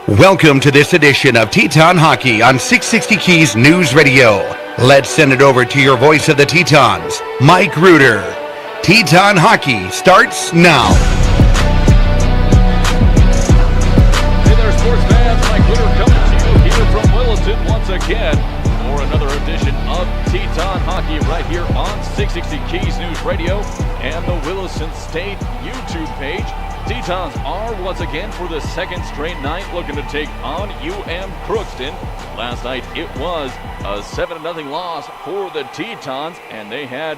Welcome to this edition of Teton Hockey on 660 Keys News Radio. Let's send it over to your voice of the Tetons, Mike Reuter. Teton Hockey starts now. Hey there, sports fans. Mike Reuter coming to you here from Williston once again for another edition of Teton Hockey right here on 660 Keys News Radio and the Williston State YouTube page. Tetons are once again for the second straight night looking to take on Crookston. Last night it was a 7-0 loss for the Tetons, and they had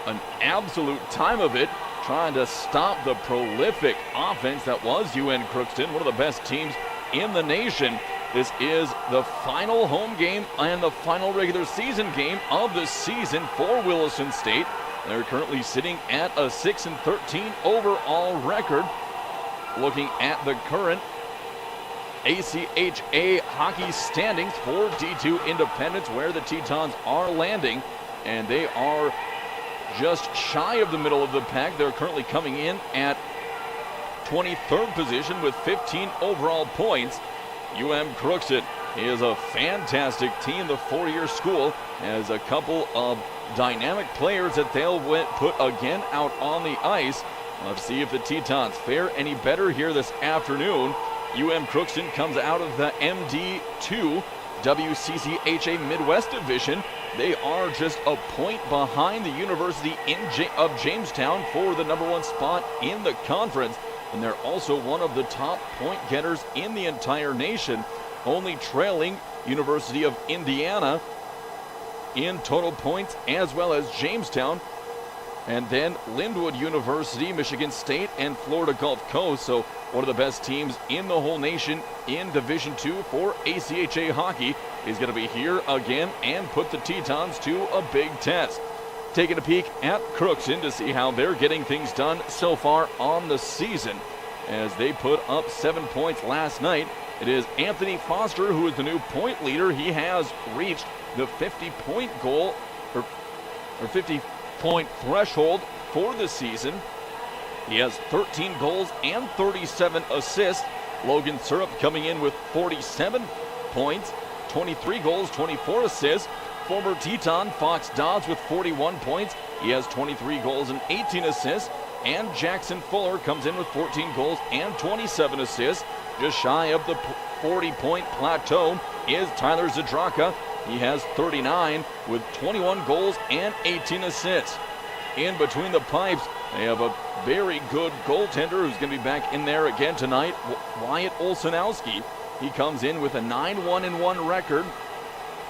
an absolute time of it trying to stop the prolific offense that was Crookston, one of the best teams in the nation. This is the final home game and the final regular season game of the season for Williston State. They're currently sitting at a 6-13 overall record. Looking at the current ACHA hockey standings for D2 Independence, where the Tetons are landing, and they are just shy of the middle of the pack. They're currently coming in at 23rd position with 15 overall points. Crookston is a fantastic team. The four-year school has a couple of dynamic players that they'll put again out on the ice. Let's see if the Tetons fare any better here this afternoon. Crookston comes out of the MD2 WCCHA Midwest Division. They are just a point behind the University of Jamestown for the number one spot in the conference. And they're also one of the top point getters in the entire nation, only trailing University of Indiana in total points, as well as Jamestown. And then Linwood University, Michigan State, and Florida Gulf Coast. So one of the best teams in the whole nation in Division II for ACHA hockey is going to be here again and put the Tetons to a big test. Taking a peek at Crookston to see how they're getting things done so far on the season, as they put up 7 points last night. It is Anthony Foster who is the new point leader. He has reached the 50-point goal, or 50-point threshold for the season. He has 13 goals and 37 assists. Logan Syrup coming in with 47 points, 23 goals, 24 assists. Former Teton Fox Dodds with 41 points. He has 23 goals and 18 assists. And Jackson Fuller comes in with 14 goals and 27 assists. Just shy of the 40-point plateau is Tyler Zadraka. He has 39 with 21 goals and 18 assists. In between the pipes, they have a very good goaltender who's going to be back in there again tonight, Wyatt Olsenowski. He comes in with a 9-1-1 record,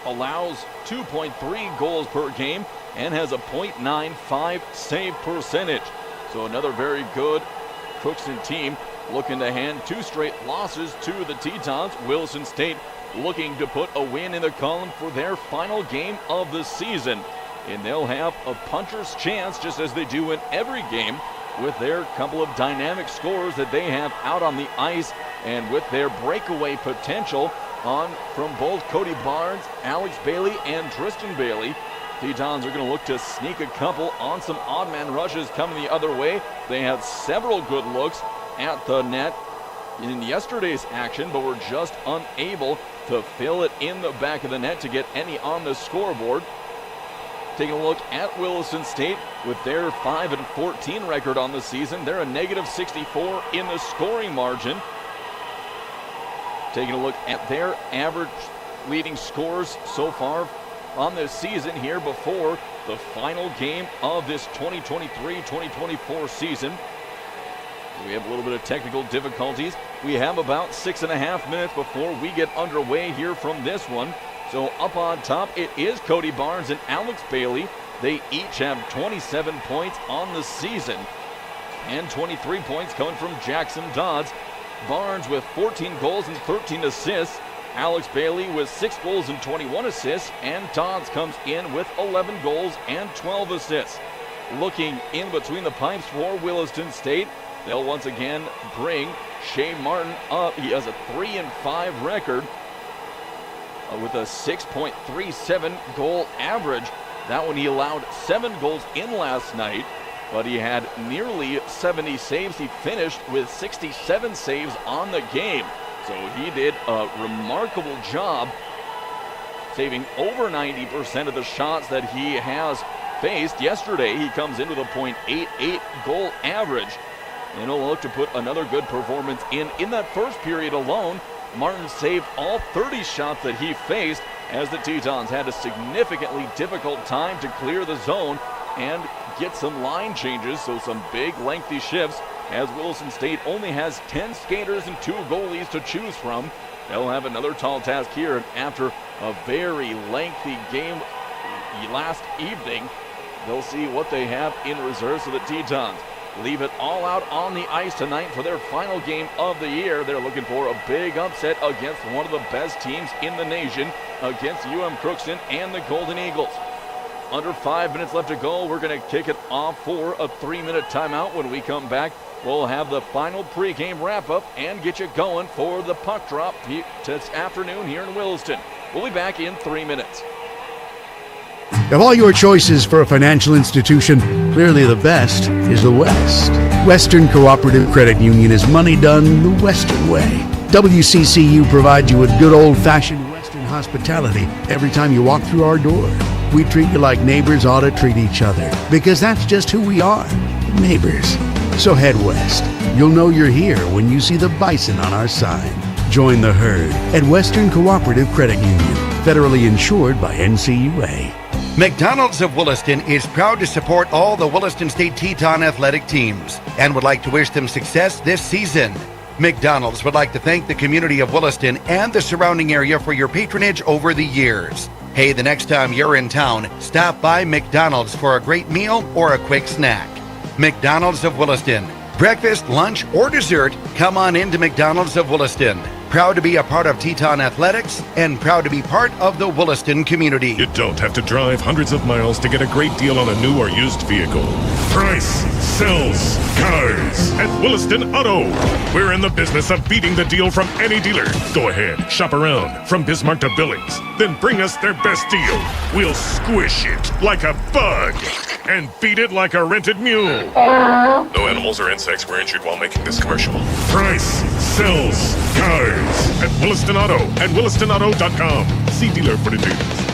allows 2.3 goals per game, and has a .95 save percentage. So another very good Crookston team looking to hand 2 straight losses to the Tetons. Williston State looking to put a win in the column for their final game of the season. And they'll have a puncher's chance, just as they do in every game, with their couple of dynamic scorers that they have out on the ice, and with their breakaway potential from both Cody Barnes, Alex Bailey, and Tristan Bailey. Tetons are going to look to sneak a couple on some odd man rushes coming the other way. They had several good looks at the net in yesterday's action, but were just unable to fill it in the back of the net to get any on the scoreboard. Taking a look at Williston State with their 5-14 record on the season. They're a -64 in the scoring margin. Taking a look at their average leading scores so far on this season here before the final game of this 2023-2024 season. We have a little bit of technical difficulties. We have about 6.5 minutes before we get underway here from this one. So up on top, it is Cody Barnes and Alex Bailey. They each have 27 points on the season, and 23 points coming from Jackson Dodds. Barnes with 14 goals and 13 assists. Alex Bailey with 6 goals and 21 assists, and Dodds comes in with 11 goals and 12 assists. Looking in between the pipes for Williston State, they'll once again bring Shea Martin up. He has a 3-5 record with a 6.37 goal average. That one he allowed 7 goals in last night, but he had nearly 70 saves. He finished with 67 saves on the game. So he did a remarkable job saving over 90% of the shots that he has faced. Yesterday, he comes into the .88 goal average, and he'll look to put another good performance in. In that first period alone, Martin saved all 30 shots that he faced, as the Tetons had a significantly difficult time to clear the zone and get some line changes, so some big lengthy shifts, as Williston State only has 10 skaters and 2 goalies to choose from. They'll have another tall task here, and after a very lengthy game last evening, they'll see what they have in reserve. So the Tetons leave it all out on the ice tonight for their final game of the year. They're looking for a big upset against one of the best teams in the nation, against Crookston and the Golden Eagles. Under 5 minutes left to go. We're going to kick it off for a 3-minute timeout. When we come back, we'll have the final pregame wrap-up and get you going for the puck drop this afternoon here in Williston. We'll be back in 3 minutes. Of all your choices for a financial institution, clearly the best is the West. Western Cooperative Credit Union is money done the Western way. WCCU provides you with good old-fashioned Western hospitality every time you walk through our door. We treat you like neighbors ought to treat each other, because that's just who we are, neighbors. So head west. You'll know you're here when you see the bison on our sign. Join the herd at Western Cooperative Credit Union, federally insured by NCUA. McDonald's of Williston is proud to support all the Williston State Teton athletic teams and would like to wish them success this season. McDonald's would like to thank the community of Williston and the surrounding area for your patronage over the years. Hey, the next time you're in town, stop by McDonald's for a great meal or a quick snack. McDonald's of Williston. Breakfast, lunch, or dessert, come on into McDonald's of Williston. Proud to be a part of Teton Athletics and proud to be part of the Williston community. You don't have to drive hundreds of miles to get a great deal on a new or used vehicle. Price sells cars at Williston Auto. We're in the business of beating the deal from any dealer. Go ahead, shop around from Bismarck to Billings. Then bring us their best deal. We'll squish it like a bug and beat it like a rented mule. No animals or insects were injured while making this commercial. Price sells cars at Williston Auto and WillistonAuto.com. See dealer for details.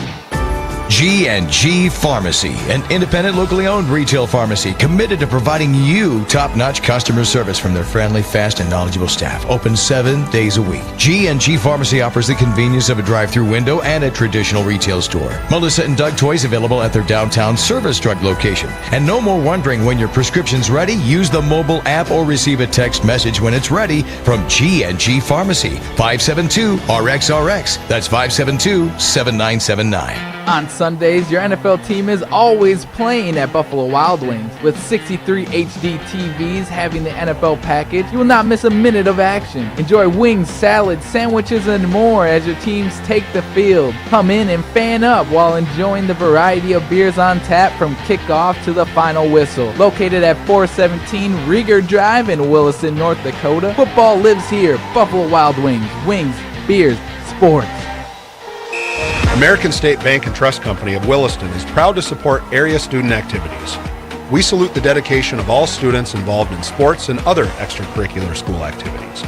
G&G Pharmacy, an independent, locally owned retail pharmacy committed to providing you top-notch customer service from their friendly, fast, and knowledgeable staff. Open 7 days a week. G&G Pharmacy offers the convenience of a drive-through window and a traditional retail store. Melissa and Doug toys available at their downtown Service Drug location. And no more wondering when your prescription's ready. Use the mobile app or receive a text message when it's ready from G&G Pharmacy. 572-RXRX. That's 572-7979. On Sundays, your NFL team is always playing at Buffalo Wild Wings. With 63 HD TVs having the NFL package, you will not miss a minute of action. Enjoy wings, salads, sandwiches, and more as your teams take the field. Come in and fan up while enjoying the variety of beers on tap from kickoff to the final whistle. Located at 417 Rieger Drive in Williston, North Dakota, football lives here. Buffalo Wild Wings. Wings, beers, sports. American State Bank and Trust Company of Williston is proud to support area student activities. We salute the dedication of all students involved in sports and other extracurricular school activities.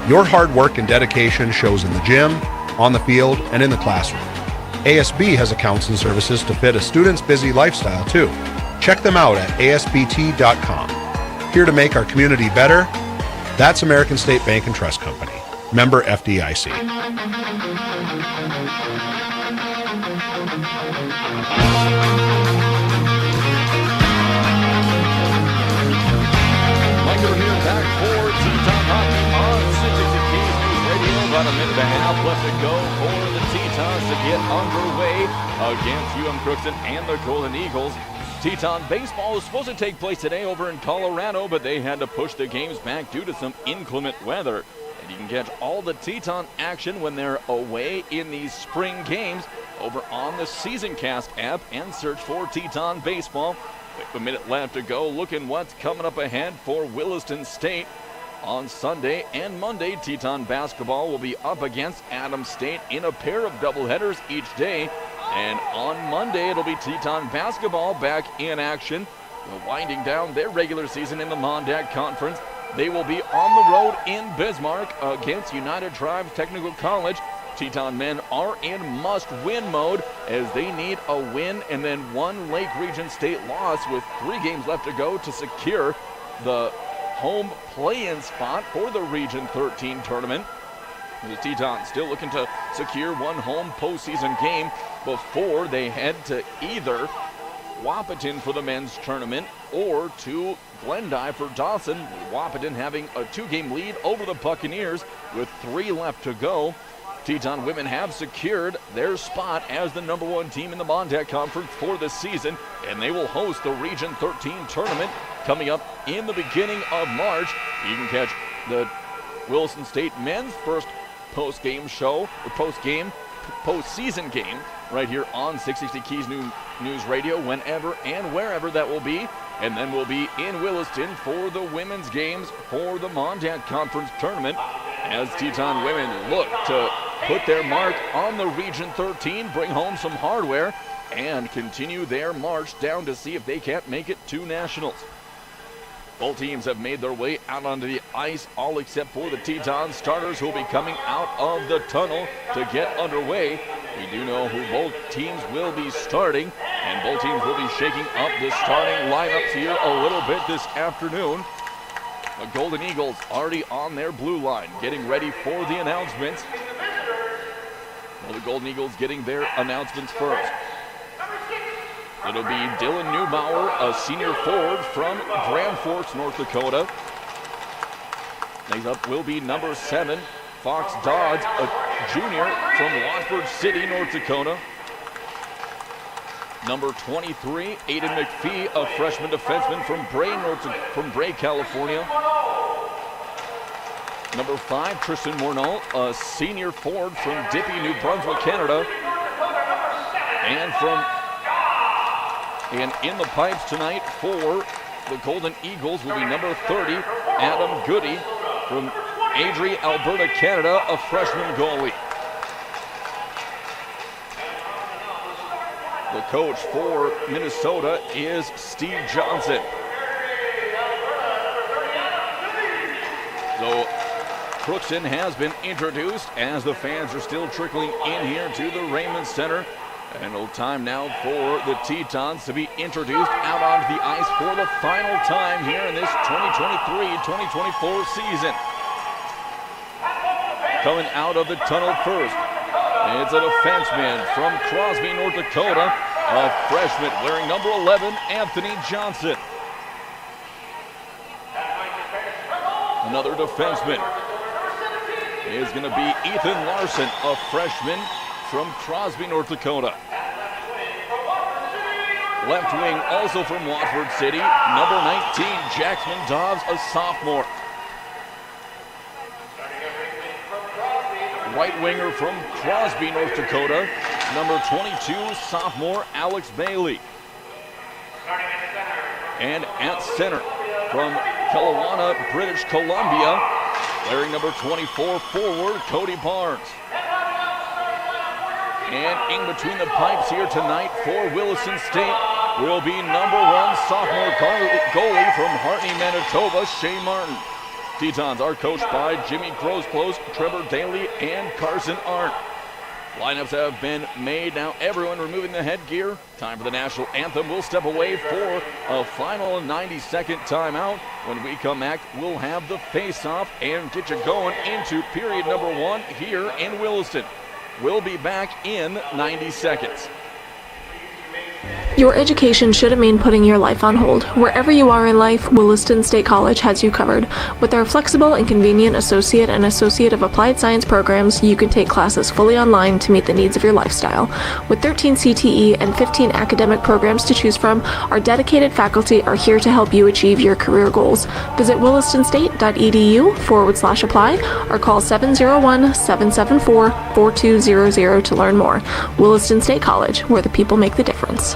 Your hard work and dedication shows in the gym, on the field, and in the classroom. ASB has accounts and services to fit a student's busy lifestyle too. Check them out at asbt.com. Here to make our community better, that's American State Bank and Trust Company. Member FDIC. About a minute and a half left to go for the Tetons to get underway against Crookston and the Golden Eagles. Teton baseball was supposed to take place today over in Colorado, but they had to push the games back due to some inclement weather. And you can catch all the Teton action when they're away in these spring games over on the SeasonCast app and search for Teton baseball. With a minute left to go, looking what's coming up ahead for Williston State. On Sunday and Monday, Teton basketball will be up against Adams State in a pair of doubleheaders each day. And on Monday, it'll be Teton basketball back in action, winding down their regular season in the Mondac Conference They will be on the road in Bismarck against United Tribes Technical College. Teton men are in must-win mode as they need a win and then one Lake Region State loss with 3 games left to go to secure the home play-in spot for the Region 13 tournament. The Tetons still looking to secure one home postseason game before they head to either Wahpeton for the men's tournament or to Glendive for Dawson. Wahpeton having a 2-game lead over the Buccaneers with 3 left to go. Teton women have secured their spot as the number 1 team in the Montauk Conference for the season, and they will host the Region 13 tournament coming up in the beginning of March. You can catch the Williston State men's first post-game show, or postseason game, right here on 660 Keys News Radio, whenever and wherever that will be. And then we'll be in Williston for the women's games for the Montauk Conference tournament as Teton women look to put their mark on the Region 13, bring home some hardware, and continue their march down to see if they can't make it to nationals. Both teams have made their way out onto the ice, all except for the Teton starters who will be coming out of the tunnel to get underway. We do know who both teams will be starting, and both teams will be shaking up the starting lineups here a little bit this afternoon. The Golden Eagles already on their blue line, getting ready for the announcements. Well, the Golden Eagles getting their announcements first. It'll be Dylan Neubauer, a senior forward from Grand Forks, North Dakota. Next up will be number 7, Fox Dodds, a junior from Watford City, North Dakota. Number 23, Aiden McPhee, a freshman defenseman from Bray, California. Number 5, Tristan Morneau, a senior forward from Dippy, New Brunswick, Canada. And in the pipes tonight for the Golden Eagles will be number 30, Adam Goody from Adrie, Alberta, Canada, a freshman goalie. The coach for Minnesota is Steve Johnson. So Crookston has been introduced as the fans are still trickling in here to the Raymond Center. And no time now for the Tetons to be introduced out onto the ice for the final time here in this 2023-2024 season. Coming out of the tunnel first, it's a defenseman from Crosby, North Dakota, a freshman wearing number 11, Anthony Johnson. Another defenseman is going to be Ethan Larson, a freshman from Crosby, North Dakota. Left wing also from Watford City, number 19, Jackson Dobbs, a sophomore. Right winger from Crosby, North Dakota, number 22, sophomore Alex Bailey. And at center from Kelowna, British Columbia, wearing number 24, forward Cody Barnes. And in between the pipes here tonight for Williston State will be number 1 sophomore goalie from Hartney, Manitoba, Shea Martin. Tetons are coached by Jimmy Grosclose, Trevor Daly, and Carson Arndt. Lineups have been made. Now everyone removing the headgear. Time for the national anthem. We'll step away for a final 90-second timeout. When we come back, we'll have the face-off and get you going into period number 1 here in Williston. We'll be back in 90 seconds. Your education shouldn't mean putting your life on hold. Wherever you are in life, Williston State College has you covered. With our flexible and convenient associate and associate of applied science programs, you can take classes fully online to meet the needs of your lifestyle. With 13 CTE and 15 academic programs to choose from, our dedicated faculty are here to help you achieve your career goals. Visit willistonstate.edu/apply or call 701-774-4200 to learn more. Williston State College, where the people make the difference.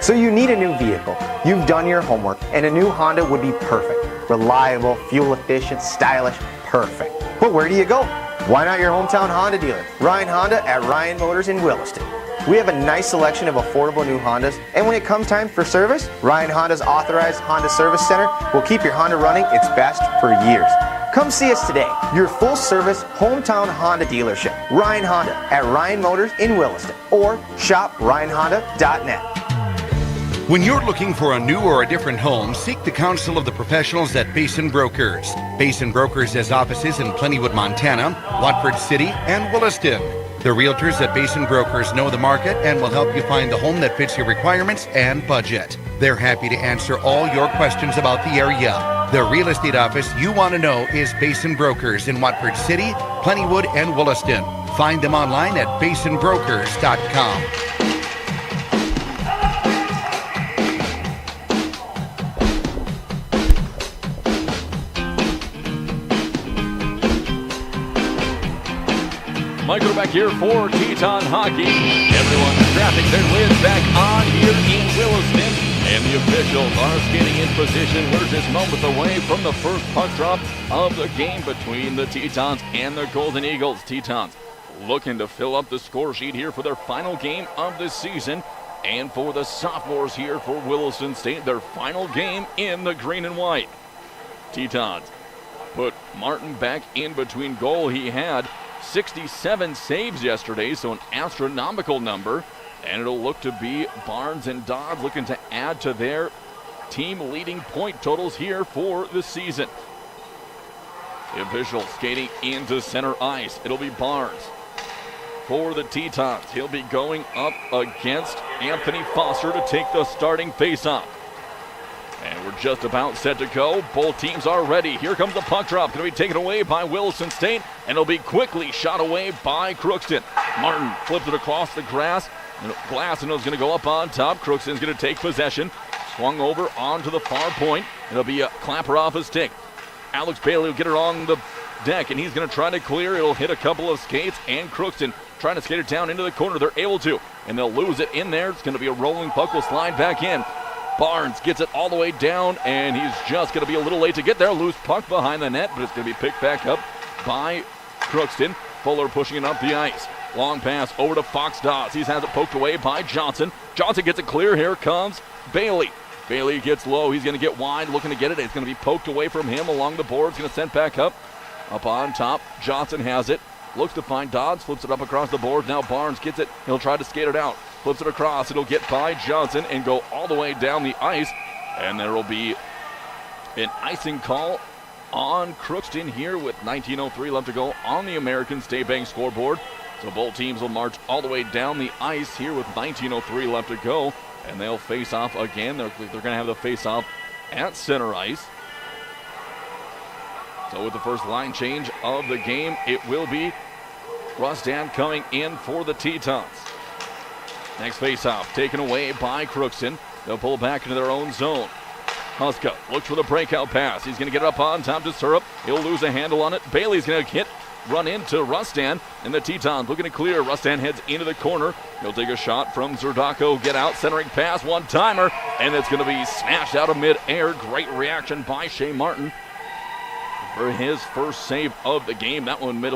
So you need a new vehicle. You've done your homework, and a new Honda would be perfect. Reliable, fuel efficient, stylish, perfect. But where do you go? Why not your hometown Honda dealer, Ryan Honda at Ryan Motors in Williston. We have a nice selection of affordable new Hondas, and when it comes time for service, Ryan Honda's authorized Honda Service Center will keep your Honda running its best for years. Come see us today, your full-service hometown Honda dealership, Ryan Honda at Ryan Motors in Williston, or shop ryanhonda.net. When you're looking for a new or a different home, seek the counsel of the professionals at Basin Brokers. Basin Brokers has offices in Plentywood, Montana, Watford City, and Williston. The realtors at Basin Brokers know the market and will help you find the home that fits your requirements and budget. They're happy to answer all your questions about the area. The real estate office you want to know is Basin Brokers in Watford City, Plentywood, and Williston. Find them online at basinbrokers.com. Michael back here for Teton Hockey. Everyone's strapping their lids back on here in Williston. And the officials are skating in position. We're just moments away from the first puck drop of the game between the Tetons and the Golden Eagles. Tetons looking to fill up the score sheet here for their final game of this season. And for the sophomores here for Williston State, their final game in the green and white. Tetons put Martin back in between goal. He had 67 saves yesterday, so an astronomical number. And it'll look to be Barnes and Dodds looking to add to their team-leading point totals here for the season. The official skating into center ice. It'll be Barnes for the Tetons. He'll be going up against Anthony Foster to take the starting faceoff. And we're just about set to go. Both teams are ready. Here comes the puck drop. Going to be taken away by Williston State, and it'll be quickly shot away by Crookston. Martin flips it across the glass, and is going to go up on top. Crookston's going to take possession. Swung over onto the far point. It'll be a clapper off his stick. Alex Bailey will get it on the deck, and he's going to try to clear. It'll hit a couple of skates, and Crookston trying to skate it down into the corner. They're able to, and they'll lose it in there. It's going to be a rolling puck. Will slide back in. Barnes gets it all the way down, and he's just going to be a little late to get there. Loose puck behind the net, but it's going to be picked back up by Crookston. Fuller pushing it up the ice. Long pass over to Fox Dodds. He has it poked away by Johnson. Johnson gets it clear. Here comes Bailey. Bailey gets low. He's going to get wide, looking to get it. It's going to be poked away from him along the boards. Going to send back up. Up on top. Johnson has it. Looks to find Dodds. Flips it up across the board. Now Barnes gets it. He'll try to skate it out. Flips it across. It'll get by Johnson and go all the way down the ice. And there will be an icing call on Crookston here with 19:03 left to go on the American State Bank scoreboard. So both teams will march all the way down the ice here with 19:03 left to go. And they'll face off again. They're going to have the face off at center ice. So with the first line change of the game, it will be Rustan coming in for the Tetons. Next face-off taken away by Crookston. They'll pull back into their own zone. Huska looks for the breakout pass. He's going to get it up on top to Syrup. He'll lose a handle on it. Bailey's going to run into Rustan, and the Tetons looking to clear. Rustan heads into the corner. He'll take a shot from Zerdako. Get out, centering pass, one-timer, and it's going to be smashed out of mid-air. Great reaction by Shea Martin for his first save of the game. That one might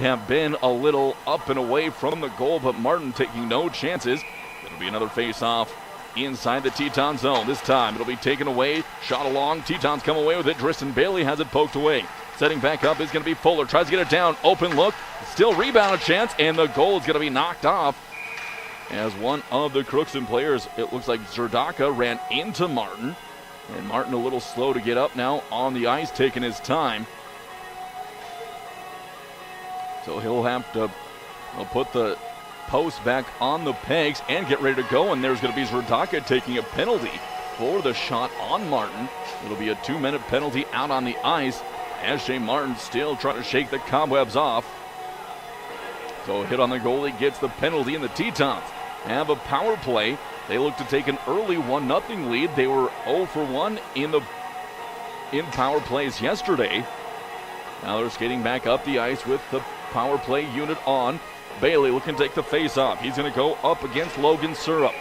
have been a little up and away from the goal, but Martin taking no chances. It'll be another face-off inside the Teton zone. This time it'll be taken away, shot along. Tetons come away with it. Tristan Bailey has it poked away. Setting back up is going to be Fuller. Tries to get it down. Open look. Still rebound chance, and the goal is going to be knocked off as one of the Crookston players, it looks like Zerdaka, ran into Martin. And Martin a little slow to get up now on the ice, taking his time. So he'll have to put the post back on the pegs and get ready to go. And there's going to be Zerdaka taking a penalty for the shot on Martin. It'll be a 2-minute penalty out on the ice as Shea Martin still trying to shake the cobwebs off. So a hit on the goalie gets the penalty, and the Tetons have a power play. They look to take an early 1-0 lead. They were 0 for 1 in power plays yesterday. Now they're skating back up the ice with the power play unit on. Bailey looking to take the face-off. He's going to go up against Logan Syrup.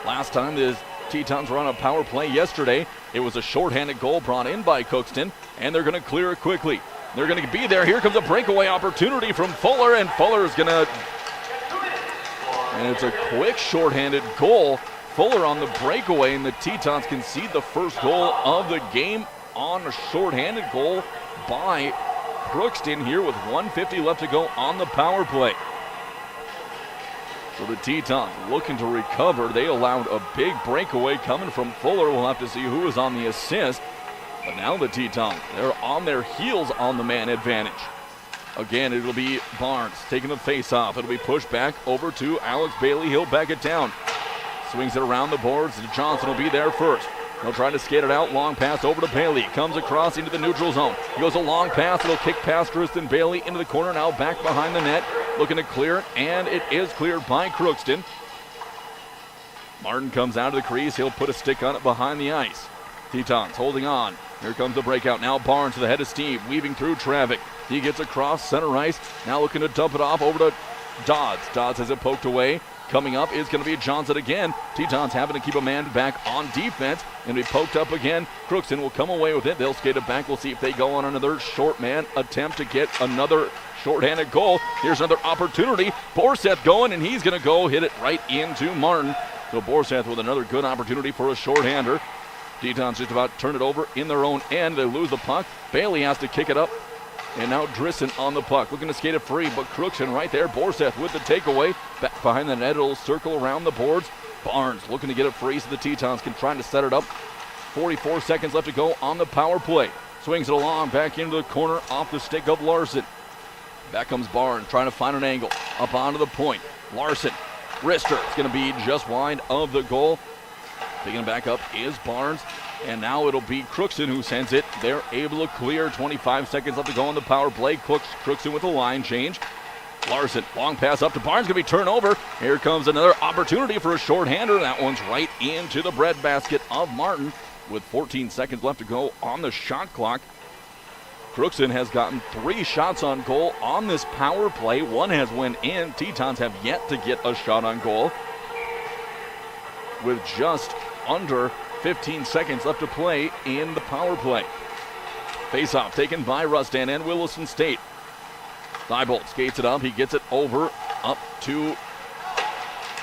Last time the Tetons were on a power play yesterday, it was a shorthanded goal brought in by Crookston, and they're going to clear it quickly. They're going to be there. Here comes a breakaway opportunity from Fuller, and Fuller is going to And it's a quick shorthanded goal. Fuller on the breakaway, and the Tetons concede the first goal of the game on a shorthanded goal by Crookston here with 1:50 left to go on the power play. So the Tetons looking to recover. They allowed a big breakaway coming from Fuller. We'll have to see who was on the assist. But now the Tetons, they're on their heels on the man advantage. Again, it'll be Barnes taking the face-off. It'll be pushed back over to Alex Bailey. He'll back it down. Swings it around the boards. Johnson will be there first. He'll try to skate it out. Long pass over to Bailey. Comes across into the neutral zone. He goes a long pass. It'll kick past Tristan Bailey into the corner. Now back behind the net. Looking to clear it, and it is cleared by Crookston. Martin comes out of the crease. He'll put a stick on it behind the ice. Tetons holding on. Here comes the breakout. Now Barnes to the head of Steve. Weaving through traffic. He gets across center ice. Now looking to dump it off over to Dodds. Dodds has it poked away. Coming up is going to be Johnson again. Tetons having to keep a man back on defense. And be poked up again. Crookston will come away with it. They'll skate it back. We'll see if they go on another short man attempt to get another shorthanded goal. Here's another opportunity. Borseth going, and he's going to go hit it right into Martin. So Borseth with another good opportunity for a shorthander. Tetons just about turn it over in their own end. They lose the puck. Bailey has to kick it up. And now Drisson on the puck, looking to skate it free, but Crookston right there. Borseth with the takeaway. Back behind the net, it'll circle around the boards. Barnes looking to get it free so the Tetons can try to set it up. 44 seconds left to go on the power play. Swings it along, back into the corner, off the stick of Larson. Back comes Barnes, trying to find an angle. Up onto the point. Larson, wrister, it's going to be just wide of the goal. Picking it back up is Barnes. And now it'll be Crookston who sends it. They're able to clear. 25 seconds left to go on the power play. Crookston with a line change. Larson, long pass up to Barnes, going to be turned over. Here comes another opportunity for a shorthander. That one's right into the breadbasket of Martin with 14 seconds left to go on the shot clock. Crookston has gotten 3 shots on goal on this power play. One has went in. Tetons have yet to get a shot on goal with just under 15 seconds left to play in the power play. Face-off taken by Rustan and Williston State. Thibault skates it up. He gets it over up to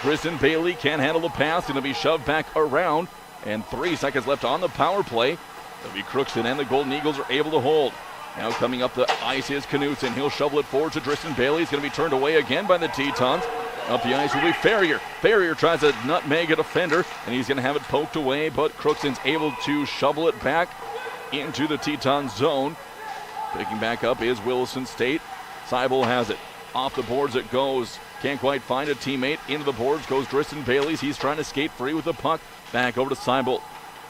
Tristan Bailey. Can't handle the pass. Going to be shoved back around. And 3 seconds left on the power play. It'll be Crookston and the Golden Eagles are able to hold. Now coming up the ice is Knutson. He'll shovel it forward to Tristan Bailey. He's going to be turned away again by the Tetons. Up the ice will be Ferrier. Ferrier tries to nutmeg a defender, and he's going to have it poked away, but Crookston's able to shovel it back into the Teton zone. Picking back up is Williston State. Seibel has it. Off the boards it goes. Can't quite find a teammate. Into the boards goes Tristan Bailey. He's trying to skate free with the puck. Back over to Seibel.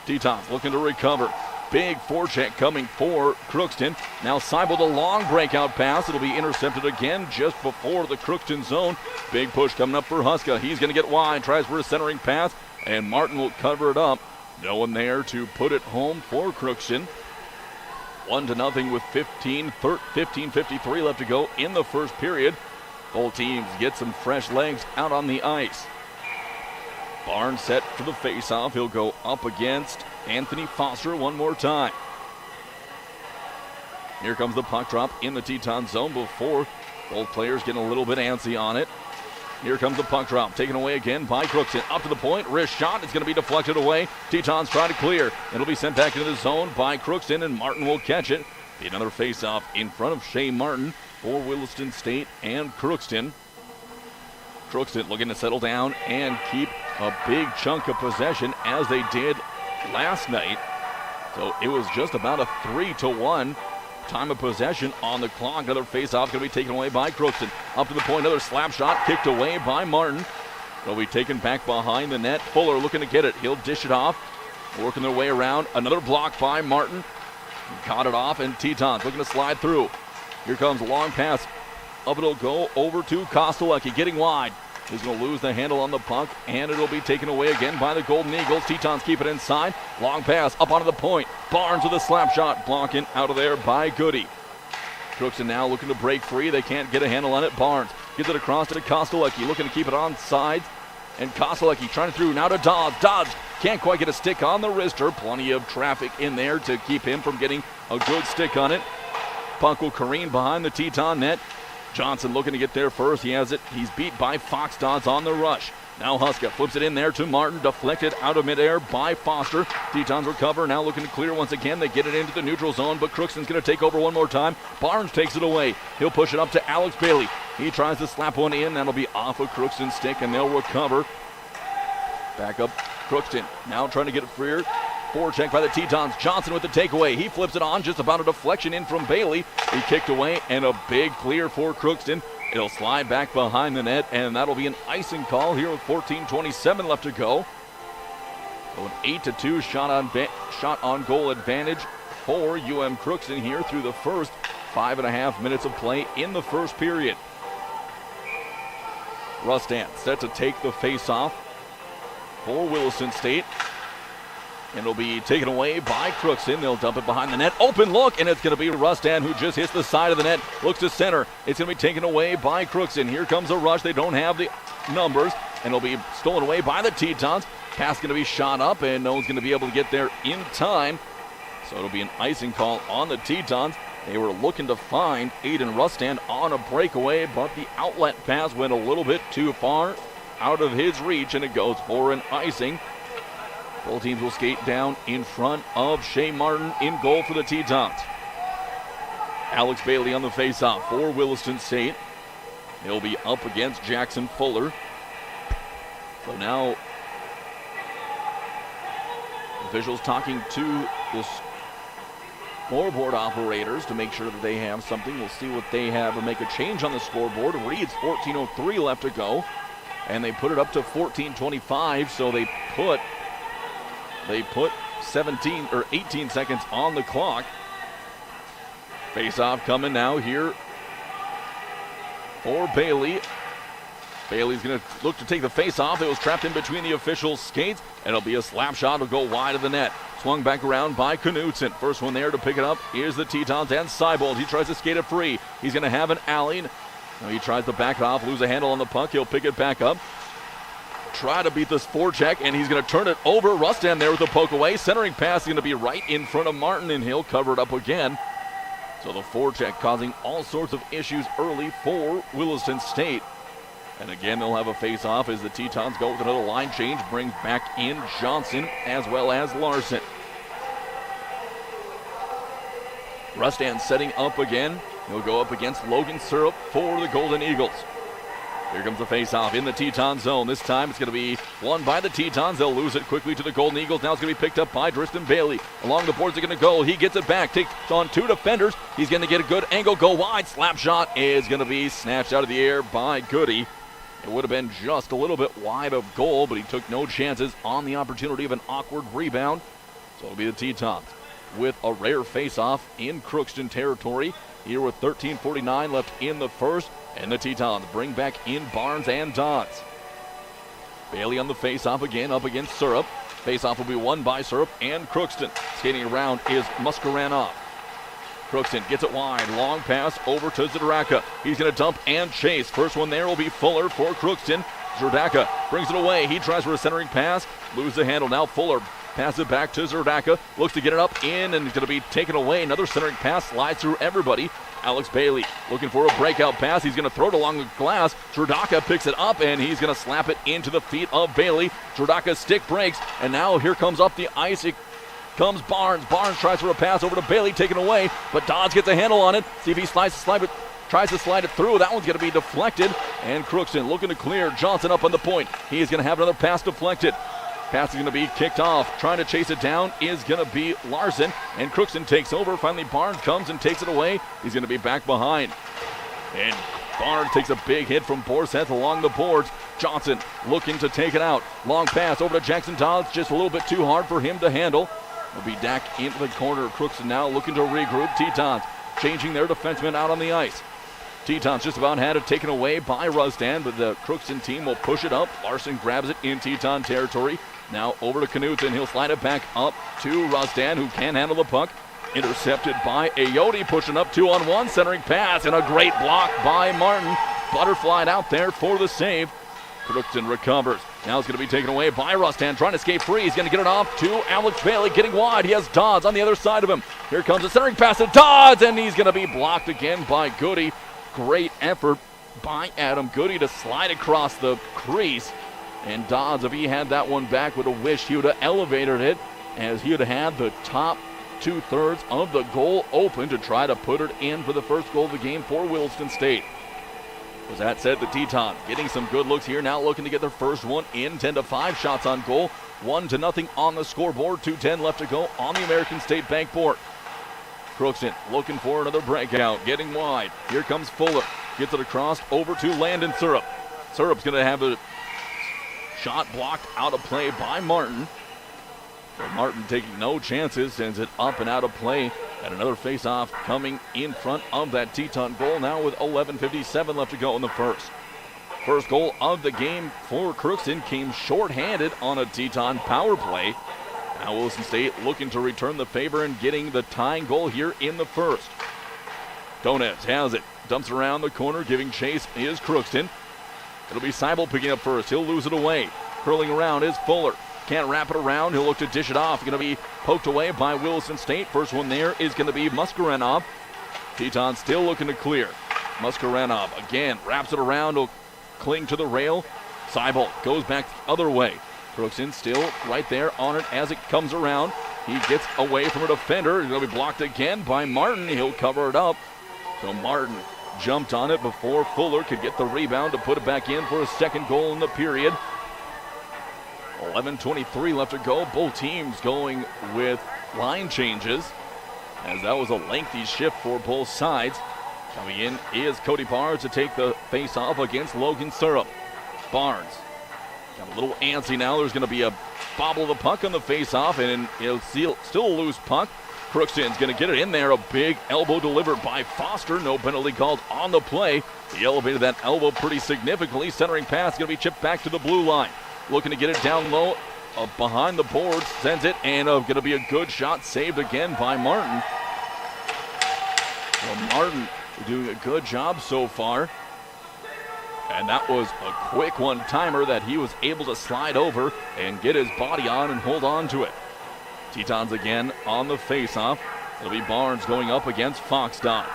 Tetons looking to recover. Big forecheck coming for Crookston. Now Seibel, the long breakout pass. It'll be intercepted again just before the Crookston zone. Big push coming up for Huska. He's going to get wide. Tries for a centering pass, and Martin will cover it up. No one there to put it home for Crookston. 1-0 with 15:53 left to go in the first period. Both teams get some fresh legs out on the ice. Barnes set for the face-off. He'll go up against Anthony Foster one more time. Here comes the puck drop in the Teton zone before both players getting a little bit antsy on it. Here comes the puck drop, taken away again by Crookston. Up to the point, wrist shot. It's going to be deflected away. Tetons try to clear. It'll be sent back into the zone by Crookston, and Martin will catch it. Be another face-off in front of Shea Martin for Williston State and Crookston. Crookston looking to settle down and keep a big chunk of possession as they did last night. So it was just about a 3-1 time of possession on the clock. Another face-off going to be taken away by Crookston. Up to the point, another slap shot kicked away by Martin. They'll be taken back behind the net. Fuller looking to get it. He'll dish it off. Working their way around. Another block by Martin. Caught it off, and Tetons looking to slide through. Here comes a long pass. Up it'll go over to Kostelecki, getting wide. He's going to lose the handle on the puck, and it'll be taken away again by the Golden Eagles. Tetons keep it inside. Long pass up onto the point. Barnes with a slap shot, blocking out of there by Goody. Crookston now looking to break free. They can't get a handle on it. Barnes gets it across to Kostelecki, looking to keep it on sides. And Kostelecki trying through now to Dodds. Dodds can't quite get a stick on the wrister. Plenty of traffic in there to keep him from getting a good stick on it. Puck will careen behind the Teton net. Johnson looking to get there first. He has it. He's beat by Fox Dodds on the rush. Now Huska flips it in there to Martin, deflected out of midair by Foster. Tetons recover, now looking to clear once again. They get it into the neutral zone, but Crookston's going to take over one more time. Barnes takes it away. He'll push it up to Alex Bailey. He tries to slap one in. That'll be off of Crookston's stick, and they'll recover. Back up Crookston, now trying to get it freer. Forecheck by the Tetons. Johnson with the takeaway. He flips it on, just about a deflection in from Bailey. He kicked away, and a big clear for Crookston. It'll slide back behind the net, and that'll be an icing call here with 14:27 left to go. So an 8-2 shot on goal advantage for UM Crookston here through the first 5.5 minutes of play in the first period. Rustan set to take the face-off for Williston State. And it'll be taken away by Crookston. They'll dump it behind the net. Open look, and it's going to be Rustan who just hits the side of the net. Looks to center. It's going to be taken away by Crookston. Here comes a rush. They don't have the numbers, and it'll be stolen away by the Tetons. Pass going to be shot up, and no one's going to be able to get there in time. So it'll be an icing call on the Tetons. They were looking to find Aiden Rustan on a breakaway, but the outlet pass went a little bit too far out of his reach, and it goes for an icing. Both teams will skate down in front of Shea Martin in goal for the Tetons. Alex Bailey on the faceoff for Williston State. He'll be up against Jackson Fuller. So now officials talking to the scoreboard operators to make sure that they have something. We'll see what they have and make a change on the scoreboard. Reads 14:03 left to go. And they put it up to 14:25, so they put 17 or 18 seconds on the clock. Face-off coming now here for Bailey. Bailey's going to look to take the face-off. It was trapped in between the officials' skates, and it'll be a slap shot. It'll go wide of the net. Swung back around by Knudsen. First one there to pick it up is the Tetons and Seibold. He tries to skate it free. He's going to have an alley. Now he tries to back it off, lose a handle on the puck. He'll pick it back up. Try to beat this forecheck, and he's going to turn it over. Rustan there with the poke away. Centering pass is going to be right in front of Martin, and he'll cover it up again. So the forecheck causing all sorts of issues early for Williston State. And again, they'll have a face-off as the Tetons go with another line change. Brings back in Johnson as well as Larson. Rustan setting up again. He'll go up against Logan Syrup for the Golden Eagles. Here comes the face-off in the Teton zone. This time it's going to be won by the Tetons. They'll lose it quickly to the Golden Eagles. Now it's going to be picked up by Tristan Bailey. Along the boards they're going to go. He gets it back. Takes on two defenders. He's going to get a good angle. Go wide. Slap shot is going to be snatched out of the air by Goody. It would have been just a little bit wide of goal, but he took no chances on the opportunity of an awkward rebound. So it'll be the Tetons with a rare face-off in Crookston territory. Here with 13:49 left in the first. And the Tetons bring back in Barnes and Dodds. Bailey on the face-off again, up against Syrup. Face-off will be won by Syrup and Crookston. Skating around is Muscaranov. Crookston gets it wide. Long pass over to Zdoraka. He's going to dump and chase. First one there will be Fuller for Crookston. Zdoraka brings it away. He tries for a centering pass. Loses the handle. Now Fuller passes it back to Zdoraka. Looks to get it up in, and it's going to be taken away. Another centering pass slides through everybody. Alex Bailey looking for a breakout pass. He's going to throw it along the glass. Zdoraka picks it up, and he's going to slap it into the feet of Bailey. Zdoraka's stick breaks, and now here comes up the ice. It comes Barnes. Barnes tries for a pass over to Bailey, taken away, but Dodds gets a handle on it. See if he tries to slide it through. That one's going to be deflected, and Crookston looking to clear. Johnson up on the point. He is going to have another pass deflected. Pass is going to be kicked off. Trying to chase it down is going to be Larson, and Crookston takes over. Finally, Barnes comes and takes it away. He's going to be back behind. And Barnes takes a big hit from Borseth along the boards. Johnson looking to take it out. Long pass over to Jackson Dodds. Just a little bit too hard for him to handle. Will be back into the corner. Crookston now looking to regroup. Tetons changing their defensemen out on the ice. Tetons just about had it taken away by Rustan, but the Crookston team will push it up. Larson grabs it in Teton territory. Now over to Knudsen. He'll slide it back up to Rustan, who can handle the puck. Intercepted by Ayotte, pushing up 2-on-1. Centering pass, and a great block by Martin. Butterflied out there for the save. Crookston recovers. Now it's going to be taken away by Rustan, trying to skate free. He's going to get it off to Alex Bailey, getting wide. He has Dodds on the other side of him. Here comes a centering pass to Dodds, and he's going to be blocked again by Goody. great effort by Adam Goody to slide across the crease. And Dodds, if he had that one back, would have wished he would have elevated it, as he would have had the top 2/3 of the goal open to try to put it in for the first goal of the game for Williston State. With that said, the Tetons getting some good looks here, now looking to get their first one in. 10-5 shots on goal, 1-0 on the scoreboard, 2:10 left to go on the American State Bank board. Crookston looking for another breakout, getting wide. Here comes Fuller, gets it across over to Landon Syrup. Syrup's going to have a shot blocked out of play by Martin. So Martin taking no chances, sends it up and out of play. And another face-off coming in front of that Teton goal now with 11:57 left to go in the first. First goal of the game for Crookston came shorthanded on a Teton power play. Now Williston State looking to return the favor and getting the tying goal here in the first. Donez has it, dumps around the corner, giving chase is Crookston. It'll be Seibel picking up first. He'll lose it away. Curling around is Fuller. Can't wrap it around. He'll look to dish it off. Going to be poked away by Williston State. First one there is going to be Muscarenov. Teton still looking to clear. Muscarenov again wraps it around. He'll cling to the rail. Seibel goes back the other way. Crookston still right there on it as it comes around. He gets away from a defender. He's going to be blocked again by Martin. He'll cover it up. So Martin jumped on it before Fuller could get the rebound to put it back in for a second goal in the period. 11:23 left to go. Both teams going with line changes, as that was a lengthy shift for both sides. Coming in is Cody Barnes to take the face-off against Logan Syrup. Barnes got a little antsy now. There's going to be a bobble of the puck on the face-off, and it'll still a loose puck. Crookston's going to get it in there. A big elbow delivered by Foster. No penalty called on the play. He elevated that elbow pretty significantly. Centering pass going to be chipped back to the blue line. Looking to get it down low, behind the boards, sends it, and going to be a good shot, saved again by Martin. So Martin doing a good job so far. And that was a quick one-timer that he was able to slide over and get his body on and hold on to it. Tetons again on the face-off. It'll be Barnes going up against Fox Dodds.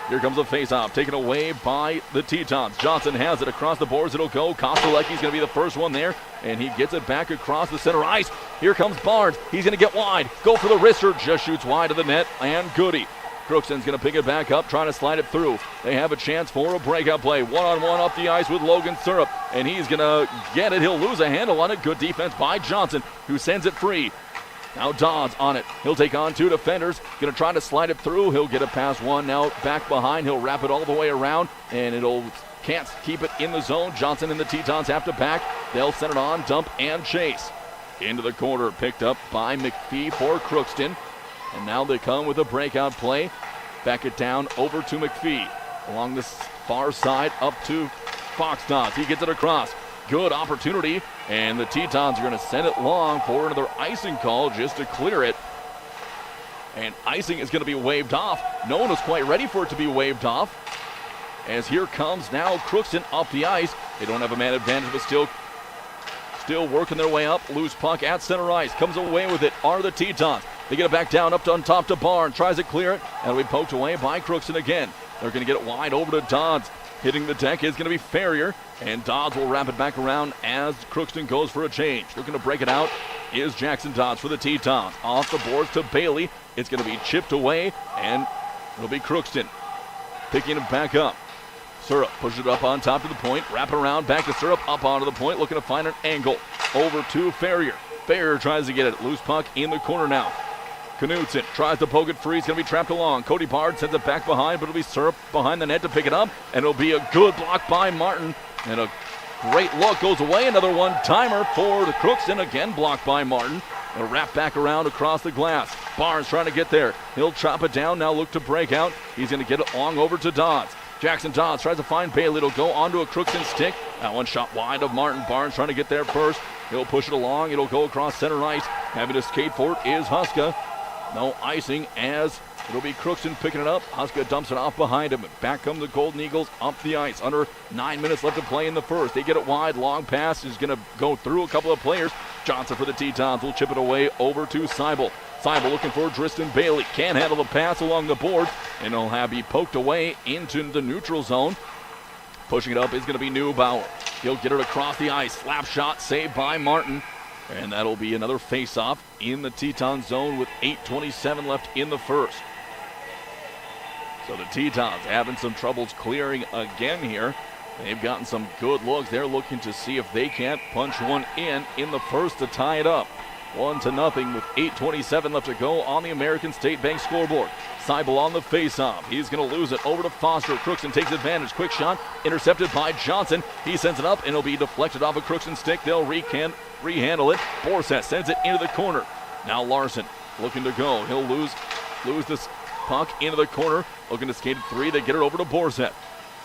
Here comes a face-off, taken away by the Tetons. Johnson has it across the boards. It'll go. Kostelecki's going to be the first one there, and he gets it back across the center ice. Here comes Barnes. He's going to get wide. Go for the wrister. Just shoots wide of the net, and Goody. Crookston's going to pick it back up, trying to slide it through. They have a chance for a breakout play. One-on-one up the ice with Logan Syrup, and he's going to get it. He'll lose a handle on it. Good defense by Johnson, who sends it free. Now Dodds on it. He'll take on two defenders. Going to try to slide it through. He'll get it past one. Now back behind. He'll wrap it all the way around, and can't keep it in the zone. Johnson and the Tetons have to back. They'll send it on, dump, and chase. Into the corner, picked up by McPhee for Crookston. And now they come with a breakout play. Back it down over to McPhee. Along the far side up to Fox Dodds. He gets it across. Good opportunity, and the Tetons are going to send it long for another icing call just to clear it. And icing is going to be waved off. No one was quite ready for it to be waved off, as here comes now Crookston up the ice. They don't have a man advantage, but still working their way up. Loose puck at center ice. Comes away with it are the Tetons. They get it back down up to on top to Barnes. Tries to clear it, and we poked away by Crookston again. They're going to get it wide over to Dodds. Hitting the deck is going to be Ferrier, and Dodds will wrap it back around as Crookston goes for a change. Looking to break it out is Jackson Dodds for the Tetons. Off the boards to Bailey. It's going to be chipped away, and it'll be Crookston picking it back up. Syrup pushes it up on top of the point. Wrap it around, back to Syrup, up onto the point, looking to find an angle. Over to Ferrier. Ferrier tries to get it. Loose puck in the corner now. Knudsen tries to poke it free. He's going to be trapped along. Cody Bard sends it back behind, but it'll be Syrup behind the net to pick it up. And it'll be a good block by Martin. And a great look goes away. Another one-timer for the Crookston. Again blocked by Martin. A wrap back around across the glass. Barnes trying to get there. He'll chop it down. Now look to break out. He's going to get it long over to Dodds. Jackson Dodds tries to find Bailey. It'll go onto a Crookston stick. That one shot wide of Martin. Barnes trying to get there first. He'll push it along. It'll go across center ice. Having to skate for it is Huska. No icing as It'll be Crookston picking it up. Huska dumps it off behind him. Back come the Golden Eagles up the ice. Under 9 minutes left to play in the first. They get it wide. Long pass is going to go through a couple of players. Johnson for the Tetons will chip it away over to Seibel. Seibel looking for Tristan Bailey. Can't handle the pass along the boards, and he'll have be poked away into the neutral zone. Pushing it up is going to be Neubauer. He'll get it across the ice. Slap shot saved by Martin. And that'll be another face-off in the Teton zone with 8:27 left in the first. So the Tetons having some troubles clearing again here. They've gotten some good looks. They're looking to see if they can't punch one in the first to tie it up. 1-0 with 8:27 left to go on the American State Bank scoreboard. Seibel on the face-off. He's going to lose it over to Foster. Crookston takes advantage. Quick shot intercepted by Johnson. He sends it up and it'll be deflected off a Crookston stick. They'll rehandle it. Borseth sends it into the corner. Now Larson looking to go. He'll lose this puck into the corner. Looking to skate 3. They get it over to Borseth.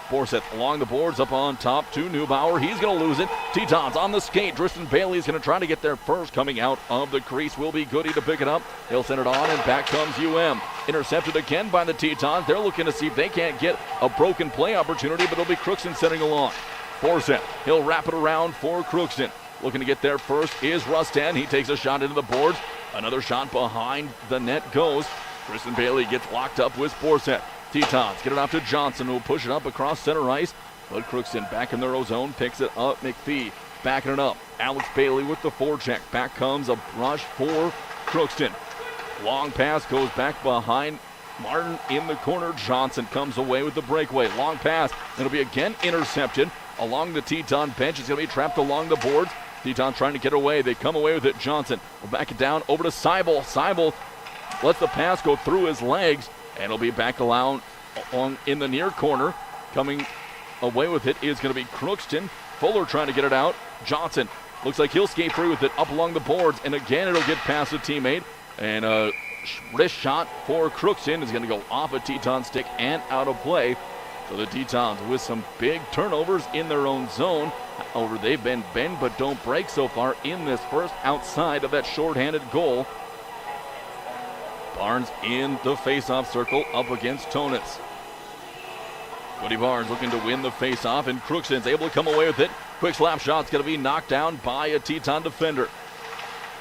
Borseth along the boards up on top to Neubauer. He's going to lose it. Tetons on the skate. Tristan Bailey is going to try to get there first. Coming out of the crease will be Goody to pick it up. He'll send it on, and back comes UM. Intercepted again by the Tetons. They're looking to see if they can't get a broken play opportunity, but it'll be Crookston setting along. Borseth, he'll wrap it around for Crookston. Looking to get there first is Rustan. He takes a shot into the boards. Another shot behind the net goes. Tristan Bailey gets locked up with Borseth. Tetons get it off to Johnson, who will push it up across center ice. But Crookston back in their own zone, picks it up. McPhee backing it up. Alex Bailey with the forecheck. Back comes a rush for Crookston. Long pass goes back behind Martin in the corner. Johnson comes away with the breakaway. Long pass. It'll be again intercepted along the Teton bench. It's going to be trapped along the boards. Teton trying to get away. They come away with it. Johnson will back it down over to Seibel. Seibel lets the pass go through his legs. And it'll be back along in the near corner. Coming away with it is going to be Crookston. Fuller trying to get it out. Johnson looks like he'll skate free with it up along the boards. And again, it'll get past a teammate. And a wrist shot for Crookston is going to go off a Teton stick and out of play. So the Tetons with some big turnovers in their own zone. However, they've been bend but don't break so far in this first outside of that shorthanded goal. Barnes in the face-off circle up against Tonitz. Cody Barnes looking to win the face-off, and Crookston's able to come away with it. Quick slap shot's going to be knocked down by a Teton defender.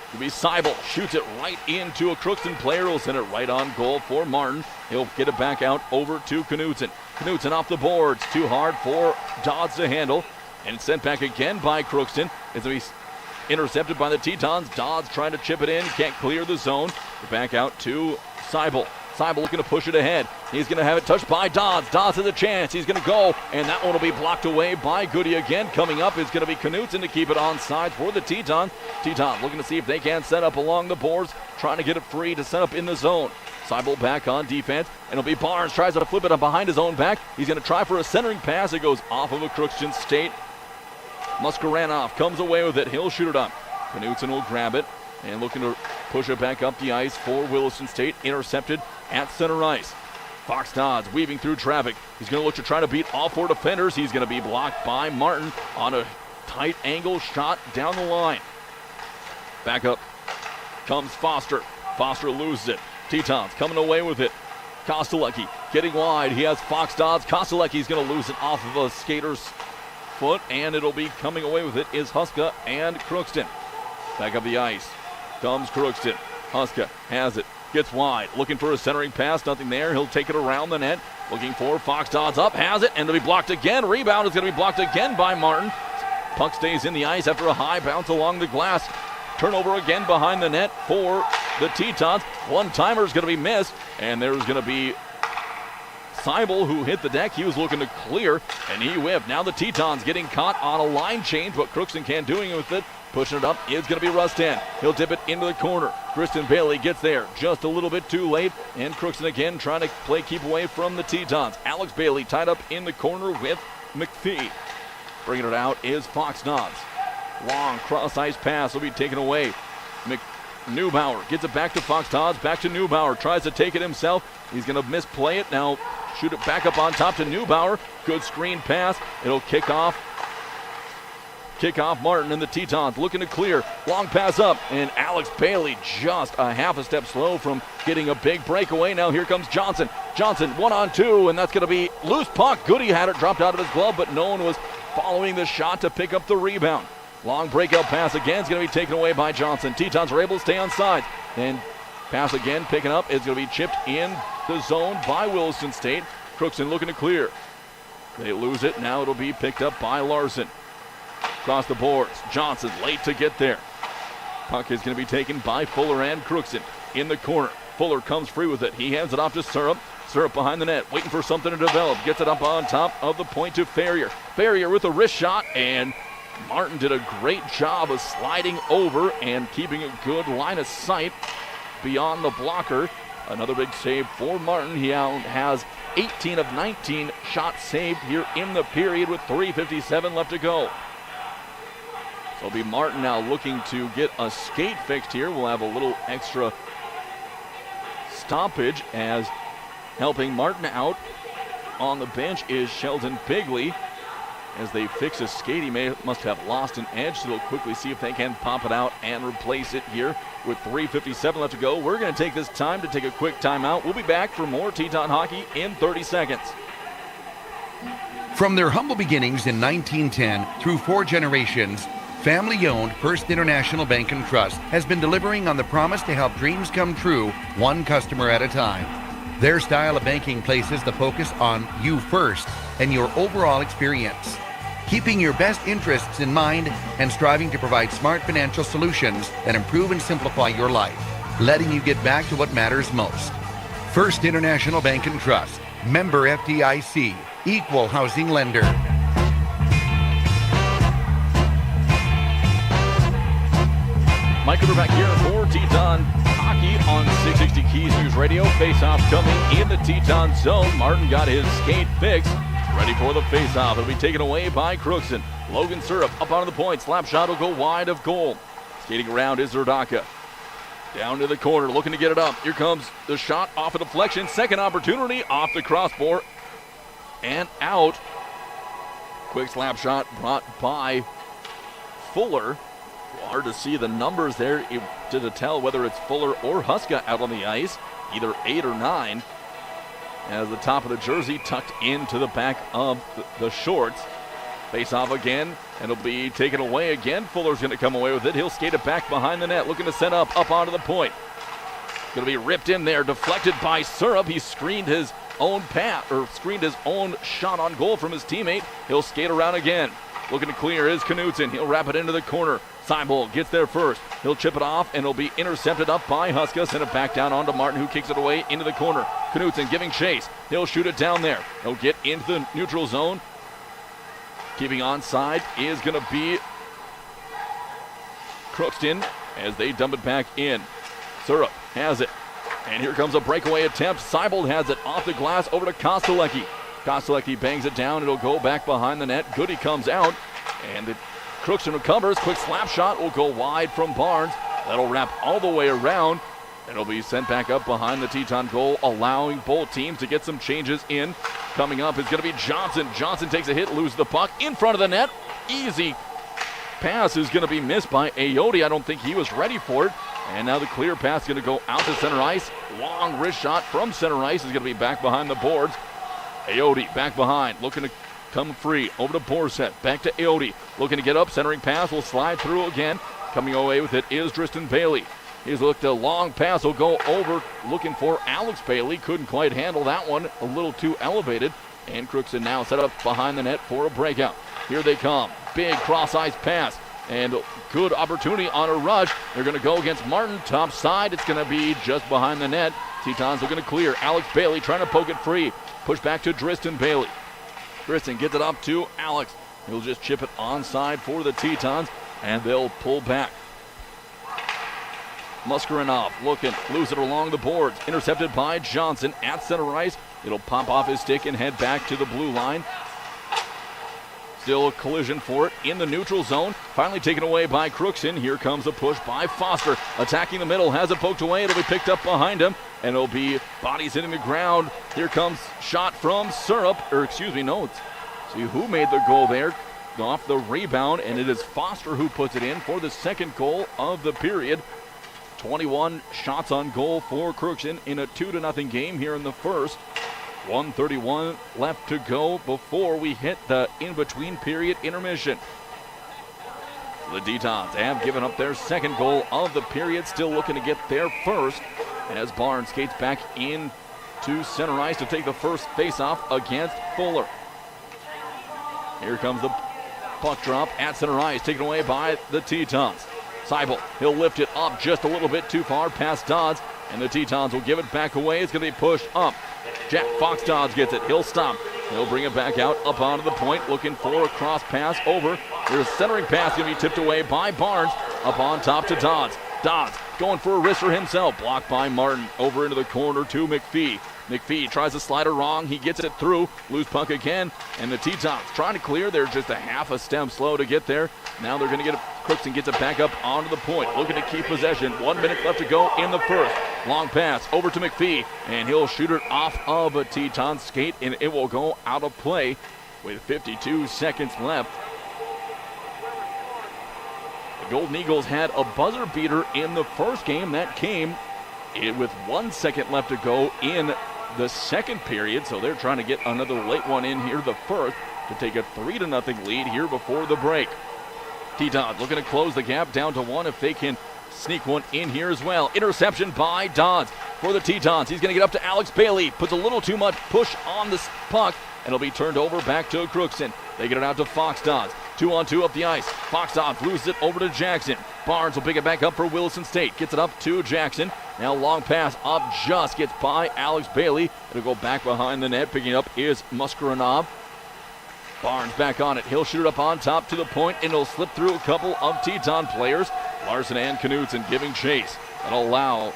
It'll be Seibel, shoots it right into a Crookston player. Will send it right on goal for Martin. He'll get it back out over to Knudsen. Knudsen off the boards, too hard for Dodds to handle, and sent back again by Crookston. It's going to be intercepted by the Tetons. Dodds trying to chip it in, can't clear the zone. Back out to Seibel. Seibel looking to push it ahead. He's going to have it touched by Dodds. Dodds has a chance. He's going to go, and that one will be blocked away by Goody again. Coming up is going to be Knudsen to keep it on sides for the Tetons. Tetons looking to see if they can set up along the boards, trying to get it free to set up in the zone. Seibel back on defense, and it'll be Barnes. Tries to flip it up behind his own back. He's going to try for a centering pass. It goes off of a Crookston State. Muskaranoff comes away with it. He'll shoot it up. Knudsen will grab it and looking to push it back up the ice for Williston State. Intercepted at center ice. Fox Dodds weaving through traffic. He's going to look to try to beat all four defenders. He's going to be blocked by Martin on a tight angle shot down the line. Back up comes Foster. Foster loses it. Tetons coming away with it. Kostelecki getting wide. He has Fox Dodds. Kostelecki's going to lose it off of a skater's foot, and it'll be coming away with it is Huska and Crookston. Back up the ice comes Crookston. Huska has it, gets wide, looking for a centering pass, nothing there. He'll take it around the net, looking for Fox Dodds up, has it, and it'll be blocked again. Rebound is going to be blocked again by Martin. Puck stays in the ice after a high bounce along the glass. Turnover again behind the net for the Tetons. One-timer is going to be missed, and there's going to be Seibel, who hit the deck. He was looking to clear, and he whiffed. Now the Tetons getting caught on a line change, but Crookston can't do anything with it. Pushing it up is going to be Rustan. He'll dip it into the corner. Tristan Bailey gets there just a little bit too late, and Crookston again trying to play keep away from the Tetons. Alex Bailey tied up in the corner with McPhee. Bringing it out is Fox Dodds. Long cross-ice pass will be taken away. Neubauer gets it back to Fox Dodds, back to Neubauer, tries to take it himself. He's going to misplay it. Now shoot it back up on top to Neubauer. Good screen pass. It'll kick off kickoff. Martin and the Tetons looking to clear. Long pass up, and Alex Bailey just a half a step slow from getting a big breakaway. Now here comes Johnson. Johnson 1-on-2, and that's going to be loose puck. Goody had it dropped out of his glove, but no one was following the shot to pick up the rebound. Long breakout pass again is going to be taken away by Johnson. Tetons are able to stay on sides. And pass again, picking up, is going to be chipped in the zone by Williston State. Crookston looking to clear. They lose it. Now it'll be picked up by Larson. Across the boards. Johnson late to get there. Puck is going to be taken by Fuller and Crookston in the corner. Fuller comes free with it. He hands it off to Syrup. Syrup behind the net, waiting for something to develop. Gets it up on top of the point to Ferrier. Ferrier with a wrist shot, and Martin did a great job of sliding over and keeping a good line of sight beyond the blocker. Another big save for Martin. He now has 18 of 19 shots saved here in the period with 3:57 left to go. So it'll be Martin now looking to get a skate fixed here. We'll have a little extra stoppage, as helping Martin out on the bench is Sheldon Bigley. As they fix his skate, he must have lost an edge, so they'll quickly see if they can pop it out and replace it here with 3:57 left to go. We're going to take this time to take a quick timeout. We'll be back for more Teton hockey in 30 seconds. From their humble beginnings in 1910 through 4 generations, family-owned First International Bank and Trust has been delivering on the promise to help dreams come true, one customer at a time. Their style of banking places the focus on you first and your overall experience, keeping your best interests in mind and striving to provide smart financial solutions that improve and simplify your life, letting you get back to what matters most. First International Bank and Trust, member FDIC, equal housing lender. Mike Cooper back here for Teton hockey on 660 Keys News Radio. Face-off coming in the Teton zone. Martin got his skate fixed. Ready for the face-off. It'll be taken away by Crookston. Logan Syrup up onto the point. Slap shot will go wide of goal. Skating around is Zerdaka. Down to the corner, looking to get it up. Here comes the shot off a deflection. Second opportunity off the crossbar and out. Quick slap shot brought by Fuller. Hard to see the numbers there to tell whether it's Fuller or Huska out on the ice, either 8 or 9. As the top of the jersey tucked into the back of the shorts. Face off again, and it'll be taken away again. Fuller's going to come away with it. He'll skate it back behind the net, looking to set up onto the point. Going to be ripped in there, deflected by Syrup. He screened his own screened his own shot on goal from his teammate. He'll skate around again. Looking to clear is Knudsen. He'll wrap it into the corner. Seibold gets there first. He'll chip it off, and it'll be intercepted up by Huska. Send it back down onto Martin, who kicks it away into the corner. Knudsen giving chase. He'll shoot it down there. He'll get into the neutral zone. Keeping onside is going to be Crookston as they dump it back in. Syrup has it. And here comes a breakaway attempt. Seibold has it off the glass over to Kostelecki. Kostelecki bangs it down. It'll go back behind the net. Goody comes out. And Crookston recovers. Quick slap shot will go wide from Barnes. That'll wrap all the way around. It'll be sent back up behind the Teton goal, allowing both teams to get some changes in. Coming up is going to be Johnson. Johnson takes a hit, loses the puck in front of the net. Easy pass is going to be missed by Ayoade. I don't think he was ready for it. And now the clear pass is going to go out to center ice. Long wrist shot from center ice is going to be back behind the boards. Ayoade back behind, looking to come free. Over to Borset, back to Ayoade. Looking to get up, centering pass will slide through again. Coming away with it is Tristan Bailey. He's looked a long pass, will go over, looking for Alex Bailey. Couldn't quite handle that one, a little too elevated. And Crookston now set up behind the net for a breakout. Here they come, big cross-ice pass. And good opportunity on a rush. They're going to go against Martin, top side. It's going to be just behind the net. Tetons are going to clear. Alex Bailey trying to poke it free. Push back to Tristan Bailey. Tristan gets it up to Alex. He'll just chip it onside for the Tetons, and they'll pull back. Muscarinov looking, lose it along the boards. Intercepted by Johnson at center ice. It'll pop off his stick and head back to the blue line. Still a collision for it in the neutral zone. Finally taken away by Crookston. Here comes a push by Foster. Attacking the middle, has it poked away. It'll be picked up behind him, and it'll be bodies hitting the ground. Here comes shot from Syrup, see who made the goal there. off the rebound, and it is Foster who puts it in for the second goal of the period. 21 shots on goal for Crookston in a 2-0 game here in the first. 1:31 left to go before we hit the in-between period intermission. The Tetons have given up their second goal of the period, still looking to get their first, as Barnes skates back in to center ice to take the first face-off against Fuller. Here comes the puck drop at center ice, taken away by the Tetons. Seibel, he'll lift it up just a little bit too far past Dodds, and the Tetons will give it back away. It's going to be pushed up. Jack Fox Dodds gets it. He'll stop. He'll bring it back out up onto the point, looking for a cross pass over. There's a centering pass going to be tipped away by Barnes up on top to Dodds. Dodds going for a wrister himself. Blocked by Martin. Over into the corner to McPhee. McPhee tries to slide her wrong. He gets it through. Loose puck again. And the Tetons trying to clear. They're just a half a step slow to get there. Now they're going to get it. Crookston gets it back up onto the point. Looking to keep possession. 1 minute left to go in the first. Long pass over to McPhee. And he'll shoot it off of a Teton skate. And it will go out of play with 52 seconds left. The Golden Eagles had a buzzer beater in the first game. That came in with 1 second left to go in the second period. So they're trying to get another late one in here the first to take a 3-0 lead here before the break. Tetons looking to close the gap down to 1 if they can sneak one in here as well. Interception by Dodds for the Tetons. He's going to get up to Alex Bailey. Puts a little too much push on this puck, and it'll be turned over back to Crookston. They get it out to Fox Dodds. 2-on-2 up the ice. Fox Dodds loses it over to Jackson. Barnes will pick it back up for Williston State. Gets it up to Jackson. Now long pass up, just gets by Alex Bailey. It'll go back behind the net. Picking it up is Muscarinov. Barnes back on it. He'll shoot it up on top to the point, and it'll slip through a couple of Teton players. Larson and Knudsen giving chase. That'll allow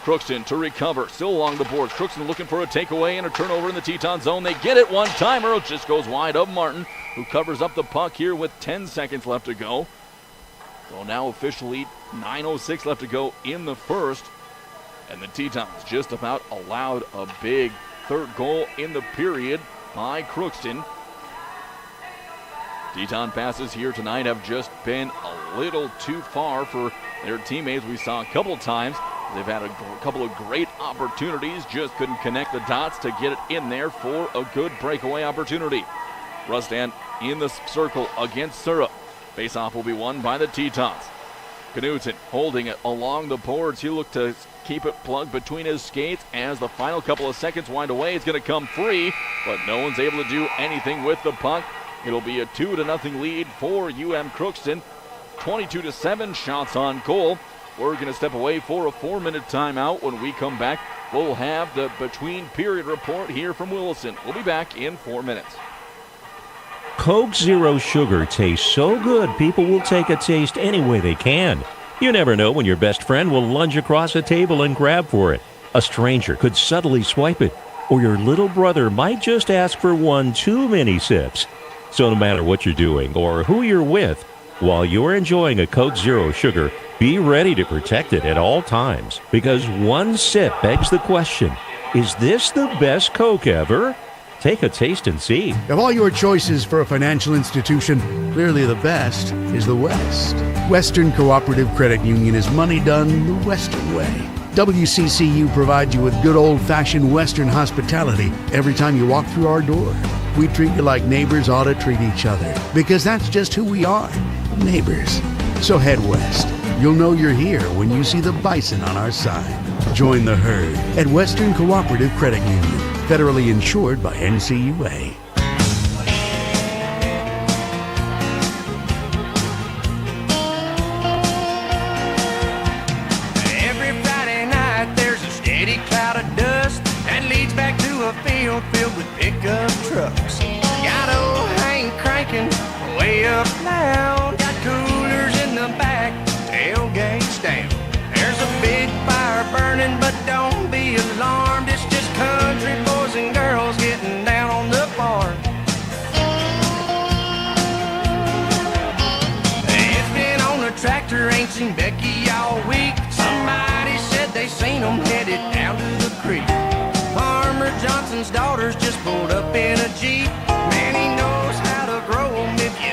Crookston to recover. Still along the boards. Crookston looking for a takeaway and a turnover in the Teton zone. They get it. One-timer. It just goes wide of Martin, who covers up the puck here with 10 seconds left to go. So now officially 9:06 left to go in the first. And the Tetons just about allowed a big third goal in the period by Crookston. Teton passes here tonight have just been a little too far for their teammates. We saw a couple times. They've had a couple of great opportunities, just couldn't connect the dots to get it in there for a good breakaway opportunity. Rustan in the circle against Syrup. Face-off will be won by the Tetons. Knudsen holding it along the boards. He looked to keep it plugged between his skates as the final couple of seconds wind away. It's going to come free, but no one's able to do anything with the puck. It'll be a 2-0 lead for Crookston. 22-7 shots on goal. We're going to step away for a 4-minute timeout. When we come back, we'll have the between period report here from Williston. We'll be back in 4 minutes. Coke Zero Sugar tastes so good, people will take a taste any way they can. You never know when your best friend will lunge across a table and grab for it. A stranger could subtly swipe it, or your little brother might just ask for one too many sips. So no matter what you're doing or who you're with, while you're enjoying a Coke Zero Sugar, be ready to protect it at all times. Because one sip begs the question, is this the best Coke ever? Take a taste and see. Of all your choices for a financial institution, clearly the best is the West. Western Cooperative Credit Union is money done the Western way. WCCU provides you with good old-fashioned Western hospitality every time you walk through our door. We treat you like neighbors ought to treat each other, because that's just who we are, neighbors. So head west. You'll know you're here when you see the bison on our sign. Join the herd at Western Cooperative Credit Union, federally insured by NCUA. Every Friday night there's a steady cloud of dust that leads back to a field filled with pickup trucks. Got old Hank cranking way up loud. Got coolers in the back, tailgates down. There's a big fire burning, but don't be alarmed. It's just country boys and girls getting down on the farm. It's been on the tractor, ain't seen Becky all week. Somebody said they seen them headed down to the creek. Farmer Johnson's daughters just pulled up in a Jeep. Man, he knows how to grow them if you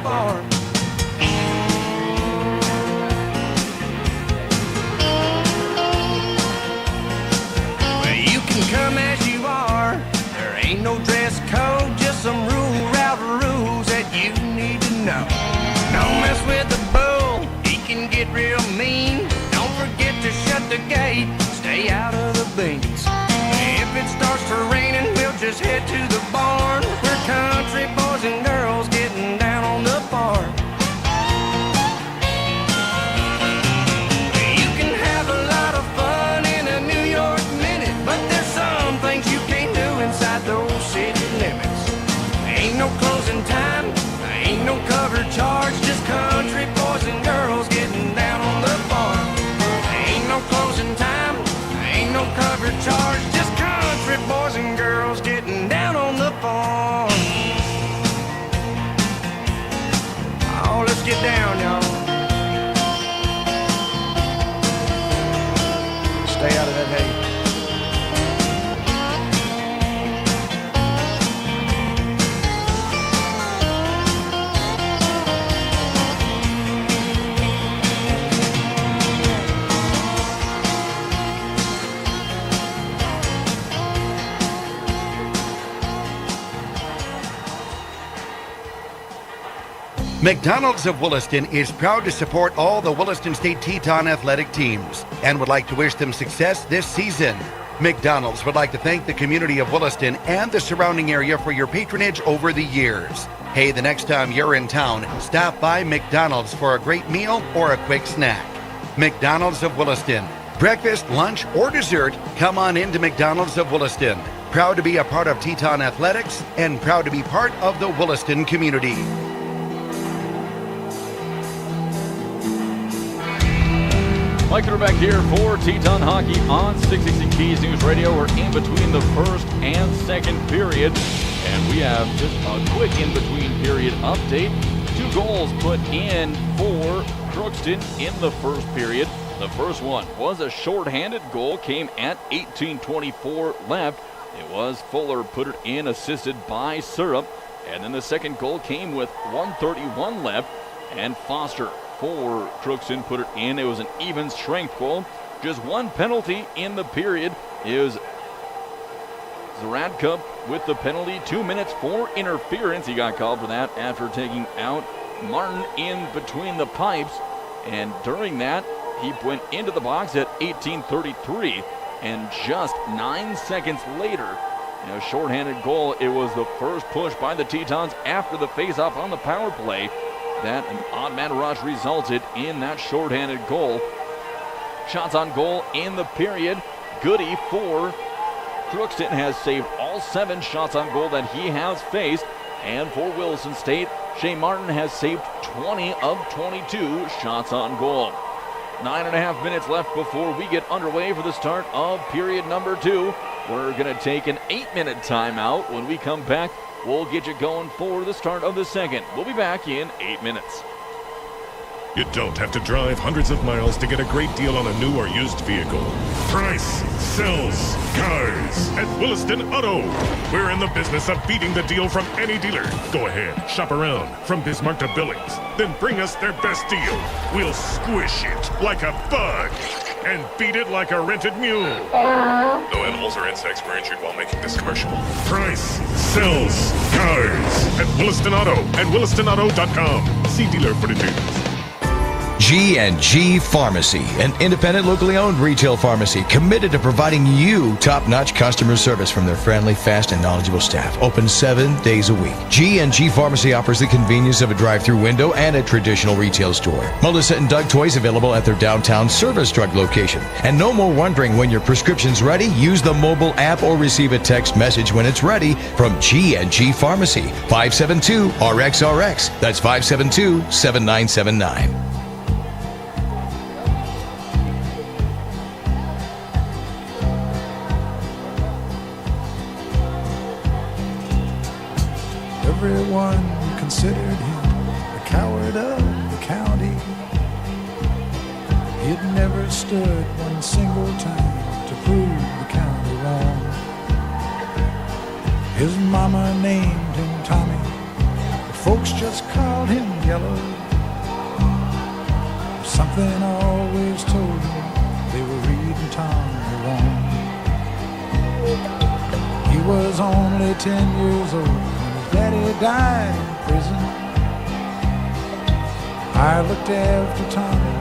farm. Well, you can come as you are. There ain't no dress code, just some route rules that you need to know. Don't mess with the bull, he can get real mean. Don't forget to shut the gate, stay out of the beans. If it starts to raining, we'll just head to the barn. We're country boys and girls getting down on the farm. You can have a lot of fun in a New York minute, but there's some things you can't do inside those city limits. Ain't no closing time, ain't no cover charge, just country boys and girls getting down on the farm. Ain't no closing time, ain't no cover charge, just country boys and girls getting down on the farm. Oh, let's get down, y'all. Stay out of that hay. McDonald's of Williston is proud to support all the Williston State Teton athletic teams and would like to wish them success this season. McDonald's would like to thank the community of Williston and the surrounding area for your patronage over the years. Hey, the next time you're in town, stop by McDonald's for a great meal or a quick snack. McDonald's of Williston. Breakfast, lunch, or dessert, come on into McDonald's of Williston. Proud to be a part of Teton Athletics and proud to be part of the Williston community. Mike Back here for Teton Hockey on 660 Keys News Radio. We're in between the first and second period, and we have just a quick in-between period update. 2 goals put in for Crookston in the first period. The first one was a shorthanded goal, came at 18:24 left. It was Fuller put it in, assisted by Syrup. And then the second goal came with 1:31 left, and Foster for Crookston put it in. It was an even strength goal. Just one penalty in the period. It was Zaradka with the penalty. 2 minutes for interference. He got called for that after taking out Martin in between the pipes. And during that, he went into the box at 18:33. And just 9 seconds later, a shorthanded goal. It was the first push by the Tetons after the face-off on the power play. That an odd man rush resulted in that shorthanded goal. Shots on goal in the period. Goody for Crookston has saved all 7 shots on goal that he has faced. And for Williston State, Shea Martin has saved 20 of 22 shots on goal. 9.5 minutes left before we get underway for the start of period number 2. We're going to take an 8-minute timeout. When we come back, we'll get you going for the start of the second. We'll be back in 8 minutes. You don't have to drive hundreds of miles to get a great deal on a new or used vehicle. Price sells cars at Williston Auto. We're in the business of beating the deal from any dealer. Go ahead, shop around from Bismarck to Billings. Then bring us their best deal. We'll squish it like a bug and beat it like a rented mule. No animals or insects were injured while making this commercial. Price sells cars at Williston Auto and WillistonAuto.com. See dealer for details. G&G Pharmacy, an independent, locally owned retail pharmacy committed to providing you top-notch customer service from their friendly, fast, and knowledgeable staff. Open 7 days a week. G&G Pharmacy offers the convenience of a drive-through window and a traditional retail store. Melissa and Doug toys available at their downtown Service Drug location. And no more wondering when your prescription's ready. Use the mobile app or receive a text message when it's ready from G&G Pharmacy. 572-RXRX. That's 572-7979. Everyone considered him the coward of the county. He'd never stood one single time to prove the county wrong. His mama named him Tommy, but folks just called him Something always told me they were reading Tommy wrong. He was only 10 years old when his daddy died in prison. I looked after Tommy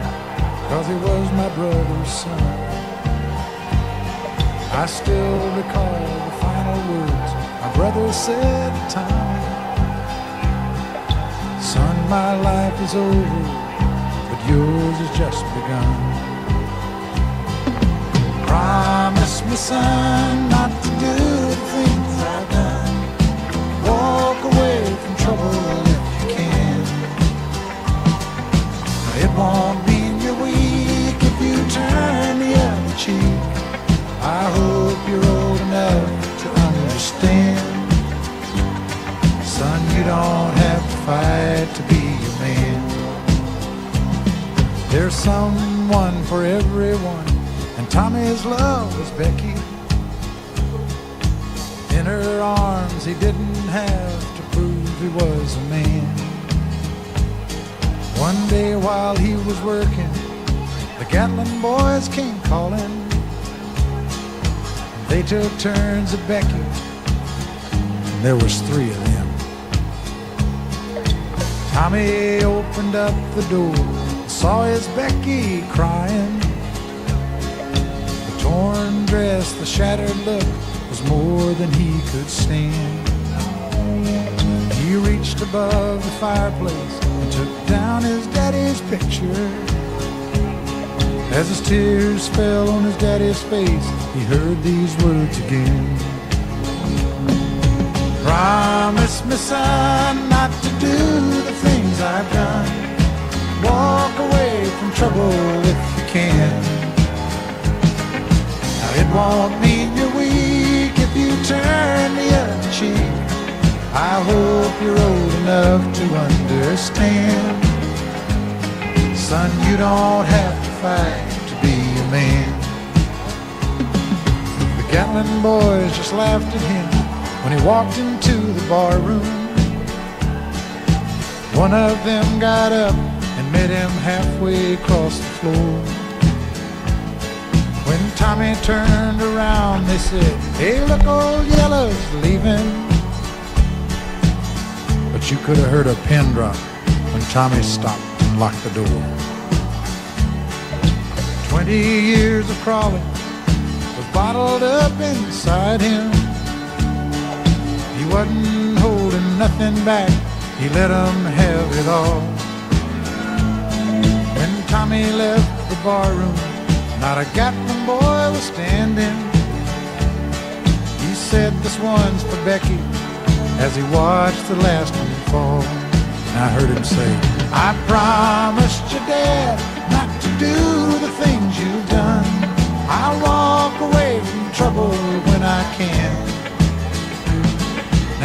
'cause he was my brother's son. I still recall the final words my brother said to Tommy. Son, my life is over, but yours has just begun. Promise me, son, not to do the things I've done. Walk away from trouble if you can. It won't mean you're weak if you turn the other cheek. I hope you're old enough to understand. Son, you don't have to fight to be a man. There's someone for everyone, and Tommy's love was Becky. In her arms he didn't have to prove he was a man. One day while he was working, the Gatlin boys came calling. They took turns at Becky, and there was 3 of them. Tommy opened up the door, saw his Becky crying. The torn dress, the shattered look was more than he could stand. He reached above the fireplace and took down his daddy's picture. As his tears fell on his daddy's face, he heard these words again. Promise me, son, not to do the things I've done. Walk away from trouble if you can. Now it won't mean you're weak if you turn the other cheek. I hope you're old enough to understand. Son, you don't have to fight to be a man. The Gatlin boys just laughed at him when he walked into the bar room. One of them got up and met him halfway across the floor. When Tommy turned around, they said, "Hey, look, old Yellow's leaving." But you could have heard a pin drop when Tommy stopped and locked the door. 20 years of crawling was bottled up inside him. He wasn't holding nothing back, he let them have it all. When Tommy left the barroom, not a Gatlin boy was standing. He said, "This one's for Becky," as he watched the last one fall. And I heard him say, "I promised your dad not to do the things you've done. I'll walk away from trouble when I can.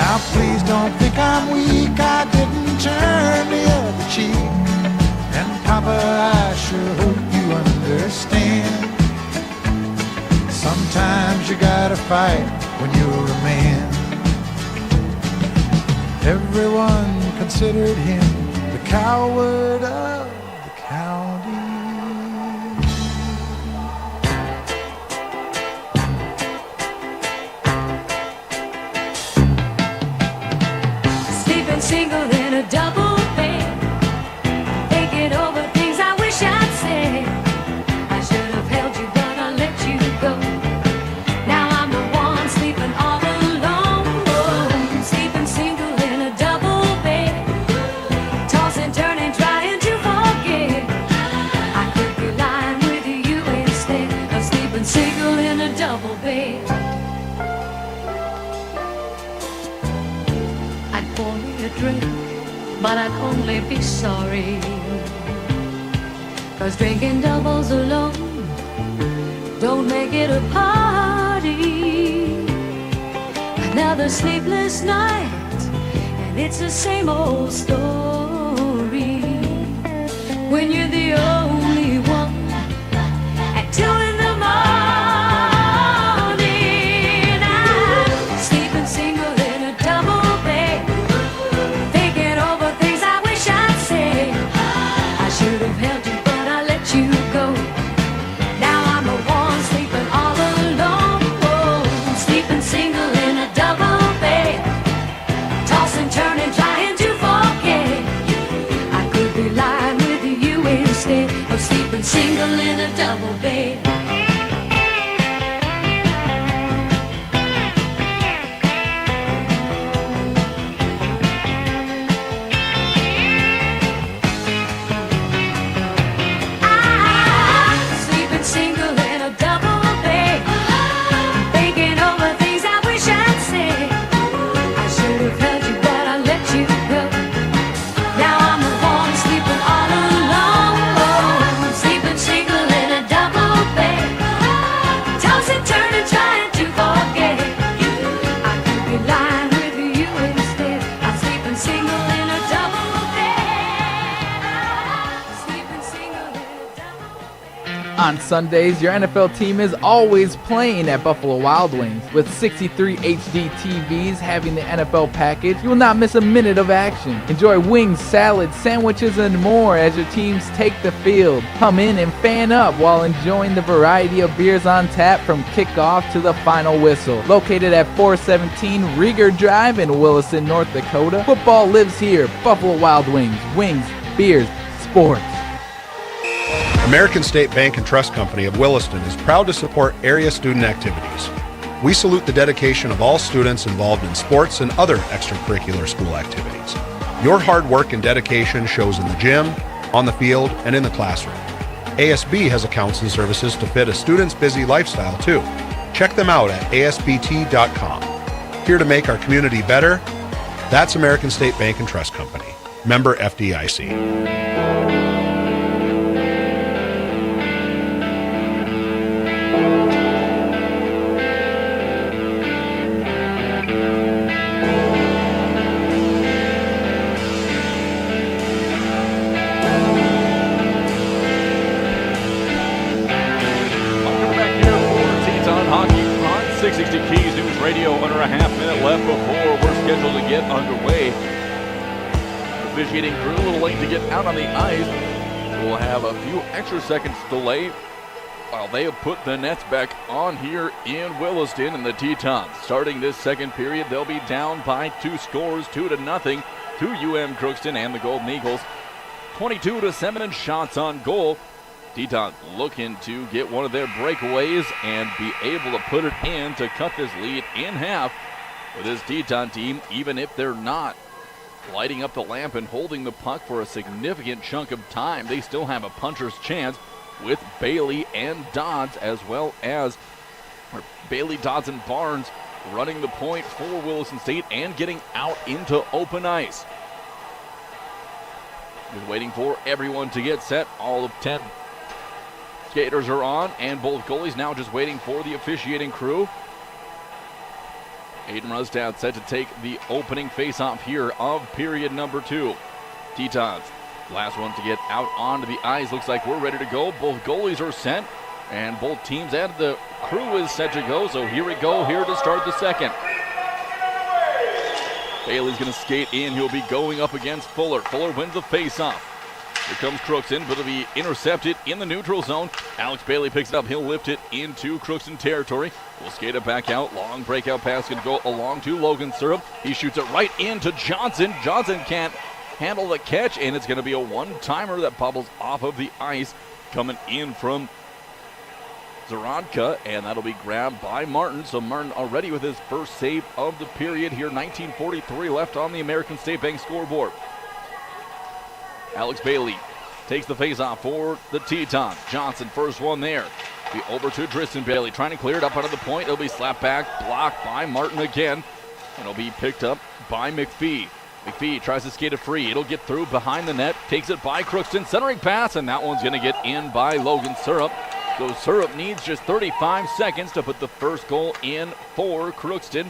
Now please don't think I'm weak, I didn't turn the other cheek. And Papa, I sure hope you understand. Sometimes you gotta fight when you're a man." Everyone considered him the coward of the county. Sleeping single in a double bed, thinking over things I wish I'd said. I should have held you, but I let you go. Now I'm the one sleeping all alone. Oh, sleeping single in a double bed, tossing, turning, trying to forget. I could be lying with you instead of sleeping single in a double bed. I'd pour me a drink, but I'd only be sorry. 'Cause drinking doubles alone don't make it a party. Another sleepless night, and it's the same old story. When you're the only one at 2 in the morning, I'm sleeping single in a double bed, thinking over things I wish I'd said. I should have held you, but I let instead of sleeping single in a double bed. Sleeping single in a double bed, thinking over things I wish I'd said. I should have held you, but I let you go. Now I'm the one sleeping all alone, sleeping single in a double bed, tossing, turning, trying to forget. I could be lying with you instead. I'm sleeping single in a double bed, sleeping single in a double bed. On Sundays, your NFL team is always playing at Buffalo Wild Wings. With 63 HD TVs having the NFL package, you will not miss a minute of action. Enjoy wings, salads, sandwiches, and more as your teams take the field. Come in and fan up while enjoying the variety of beers on tap from kickoff to the final whistle. Located at 417 Rieger Drive in Williston, North Dakota, football lives here. Buffalo Wild Wings. Wings, beers, sports. American State Bank and Trust Company of Williston is proud to support area student activities. We salute the dedication of all students involved in sports and other extracurricular school activities. Your hard work and dedication shows in the gym, on the field, and in the classroom. ASB has accounts and services to fit a student's busy lifestyle too. Check them out at asbt.com. Here to make our community better, that's American State Bank and Trust Company. Member FDIC. Welcome back here for Teton Hockey on 660 Keys News Radio. Under a half minute left before we're scheduled to get underway. Officiating crew a little late to get out on the ice. We'll have a few extra seconds delay while they have put the nets back on here in Williston, and the Tetons starting this second period. They'll be down by 2 scores, 2-0 to Crookston and the Golden Eagles. 22-7 in shots on goal. Tetons looking to get one of their breakaways and be able to put it in to cut this lead in half. For this Teton team, even if they're not lighting up the lamp and holding the puck for a significant chunk of time, they still have a puncher's chance with Bailey and Dodds, as well as Bailey, Dodds, and Barnes running the point for Williston State and getting out into open ice. Just waiting for everyone to get set. All of 10 skaters are on, and both goalies now just waiting for the officiating crew. Aiden Rustad set to take the opening faceoff here of period number 2. Tetons, last one to get out onto the ice. Looks like we're ready to go. Both goalies are set, and both teams and the crew is set to go. So here we go, here to start the second. Bailey's going to skate in. He'll be going up against Fuller. Fuller wins the faceoff. Here comes Crookston, but it'll be intercepted in the neutral zone. Alex Bailey picks it up. He'll lift it into Crookston territory. We'll skate it back out. Long breakout pass going to go along to Logan Syrup. He shoots it right into Johnson. Johnson can't handle the catch, and it's going to be a one-timer that bobbles off of the ice coming in from Zaranka, and that'll be grabbed by Martin. So Martin already with his first save of the period here. 19:43 left on the American State Bank scoreboard. Alex Bailey takes the faceoff for the Tetons. Johnson, first one there. Be over to Tristan Bailey, trying to clear it up under the point. It'll be slapped back, blocked by Martin again. And it'll be picked up by McPhee. McPhee tries to skate it free. It'll get through behind the net, takes it by Crookston, centering pass, and that one's going to get in by Logan Syrup. So Syrup needs just 35 seconds to put the first goal in for Crookston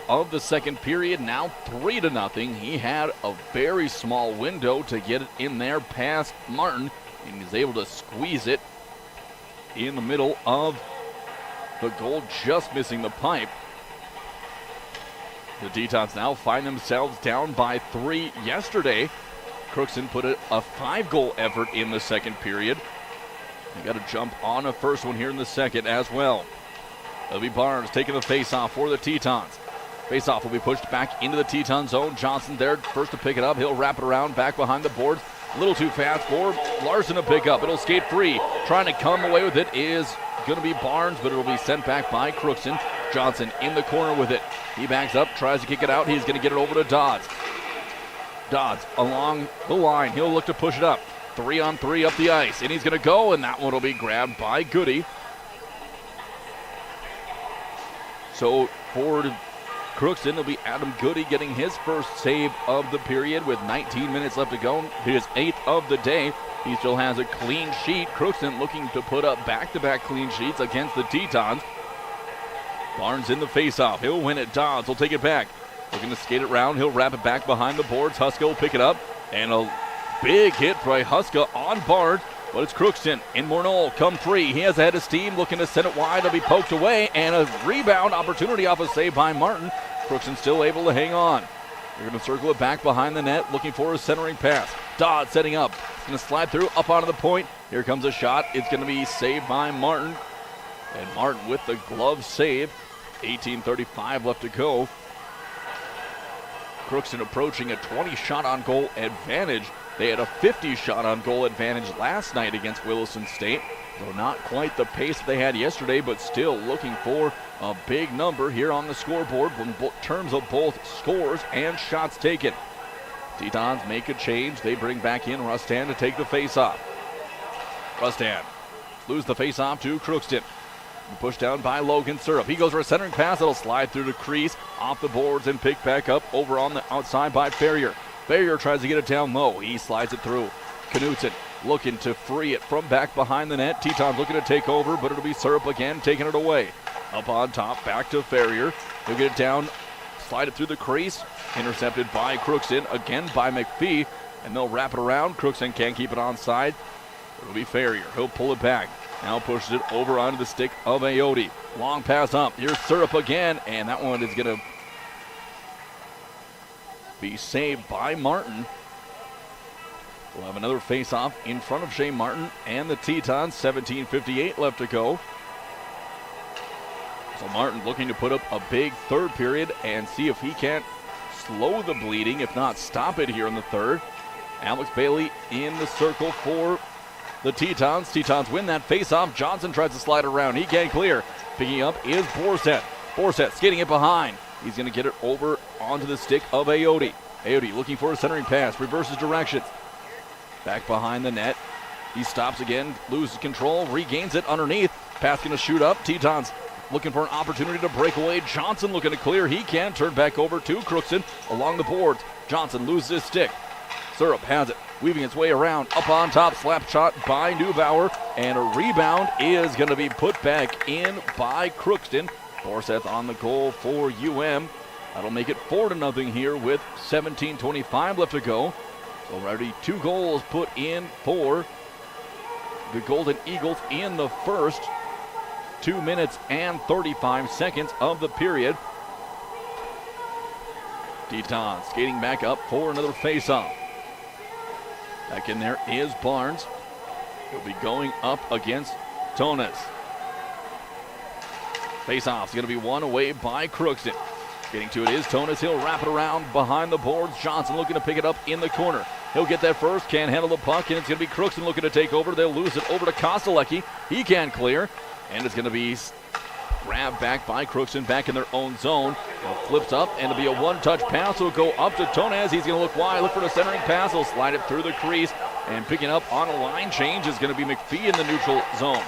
of the second period. Now 3-0. He had a very small window to get it in there past Martin, and he's able to squeeze it in the middle of the goal, just missing the pipe. The Tetons now find themselves down by 3 yesterday. Crookston put a 5-goal effort in the second period. They got to jump on a first one here in the second as well. It'll be Barnes taking the face-off for the Tetons. Face-off will be pushed back into the Teton zone. Johnson there first to pick it up. He'll wrap it around back behind the boards. A little too fast for Larson to pick up. It'll skate free. Trying to come away with it is going to be Barnes, but it'll be sent back by Crookston. Johnson in the corner with it. He backs up, tries to kick it out. He's going to get it over to Dodds. Dodds along the line. He'll look to push it up. 3-on-3 up the ice, and he's going to go, and that one will be grabbed by Goody. So for Crookston, it'll be Adam Goody getting his first save of the period with 19 minutes left to go. His 8th of the day. He still has a clean sheet. Crookston looking to put up back-to-back clean sheets against the Tetons. Barnes in the faceoff. He'll win it. Dodds will take it back. Looking to skate it around. He'll wrap it back behind the boards. Huska will pick it up. And a big hit by Huska on Barnes. But it's Crookston in Morneau. Come free. He has a head of steam. Looking to send it wide. It'll be poked away. And a rebound opportunity off a save by Martin. Crookston still able to hang on. They're going to circle it back behind the net. Looking for a centering pass. Dodd setting up. Going to slide through up onto the point. Here comes a shot. It's going to be saved by Martin. And Martin with the glove save. 18:35 left to go. Crookston approaching a 20-shot on goal advantage. They had a 50-shot on goal advantage last night against Williston State. So not quite the pace they had yesterday, but still looking for a big number here on the scoreboard in terms of both scores and shots taken. Tetons make a change. They bring back in Rustan to take the face-off. Rustan lose the face-off to Crookston. Pushed down by Logan Syrup. He goes for a centering pass. It'll slide through the crease, off the boards, and pick back up over on the outside by Ferrier. Ferrier tries to get it down low. He slides it through. Knutson looking to free it from back behind the net. Tetons looking to take over, but it'll be Syrup again taking it away. Up on top, back to Ferrier. He'll get it down, slide it through the crease. Intercepted by Crookston, again by McPhee, and they'll wrap it around. Crookston can't keep it onside. It'll be Ferrier. He'll pull it back. Now pushes it over onto the stick of Ayotte. Long pass up. Here's Syrup again, and that one is going to be saved by Martin. We'll have another face-off in front of Shea Martin and the Tetons. 17:58 left to go. So Martin looking to put up a big third period and see if he can't slow the bleeding, if not stop it here in the third. Alex Bailey in the circle for the Tetons. Tetons win that face-off. Johnson tries to slide around. He can't clear. Picking up is Borset. Borset skating it behind. He's going to get it over onto the stick of Ayotte. Ayotte looking for a centering pass. Reverses directions. Back behind the net. He stops again. Loses control. Regains it underneath. Pass going to shoot up. Tetons looking for an opportunity to break away. Johnson looking to clear. He can turn back over to Crookston along the boards. Johnson loses his stick. Syrup has it. Weaving its way around, up on top, slap shot by Neubauer, and a rebound is going to be put back in by Crookston. Borset on the goal for UM. That'll make it 4-0 here with 17:25 left to go. So already 2 goals put in for the Golden Eagles in the first 2 minutes and 35 seconds of the period. Tetons skating back up for another face-off. Back in there is Barnes. He'll be going up against Tones. Face-off is going to be won away by Crookston. Getting to it is Tones. He'll wrap it around behind the boards. Johnson looking to pick it up in the corner. He'll get that first, can't handle the puck, and it's going to be Crookston looking to take over. They'll lose it over to Kostelecki. He can't clear, and it's going to be grabbed back by Crookston back in their own zone. It flips up, and it'll be a one-touch pass. It'll go up to Tones. He's going to look wide, look for the centering pass. He'll slide it through the crease, and picking up on a line change is going to be McPhee in the neutral zone.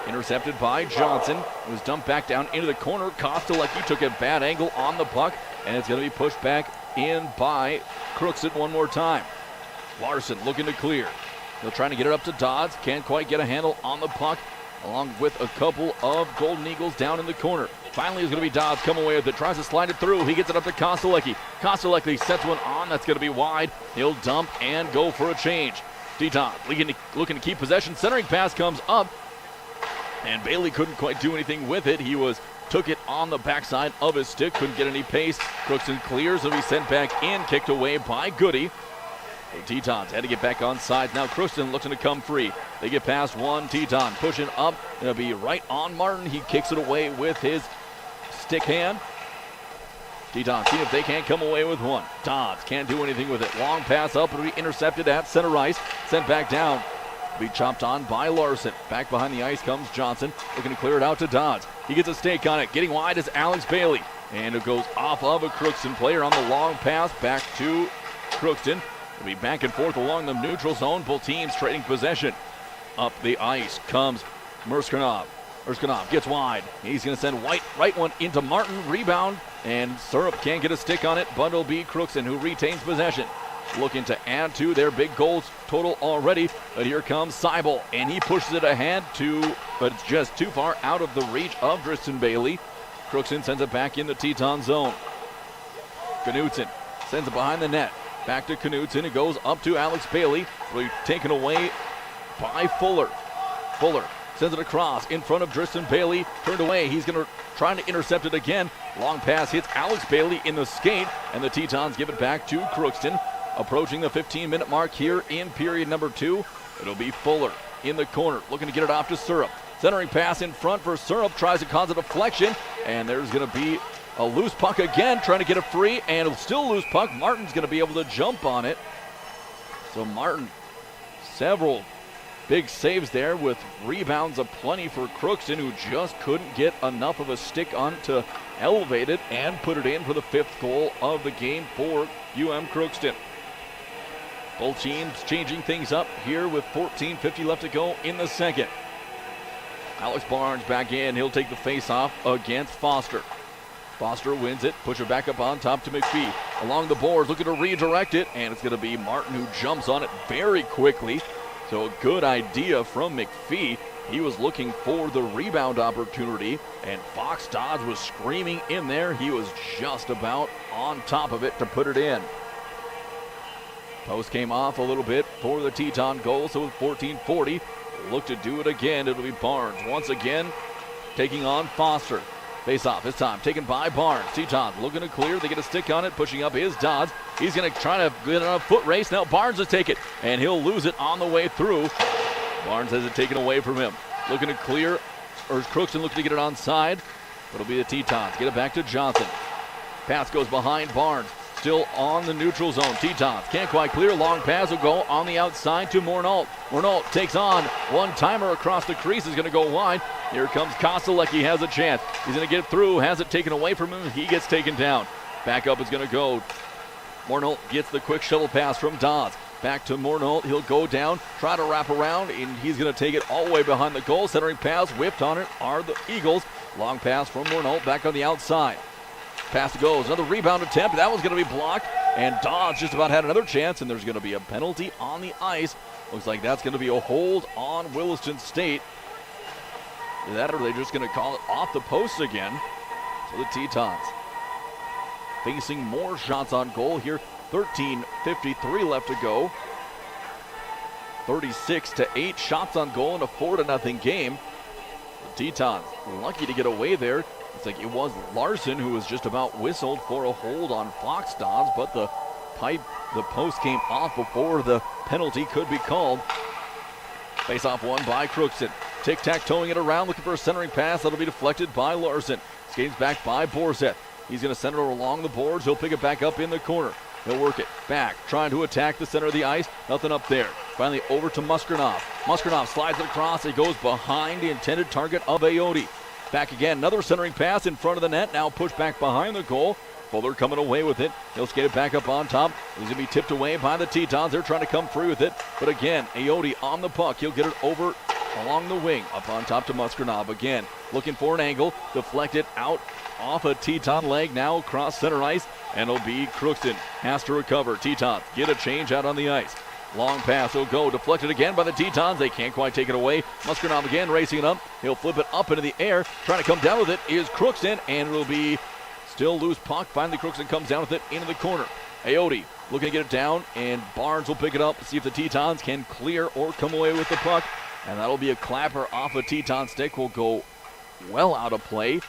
Intercepted by Johnson. It was dumped back down into the corner. Kostelecki took a bad angle on the puck, and it's going to be pushed back in by Crookston one more time. Larson looking to clear. They're trying to get it up to Dodds. Can't quite get a handle on the puck, along with a couple of Golden Eagles down in the corner. Finally, it's going to be Dodds come away with it. Tries to slide it through. He gets it up to Kostelecki. Kostelecki sets one on. That's going to be wide. He'll dump and go for a change. Tetons looking to keep possession. Centering pass comes up, and Bailey couldn't quite do anything with it. He took it on the backside of his stick. Couldn't get any pace. Crookston clears. He'll be sent back in. Kicked away by Goody. The Tetons had to get back on side. Now Crookston looking to come free. They get past one. Teton pushing up. It'll be right on Martin. He kicks it away with his stick hand. Tetons see if they can't come away with one. Dodds can't do anything with it. Long pass up, it'll be intercepted at center ice. Sent back down. Be chopped on by Larson. Back behind the ice comes Johnson, looking to clear it out to Dodds. He gets a stake on it. Getting wide is Alex Bailey. And it goes off of a Crookston player on the long pass back to Crookston. It'll be back and forth along the neutral zone. Both teams trading possession. Up the ice comes Murskanov. Murskanov gets wide. He's going to send right one into Martin. Rebound. And Syrup can't get a stick on it, but it'll be Crookston who retains possession. Looking to add to their big goals total already. But here comes Seibel, and he pushes it ahead but it's just too far out of the reach of Tristan Bailey. Crookston sends it back in the Teton zone. Knutson sends it behind the net. Back to Knutson. It goes up to Alex Bailey. Really taken away by Fuller. Fuller sends it across in front of Tristan Bailey. Turned away. He's going to try to intercept it again. Long pass hits Alex Bailey in the skate, and the Tetons give it back to Crookston. Approaching the 15-minute mark here in period number 2. It'll be Fuller in the corner, looking to get it off to Syrup. Centering pass in front for Syrup, tries to cause a deflection, and there's going to be a loose puck again, trying to get it free, and still loose puck. Martin's going to be able to jump on it. So Martin, several big saves there with rebounds aplenty for Crookston, who just couldn't get enough of a stick on to elevate it and put it in for the 5th goal of the game for Crookston. Both teams changing things up here with 14:50 left to go in the second. Alex Barnes back in. He'll take the face-off against Foster. Foster wins it, push it back up on top to McPhee. Along the boards, looking to redirect it, and it's going to be Martin who jumps on it very quickly. So a good idea from McPhee. He was looking for the rebound opportunity, and Fox Dodds was screaming in there. He was just about on top of it to put it in. Post came off a little bit for the Teton goal, so with 14:40, look to do it again. It'll be Barnes once again taking on Foster. Face off this time taken by Barnes. Teton looking to clear. They get a stick on it. Pushing up is Dodds. He's going to try to get on a foot race. Now Barnes will take it, and he'll lose it on the way through. Barnes has it taken away from him. Looking to clear, or Crookston looking to get it onside. It'll be the Tetons. Get it back to Johnson. Pass goes behind Barnes. Still on the neutral zone. Tetons can't quite clear. Long pass will go on the outside to Mornault. Mornault takes on one-timer across the crease. Is going to go wide. Here comes Kostelecki. Has a chance. He's going to get through. Has it taken away from him. He gets taken down. Back up is going to go. Mornault gets the quick shuttle pass from Dodds. Back to Mornault. He'll go down, try to wrap around, and he's going to take it all the way behind the goal. Centering pass whipped on it are the Eagles. Long pass from Mornault back on the outside. Pass goes. Another rebound attempt. That was going to be blocked. And Dodds just about had another chance. And there's going to be a penalty on the ice. Looks like that's going to be a hold on Williston State. That, or they're just going to call it off the post again. So the Tetons facing more shots on goal here. 13:53 left to go. 36-8 shots on goal in a 4-0 game. The Tetons lucky to get away there. It's like it was Larson who was just about whistled for a hold on Fox Dodds, but the post came off before the penalty could be called. Face-off won by Crookston. Tic-tac-toeing it around, looking for a centering pass. That'll be deflected by Larson. Skates back by Borzett. He's going to send it along the boards. He'll pick it back up in the corner. He'll work it back, trying to attack the center of the ice. Nothing up there. Finally over to Muskernov. Muskernov slides it across. It goes behind the intended target of Ayotte. Back again, another centering pass in front of the net. Now pushed back behind the goal. Fuller coming away with it. He'll skate it back up on top. He's going to be tipped away by the Tetons. They're trying to come free with it. But again, Ayotte on the puck. He'll get it over along the wing. Up on top to Muskernov again. Looking for an angle. Deflected out off a Teton leg. Now across center ice. And it'll be Crookston. Has to recover. Tetons get a change out on the ice. Long pass will go. Deflected again by the Tetons. They can't quite take it away. Muskernov again racing it up. He'll flip it up into the air. Trying to come down with it is Crookston. And it'll be still loose puck. Finally Crookston comes down with it into the corner. Ayotte looking to get it down. And Barnes will pick it up. See if the Tetons can clear or come away with the puck. And that'll be a clapper off a Teton stick. Will go well out of play.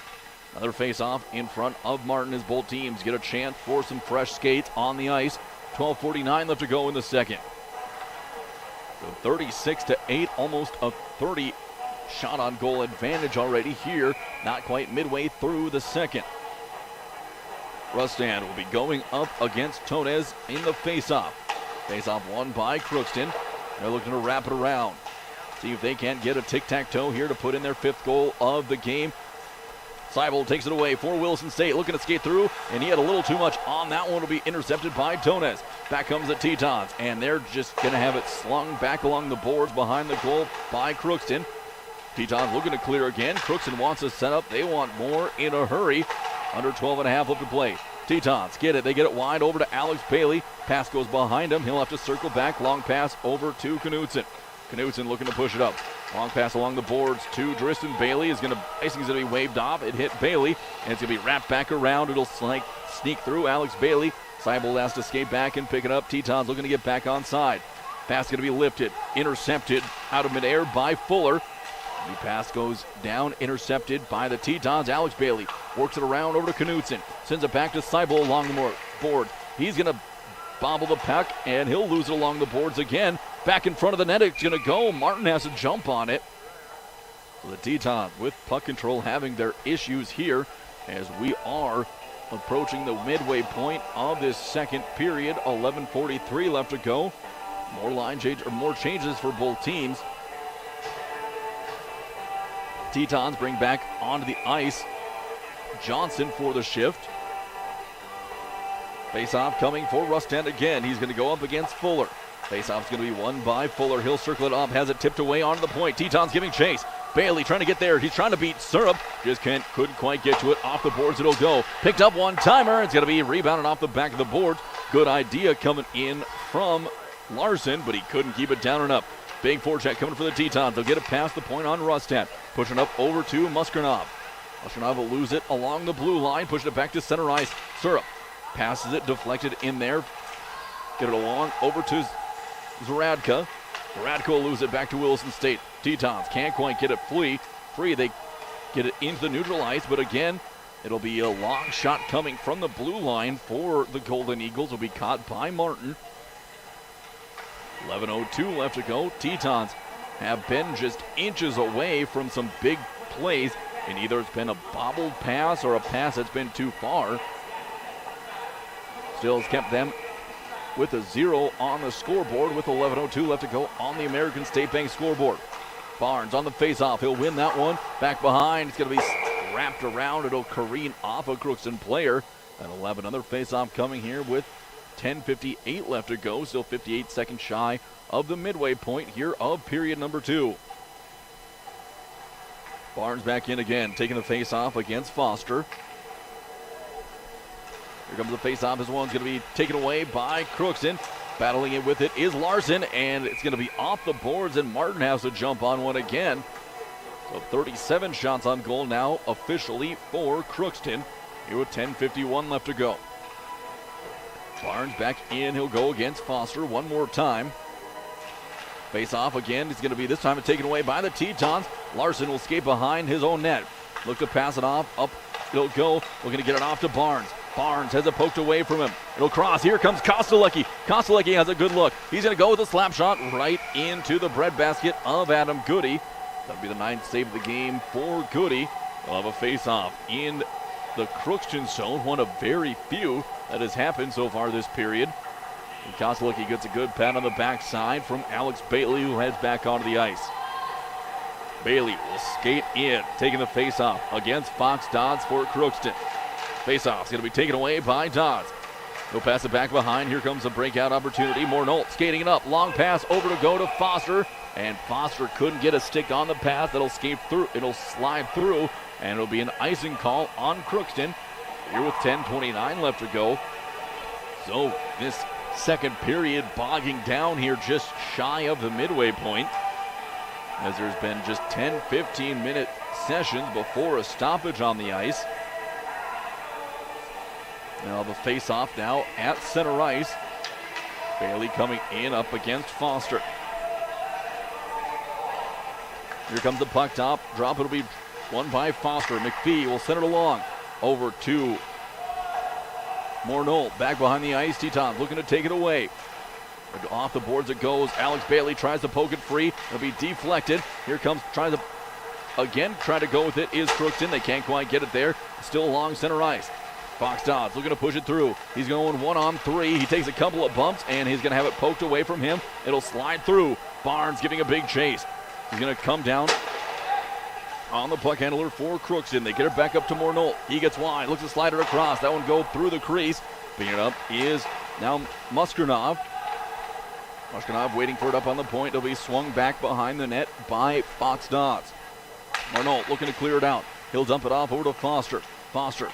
Another face-off in front of Martin as both teams get a chance for some fresh skates on the ice. 12:49 left to go in the second. So 36-8, almost a 30 shot on goal advantage already here. Not quite midway through the second. Rustan will be going up against Tonez in the face-off. Face-off won by Crookston. They're looking to wrap it around. See if they can't get a tic-tac-toe here to put in their 5th goal of the game. Seibel takes it away for Williston State, looking to skate through, and he had a little too much on that one. Will be intercepted by Tonez. Back comes the Tetons, and they're just going to have it slung back along the boards behind the goal by Crookston. Tetons looking to clear again. Crookston wants to set up. They want more in a hurry. Under 12.5 left to play. Tetons get it. They get it wide over to Alex Bailey. Pass goes behind him. He'll have to circle back. Long pass over to Knudsen. Knudsen looking to push it up. Long pass along the boards to Driston. Bailey is going to be waved off. It hit Bailey, and it's going to be wrapped back around. It'll sneak through Alex Bailey. Seibel has to skate back and pick it up. Tetons looking to get back on side. Pass going to be lifted, intercepted out of midair by Fuller. The pass goes down, intercepted by the Tetons. Alex Bailey works it around over to Knudsen. Sends it back to Seibel along the board. He's going to bobble the puck, and he'll lose it along the boards again. Back in front of the net, it's going to go. Martin has to jump on it. So the Tetons with puck control having their issues here as we are approaching the midway point of this second period. 11:43 left to go. More changes for both teams. Tetons bring back onto the ice Johnson for the shift. Face-off coming for Rustan again. He's going to go up against Fuller. Face-off's going to be won by Fuller. He'll circle it up, has it tipped away onto the point. Tetons giving chase. Bailey trying to get there. He's trying to beat Syrup. Just couldn't quite get to it. Off the boards it'll go. Picked up one-timer. It's going to be rebounded off the back of the boards. Good idea coming in from Larson, but he couldn't keep it down and up. Big forecheck coming for the Tetons. They'll get it past the point on Rustan. Pushing up over to Muskernov. Muskernov will lose it along the blue line. Pushing it back to center ice. Syrup passes it, deflected in there. Get it along over to Zaradka. Zaradka will lose it back to Williston State. Tetons can't quite get it free. They get it into the neutral ice, but again, it'll be a long shot coming from the blue line for the Golden Eagles. Will be caught by Martin. 11:02 left to go. Tetons have been just inches away from some big plays, and either it's been a bobbled pass or a pass that's been too far. Still has kept them with a 0 on the scoreboard with 11:02 left to go on the American State Bank scoreboard. Barnes on the face-off. He'll win that one. Back behind. It's going to be wrapped around. It'll careen off a Crookston player. And 11 another face-off coming here with 10:58 left to go. Still 58 seconds shy of the midway point here of period number 2. Barnes back in again, taking the face-off against Foster. Here comes the face-off. This one's going to be taken away by Crookston. Battling it with it is Larson, and it's going to be off the boards, and Martin has to jump on one again. So 37 shots on goal now officially for Crookston. Here with 10:51 left to go. Barnes back in. He'll go against Foster one more time. Face off again. It's going to be this time taken away by the Tetons. Larson will skate behind his own net. Look to pass it off. Up it'll go. We're going to get it off to Barnes. Barnes has it poked away from him. It'll cross. Here comes Kostelecki. Kostelecki has a good look. He's going to go with a slap shot right into the breadbasket of Adam Goody. That'll be the 9th save of the game for Goody. We'll have a face-off in the Crookston zone. One of very few that has happened so far this period. And Kostelecki gets a good pat on the backside from Alex Bailey, who heads back onto the ice. Bailey will skate in, taking the face-off against Fox Dodds for Crookston. Face-off's going to be taken away by Dodds. He'll pass it back behind. Here comes a breakout opportunity. Morneau skating it up. Long pass over to go to Foster. And Foster couldn't get a stick on the pass. That'll skate through. It'll slide through. And it'll be an icing call on Crookston. Here with 10:29 left to go. So this second period bogging down here just shy of the midway point, as there's been just 10-15 minute sessions before a stoppage on the ice. Now the face-off now at center ice. Bailey coming in up against Foster. Here comes the puck top. Drop, it'll be won by Foster. McPhee will send it along over to Morneau. Back behind the ice. Tetons looking to take it away. Off the boards it goes. Alex Bailey tries to poke it free. It'll be deflected. Here comes, try to go with it is Crookston. They can't quite get it there. Still along center ice. Fox Dobbs looking to push it through. He's going 1-on-3. He takes a couple of bumps, and he's going to have it poked away from him. It'll slide through. Barnes giving a big chase. He's going to come down on the puck handler for Crookston. They get it back up to Morneau. He gets wide, looks to slide it across. That one go through the crease. Picking it up is now Muskernov. Muskernov waiting for it up on the point. It'll be swung back behind the net by Fox Dobbs. Morneau looking to clear it out. He'll dump it off over to Foster. Foster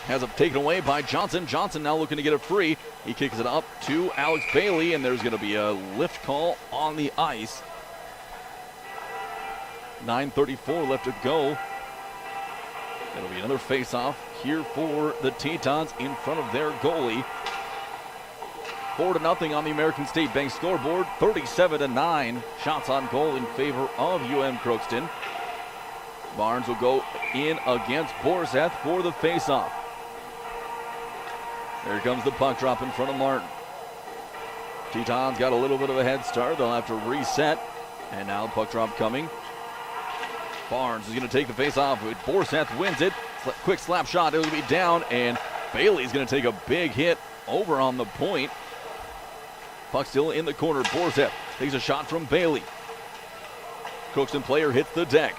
has it taken away by Johnson. Johnson now looking to get it free. He kicks it up to Alex Bailey, and there's going to be a lift call on the ice. 9:34 left to go. It'll be another face-off here for the Tetons in front of their goalie. 4-0 on the American State Bank scoreboard. 37-9 shots on goal in favor of Crookston. Barnes will go in against Borseth for the face-off. There comes the puck drop in front of Martin. Tetons got a little bit of a head start. They'll have to reset. And now puck drop coming. Barnes is going to take the face-off. Borseth wins it. Quick slap shot. It'll be down, and Bailey's going to take a big hit over on the point. Puck still in the corner. Borseth takes a shot from Bailey. Crookston player hits the deck.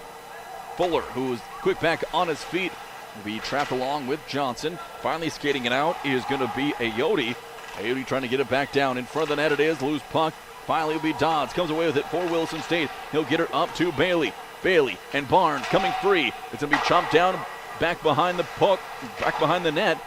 Fuller, who's quick back on his feet, will be trapped along with Johnson. Finally skating it out is going to be Ayoade. Ayoade trying to get it back down. In front of the net it is. Loose puck. Finally will be Dodds. Comes away with it for Williston State. He'll get it up to Bailey. Bailey and Barnes coming free. It's going to be chopped down back behind the puck, back behind the net.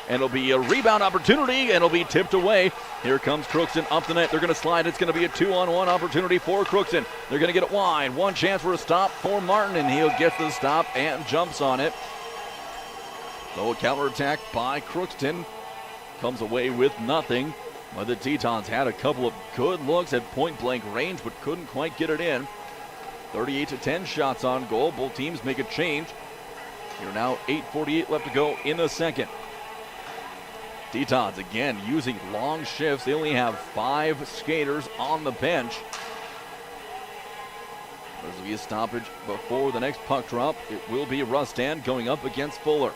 And it'll be a rebound opportunity, and it'll be tipped away. Here comes Crookston up the net. They're going to slide. It's going to be a 2-on-1 opportunity for Crookston. They're going to get it wide. One chance for a stop for Martin, and he'll get the stop and jumps on it. So a counterattack by Crookston comes away with nothing. But the Tetons had a couple of good looks at point-blank range, but couldn't quite get it in. 38-10 shots on goal. Both teams make a change. Here now 8:48 left to go in the second. Tetons again using long shifts. They only have 5 skaters on the bench. There's be a stoppage before the next puck drop. It will be Rustan going up against Fuller.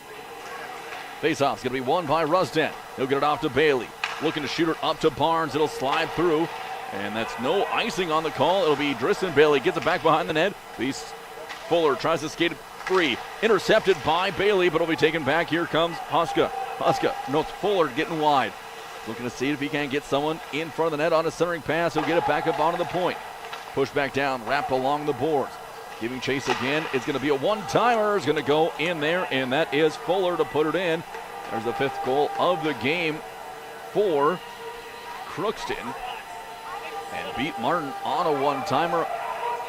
Face-off's going to be won by Rustan. He'll get it off to Bailey. Looking to shoot it up to Barnes. It'll slide through. And that's no icing on the call. It'll be Driston Bailey. Gets it back behind the net. Fuller tries to skate it free. Intercepted by Bailey, but it'll be taken back. Here comes Huska. Huska notes Fuller getting wide. Looking to see if he can get someone in front of the net on a centering pass. He'll get it back up onto the point. Push back down, wrapped along the boards. Giving chase again. It's going to be a one-timer. It's going to go in there, and that is Fuller to put it in. There's the 5th goal of the game for Crookston. And beat Martin on a one-timer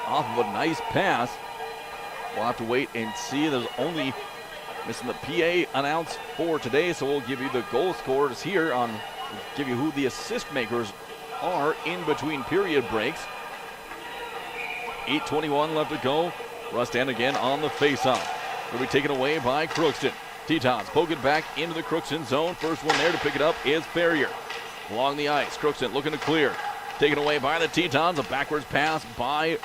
off of a nice pass. We'll have to wait and see. There's only missing the PA announced for today, so we'll give you the goal scorers here on, give you who the assist makers are in between period breaks. 8:21 left to go. Rustan again on the face-off. Will be taken away by Crookston. Tetons poke it back into the Crookston zone. First one there to pick it up is Ferrier. Along the ice, Crookston looking to clear. Taken away by the Tetons. A backwards pass by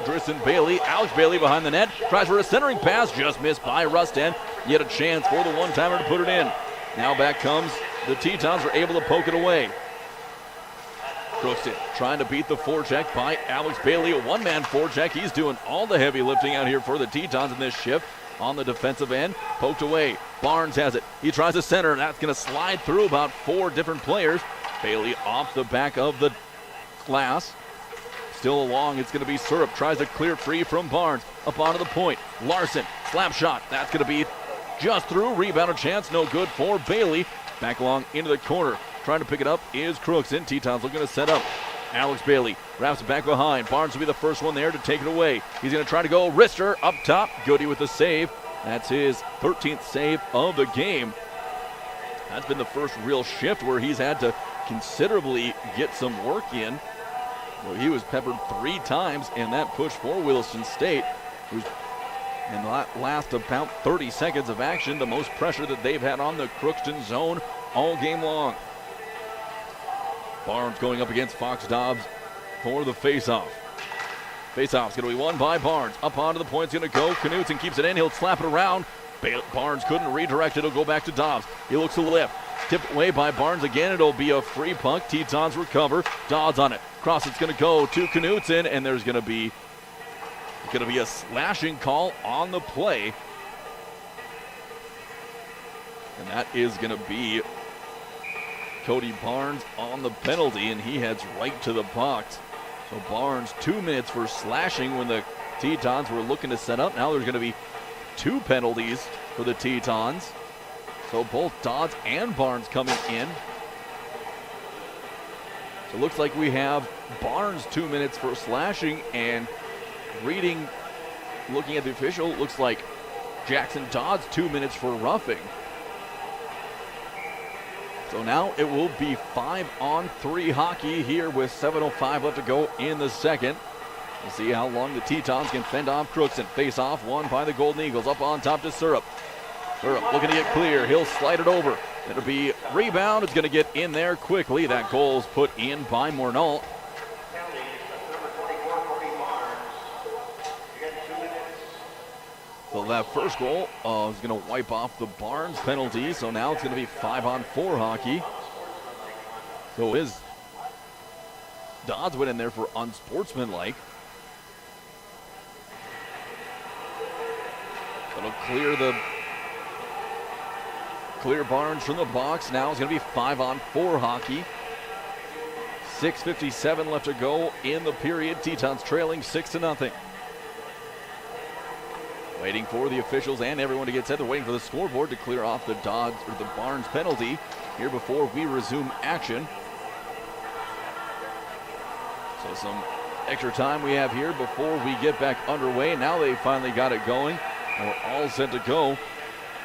Driston Bailey. Alex Bailey behind the net. Tries for a centering pass. Just missed by Rustan. Yet a chance for the one-timer to put it in. Now back comes the Tetons. Are able to poke it away. Crookston trying to beat the forecheck by Alex Bailey. A one-man forecheck. He's doing all the heavy lifting out here for the Tetons in this shift. On the defensive end. Poked away. Barnes has it. He tries to center. That's going to slide through about 4 different players. Bailey off the back of the glass. Still along, it's going to be Syrup. Tries to clear free from Barnes. Up onto the point. Larson, slap shot. That's going to be just through. Rebound chance, no good for Bailey. Back along into the corner. Trying to pick it up is Crookston. Tetons looking to set up. Alex Bailey wraps it back behind. Barnes will be the first one there to take it away. He's going to try to go wrister up top. Goody with the save. That's his 13th save of the game. That's been the first real shift where he's had to considerably get some work in. Well, he was peppered 3 times in that push for Williston State, who's in the last about 30 seconds of action, the most pressure that they've had on the Crookston zone all game long. Barnes going up against Fox Dobbs for the face-off. Face-off's going to be won by Barnes. Up onto the point, it's going to go. Knutson keeps it in. He'll slap it around. Barnes couldn't redirect it. It'll go back to Dobbs. He looks to the left. Tipped away by Barnes again. It'll be a free puck. Tetons recover. Dodds on it. Cross, it's going to go to Knutson, and there's going to be a slashing call on the play. And that is going to be Cody Barnes on the penalty, and he heads right to the puck. So Barnes, 2 minutes for slashing when the Tetons were looking to set up. Now there's going to be 2 penalties for the Tetons. So both Dodds and Barnes coming in. So it looks like we have Barnes 2 minutes for slashing, and looking at the official, it looks like Jackson Dodds 2 minutes for roughing. So now it will be 5-on-3 hockey here with 7:05 left to go in the second. We'll see how long the Tetons can fend off Crookston. Face off, won by the Golden Eagles. Up on top to Syrup. Syrup looking to get clear. He'll slide it over. It'll be rebound. It's going to get in there quickly. That goal is put in by Mornault. So that first goal is going to wipe off the Barnes penalty. So now it's going to be 5-on-4 hockey. So is Dodds went in there for unsportsmanlike. It'll clear Barnes from the box. Now it's going to be 5-on-4 hockey. 6:57 left to go in the period. Tetons trailing 6-0. Waiting for the officials and everyone to get set. They're waiting for the scoreboard to clear off the Dodds or the Barnes penalty here before we resume action. So some extra time we have here before we get back underway. Now they finally got it going, and we're all set to go.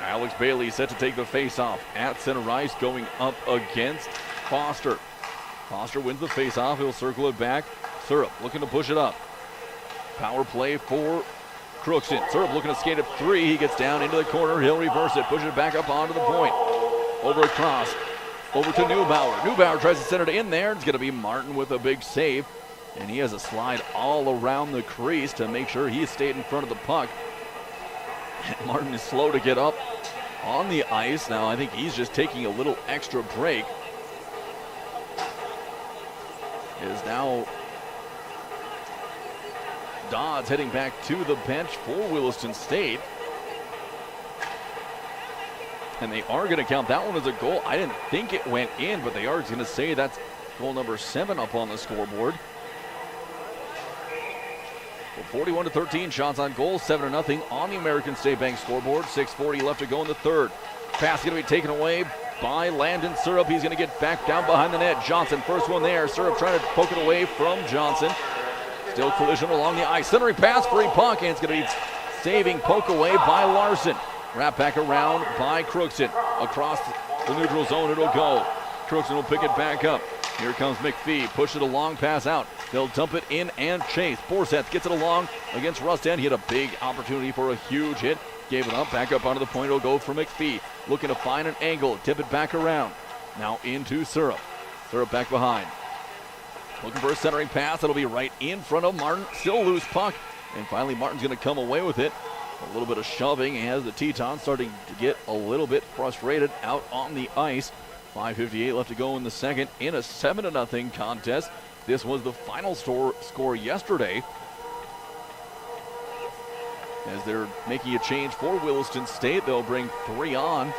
Alex Bailey set to take the face-off at center ice, going up against Foster. Foster wins the face-off. He'll circle it back. Syrup looking to push it up. Power play for Crookston. Syrup looking to skate up 3. He gets down into the corner. He'll reverse it. Push it back up onto the point. Over across. Over to Neubauer. Neubauer tries to send it in there. It's going to be Martin with a big save. And he has a slide all around the crease to make sure he stayed in front of the puck. And Martin is slow to get up on the ice. Now I think he's just taking a little extra break. It is now Dodds heading back to the bench for Williston State. And they are going to count that one as a goal. I didn't think it went in, but they are going to say that's goal number 7 up on the scoreboard. So 41-13 shots on goal, 7-0 on the American State Bank scoreboard. 6:40 left to go in the third. Pass going to be taken away by Landon Syrup. He's going to get back down behind the net. Johnson, first one there. Syrup trying to poke it away from Johnson. Still collision along the ice. Centering pass, free puck, and it's going to be saving poke away by Larson. Wrap back around by Crookston. Across the neutral zone it'll go. Crookston will pick it back up. Here comes McPhee. Push it along, pass out. They'll dump it in and chase. Borseth gets it along against Rustan. He had a big opportunity for a huge hit. Gave it up, back up onto the point. It'll go for McPhee. Looking to find an angle, tip it back around. Now into Syrup. Syrup back behind. Looking for a centering pass. It'll be right in front of Martin. Still loose puck. And finally Martin's going to come away with it. A little bit of shoving as the Tetons starting to get a little bit frustrated out on the ice. 5:58 left to go in the second in a 7-0 contest. This was the final score yesterday. As they're making a change for Williston State, they'll bring 3 on.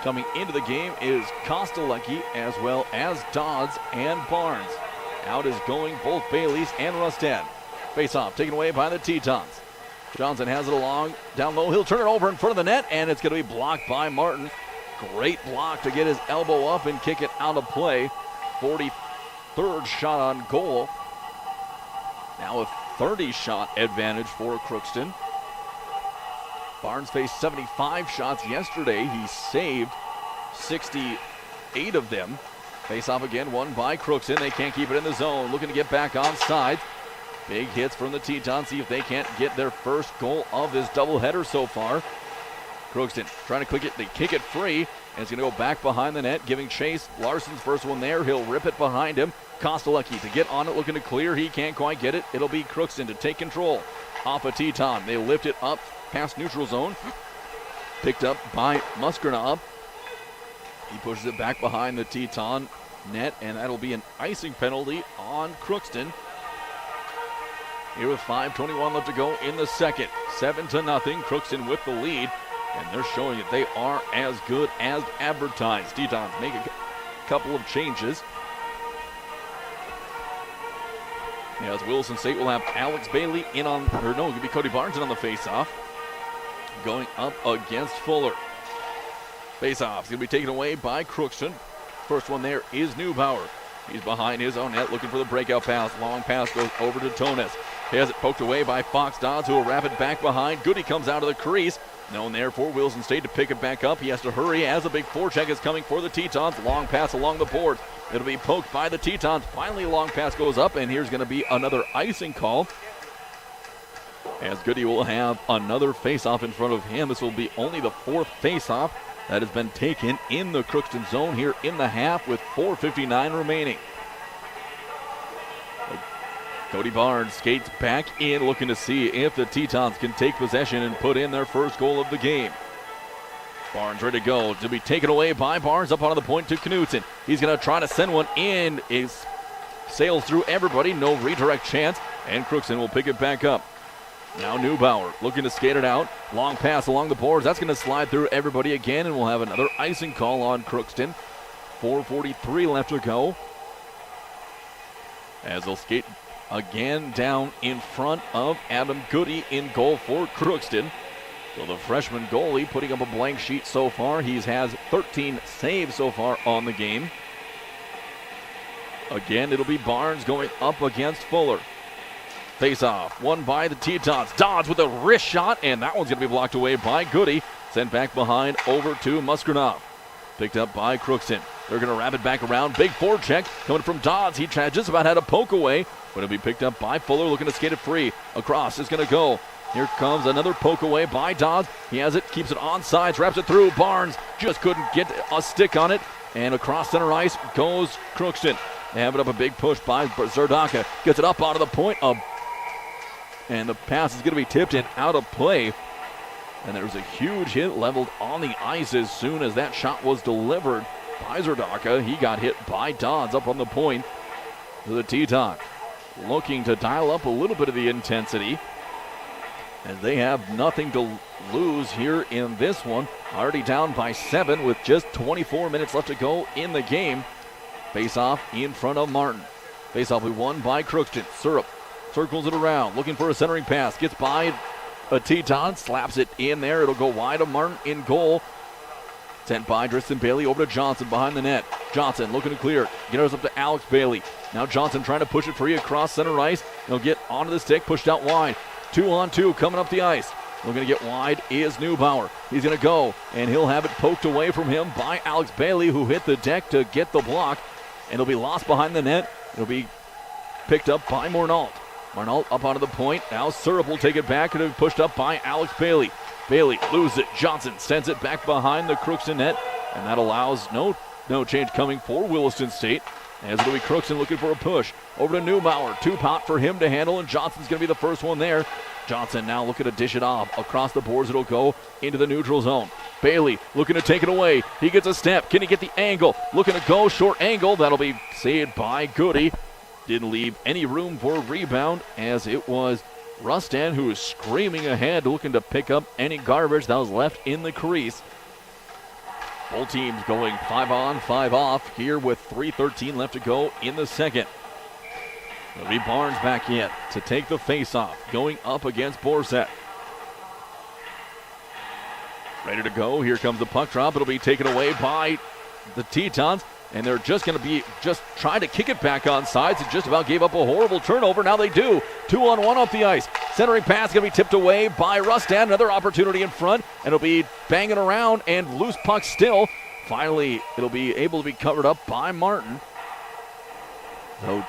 Coming into the game is Kostelecki as well as Dodds and Barnes. Out is going both Baileys and Rustad. Face-off taken away by the Tetons. Johnson has it along, down low. He'll turn it over in front of the net, and it's going to be blocked by Martin. Great block to get his elbow up and kick it out of play. 43rd shot on goal. Now a 30-shot advantage for Crookston. Barnes faced 75 shots yesterday. He saved 68 of them. Face-off again, won by Crookston. They can't keep it in the zone. Looking to get back on sides. Big hits from the Tetons. See if they can't get their first goal of this doubleheader so far. Crookston trying to kick it free, and it's going to go back behind the net, giving chase. Larson's first one there. He'll rip it behind him. Kostelecki to get on it, looking to clear. He can't quite get it. It'll be Crookston to take control. Off a Teton. They lift it up past neutral zone. picked up by Musgrenov. He pushes it back behind the Teton net, and that'll be an icing penalty on Crookston. Here with 5:21 left to go in the second. 7-0, Crookston with the lead, and they're showing that they are as good as advertised. Tetons make a couple of changes. As Williston State will have Alex Bailey in on, or no, it'll be Cody Barnes in on the face-off, going up against Fuller. Face-off is going to be taken away by Crookston. First one there is Neubauer. He's behind his own net looking for the breakout pass. Long pass goes over to Tones. He has it poked away by Fox Dodds, who will wrap it back behind. Goody comes out of the crease. Known there for Williston State to pick it back up. He has to hurry as a big forecheck is coming for the Tetons. Long pass along the board. It'll be poked by the Tetons. Finally, a long pass goes up, and here's going to be another icing call, as Goody will have another face-off in front of him. This will be only the fourth face-off that has been taken in the Crookston zone here in the half with 4:59 remaining. Cody Barnes skates back in, looking to see if the Tetons can take possession and put in their first goal of the game. Barnes ready to go. To be taken away by Barnes up onto the point to Knudsen. He's going to try to send one in. It sails through everybody. No redirect chance. And Crookston will pick it back up. Now Neubauer looking to skate it out. Long pass along the boards. That's going to slide through everybody again, and we'll have another icing call on Crookston. 4:43 left to go, as they'll skate again down in front of Adam Goody in goal for Crookston. So the freshman goalie putting up a blank sheet so far. He has 13 saves so far on the game. Again, it'll be Barnes going up against Fuller. Face-off, won by the Tetons. Dodds with a wrist shot, and that one's going to be blocked away by Goody. Sent back behind over to Musgrenov. Picked up by Crookston. They're going to wrap it back around. Big forecheck coming from Dodds. He just about had a poke away, but it'll be picked up by Fuller, looking to skate it free. Across is going to go. Here comes another poke away by Dodds. He has it, keeps it on sides, wraps it through. Barnes just couldn't get a stick on it, and across center ice goes Crookston. They have it up a big push by Zerdaka. Gets it up onto the point of, and the pass is going to be tipped and out of play. And there was a huge hit leveled on the ice as soon as that shot was delivered by Zerdaka. He got hit by Dodds up on the point to the Teton. Looking to dial up a little bit of the intensity, as they have nothing to lose here in this one. Already down by 7 with just 24 minutes left to go in the game. Face-off in front of Martin. Face-off will be won by Crookston. Syrup circles it around, looking for a centering pass. Gets by a Teton, slaps it in there. It'll go wide of Martin in goal. Sent by Tristan Bailey over to Johnson behind the net. Johnson looking to clear. Gets up to Alex Bailey. Now Johnson trying to push it free across center ice. He'll get onto the stick, pushed out wide. 2-on-2 coming up the ice. Looking to get wide is Neubauer. He's going to go, and he'll have it poked away from him by Alex Bailey, who hit the deck to get the block. And it'll be lost behind the net. It'll be picked up by Mornault. Mornault up onto the point. Now Syrup will take it back, and it'll be pushed up by Alex Bailey. Bailey loses it. Johnson sends it back behind the Crookston net, and that allows no change coming for Williston State, as it'll be Crookston looking for a push. Over to Neubauer. 2-pot for him to handle, and Johnson's going to be the first one there. Johnson now looking to dish it off. Across the boards it'll go into the neutral zone. Bailey looking to take it away. He gets a step. Can he get the angle? Looking to go short angle. That'll be saved by Goody. Didn't leave any room for a rebound, as it was Rustan who was screaming ahead, looking to pick up any garbage that was left in the crease. Both teams going 5 on, 5 off here with 3:13 left to go in the second. It'll be Barnes back in to take the face-off, going up against Borzek. Ready to go. Here comes the puck drop. It'll be taken away by the Tetons, and they're just going to be trying to kick it back on sides, and just about gave up a horrible turnover. Now they do. 2-on-1 off the ice. Centering pass going to be tipped away by Rustan. Another opportunity in front, and it'll be banging around, and loose puck still. Finally, it'll be able to be covered up by Martin. So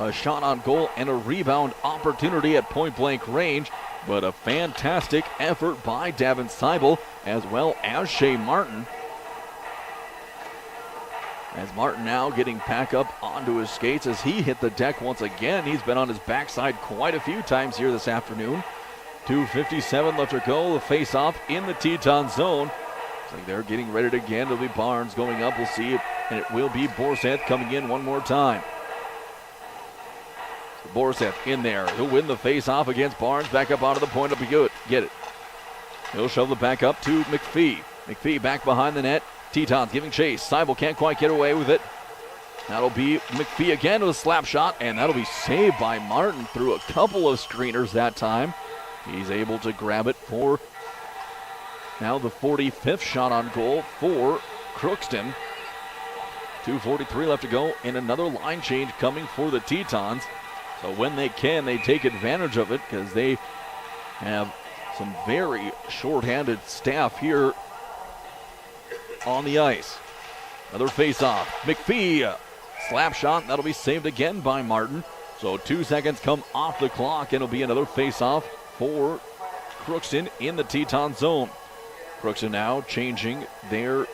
a shot on goal and a rebound opportunity at point-blank range, but a fantastic effort by Davin Seibel as well as Shea Martin. As Martin now getting back up onto his skates as he hit the deck once again. He's been on his backside quite a few times here this afternoon. 2:57 left to go. The face-off in the Teton zone. Looks like they're getting ready again. It'll be Barnes going up. We'll see it. And it will be Borseth coming in one more time. So Borseth in there. He'll win the face-off against Barnes. Back up onto the point. It'll be good. Get it. He'll shove it back up to McPhee. McPhee back behind the net. Tetons giving chase. Seibel can't quite get away with it. That'll be McPhee again with a slap shot, and that'll be saved by Martin through a couple of screeners that time. He's able to grab it for now the 45th shot on goal for Crookston. 2:43 left to go, and another line change coming for the Tetons. So when they can, they take advantage of it because they have some very short-handed staff here on the ice. Another face-off. McPhee, slap shot. That'll be saved again by Martin. So 2 seconds come off the clock, and it'll be another face-off for Crookston in the Teton zone. Crookston now changing their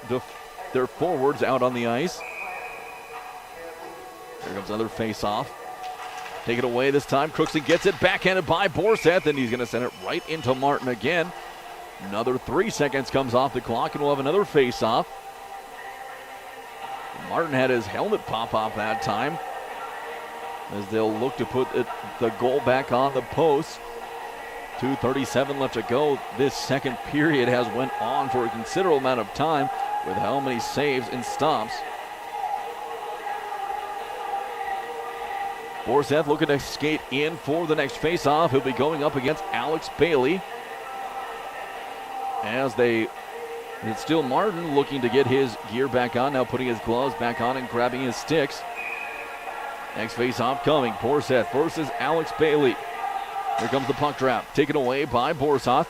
forwards out on the ice. Here comes another face-off. Take it away this time. Crookston gets it backhanded by Borseth, and he's going to send it right into Martin again. Another 3 seconds comes off the clock, and we'll have another face-off. Martin had his helmet pop off that time as they'll look to put the goal back on the post. 2:37 left to go. This second period has went on for a considerable amount of time with how many saves and stops. Borseth looking to skate in for the next face-off. He'll be going up against Alex Bailey. It's still Martin looking to get his gear back on, now putting his gloves back on and grabbing his sticks. Next face-off coming. Borseth versus Alex Bailey. Here comes the puck drop. Taken away by Borseth.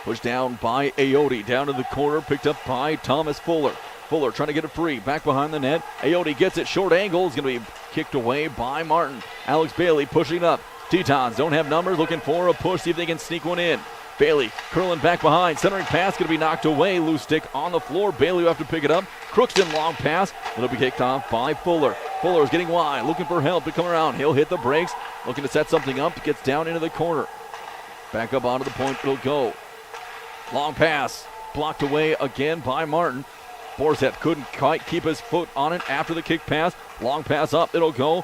Pushed down by Ayotte. Down to the corner. Picked up by Thomas Fuller. Fuller trying to get it free. Back behind the net. Ayotte gets it. Short angle. Is going to be kicked away by Martin. Alex Bailey pushing up. Tetons don't have numbers. Looking for a push. See if they can sneak one in. Bailey curling back behind. Centering pass going to be knocked away. Loose stick on the floor. Bailey will have to pick it up. Crookston long pass. It'll be kicked off by Fuller. Fuller is getting wide. Looking for help to come around. He'll hit the brakes. Looking to set something up. Gets down into the corner. Back up onto the point. It'll go. Long pass. Blocked away again by Martin. Borseth couldn't quite keep his foot on it after the kick pass. Long pass up. It'll go.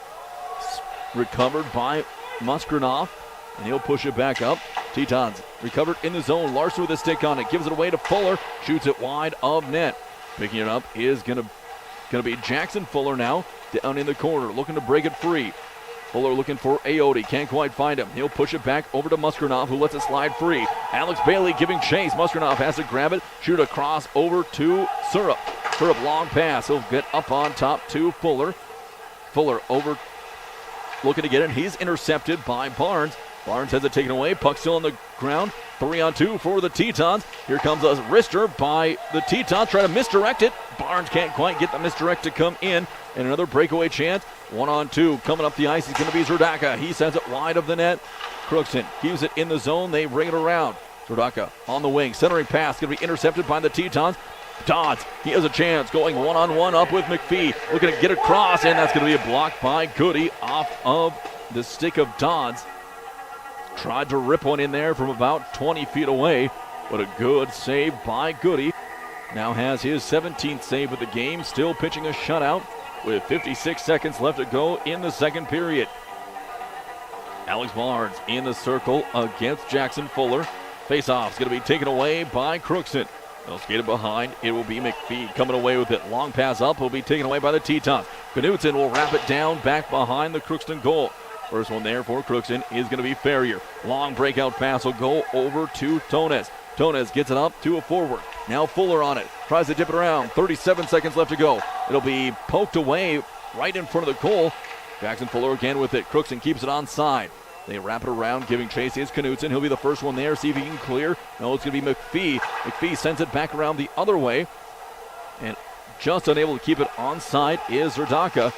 Recovered by Musgrinoff. And he'll push it back up. Tetons recovered in the zone. Larson with a stick on it. Gives it away to Fuller. Shoots it wide of net. Picking it up is going to be Jackson Fuller now. Down in the corner. Looking to break it free. Fuller looking for Ayotte. Can't quite find him. He'll push it back over to Musgrinoff, who lets it slide free. Alex Bailey giving chase. Musgrinoff has to grab it. Shoot across over to Syrup. Syrup long pass. He'll get up on top to Fuller. Fuller over. Looking to get it. He's intercepted by Barnes. Barnes has it taken away. Puck still on the ground. 3-on-2 for the Tetons. Here comes a wrister by the Tetons. Trying to misdirect it. Barnes can't quite get the misdirect to come in. And another breakaway chance. 1-on-2. Coming up the ice is going to be Zerdaka. He sends it wide of the net. Crookston keeps it in the zone. They bring it around. Zerdaka on the wing. Centering pass going to be intercepted by the Tetons. Dodds, he has a chance. Going one-on-one up with McPhee. Looking to get across. And that's going to be a block by Goody off of the stick of Dodds. Tried to rip one in there from about 20 feet away, but a good save by Goody. Now has his 17th save of the game, still pitching a shutout with 56 seconds left to go in the second period. Alex Barnes in the circle against Jackson Fuller. Face-off is going to be taken away by Crookston. They'll skate it behind. It will be McPhee coming away with it. Long pass up will be taken away by the Tetons. Knutson will wrap it down back behind the Crookston goal. First one there for Crookston is going to be Ferrier. Long breakout pass will go over to Tones. Tones gets it up to a forward. Now Fuller on it. Tries to dip it around. 37 seconds left to go. It'll be poked away right in front of the goal. Jackson Fuller again with it. Crookston keeps it onside. They wrap it around, giving chase is Knutson. He'll be the first one there. See if he can clear. No, it's going to be McPhee. McPhee sends it back around the other way. And just unable to keep it onside is Zerdaka.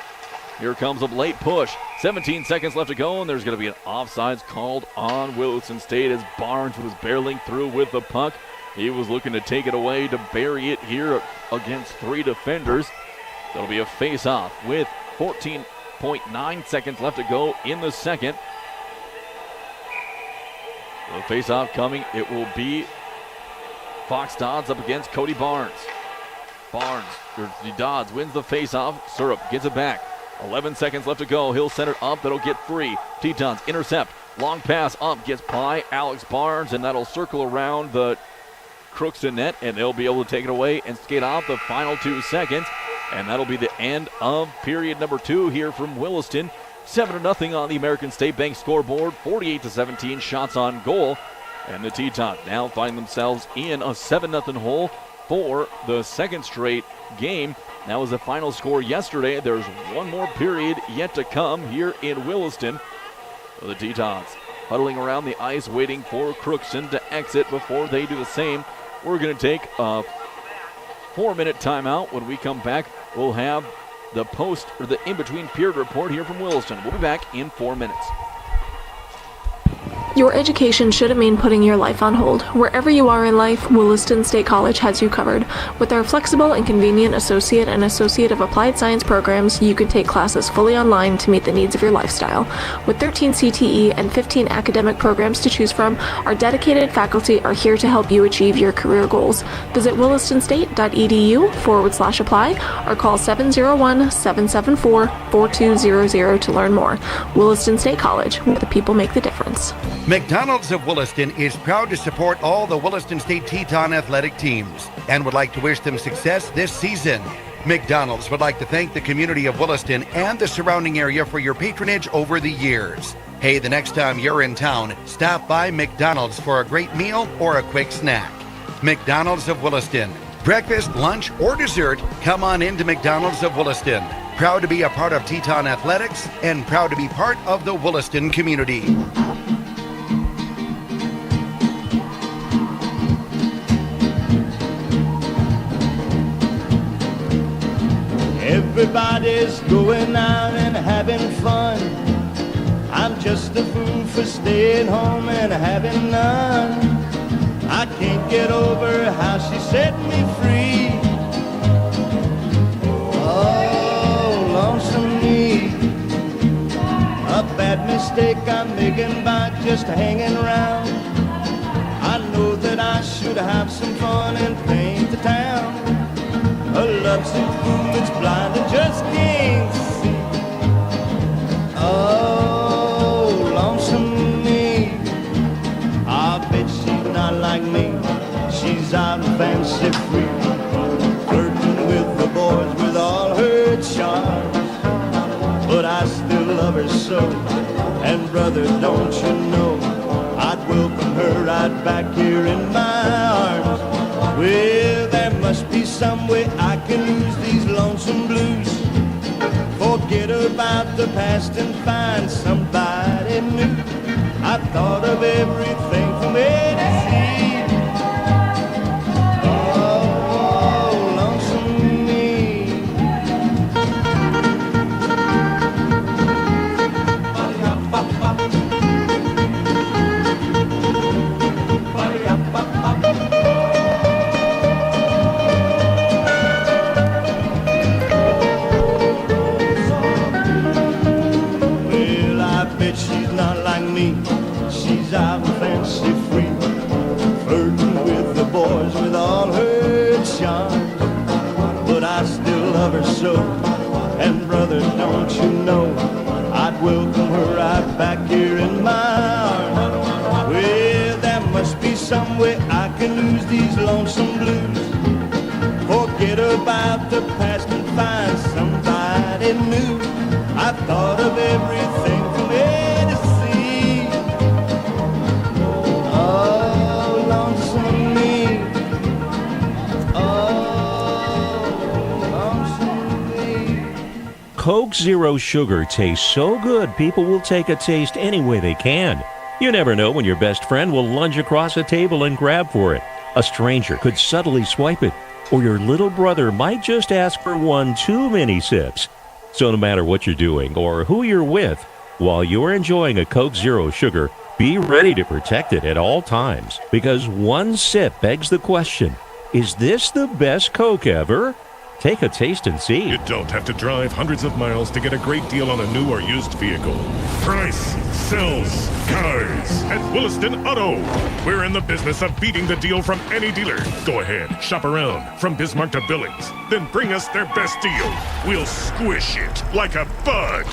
Here comes a late push. 17 seconds left to go, and there's going to be an offsides called on Williston State as Barnes was barreling through with the puck. He was looking to take it away to bury it here against three defenders. That'll be a face-off with 14.9 seconds left to go in the second. The face-off coming. It will be Fox Dodds up against Cody Barnes. Dodds wins the face-off. Syrup gets it back. 11 seconds left to go. He'll send it up. That'll get free. Tetons intercept. Long pass up. Gets by Alex Barnes, and that'll circle around the Crookston net, and they'll be able to take it away and skate off the final 2 seconds. And that'll be the end of period number 2 here from Williston. 7-0 on the American State Bank scoreboard. 48-17 shots on goal. And the Tetons now find themselves in a 7-0 hole for the second straight game. That was the final score yesterday. There's one more period yet to come here in Williston. So the Tetons huddling around the ice waiting for Crookston to exit before they do the same. We're going to take a 4-minute timeout. When we come back, we'll have the in-between period report here from Williston. We'll be back in 4 minutes. Your education shouldn't mean putting your life on hold. Wherever you are in life, Williston State College has you covered. With our flexible and convenient associate and associate of applied science programs, you can take classes fully online to meet the needs of your lifestyle. With 13 CTE and 15 academic programs to choose from, our dedicated faculty are here to help you achieve your career goals. Visit willistonstate.edu/apply or call 701-774-4200 to learn more. Williston State College, where the people make the difference. McDonald's of Williston is proud to support all the Williston State Teton athletic teams and would like to wish them success this season. McDonald's would like to thank the community of Williston and the surrounding area for your patronage over the years. Hey, the next time you're in town, stop by McDonald's for a great meal or a quick snack. McDonald's of Williston. Breakfast, lunch, or dessert, come on into McDonald's of Williston. Proud to be a part of Teton Athletics and proud to be part of the Williston community. Everybody's going out and having fun. I'm just a fool for staying home and having none. I can't get over how she set me free. Oh, lonesome me. A bad mistake I'm making by just hanging around. I know that I should have some fun and paint the town. A lovesick fool that's blind and just can't see. Oh, lonesome me. I bet she's not like me. She's out and fancy free, flirting with the boys with all her charms. But I still love her so, and brother, don't you know, I'd welcome her right back here in my arms. Well, there must be some way I can lose these lonesome blues. Forget about the past and find somebody new. I've thought of everything from A to Z. Oh, lonesome me. She's out and fancy free, flirting with the boys with all her charms. But I still love her so, and brother, don't you know, I'd welcome her right back here in my arms. Well, there must be some way I can lose these lonesome blues. Forget about the past and find somebody new. I've thought of everything from A to Z. Coke Zero Sugar tastes so good, people will take a taste any way they can. You never know when your best friend will lunge across a table and grab for it. A stranger could subtly swipe it, or your little brother might just ask for one too many sips. So no matter what you're doing or who you're with, while you're enjoying a Coke Zero Sugar, be ready to protect it at all times, because one sip begs the question, is this the best Coke ever? Take a taste and see. You don't have to drive hundreds of miles to get a great deal on a new or used vehicle. Price sells cars at Williston Auto. We're in the business of beating the deal from any dealer. Go ahead, shop around from Bismarck to Billings. Then bring us their best deal. We'll squish it like a bug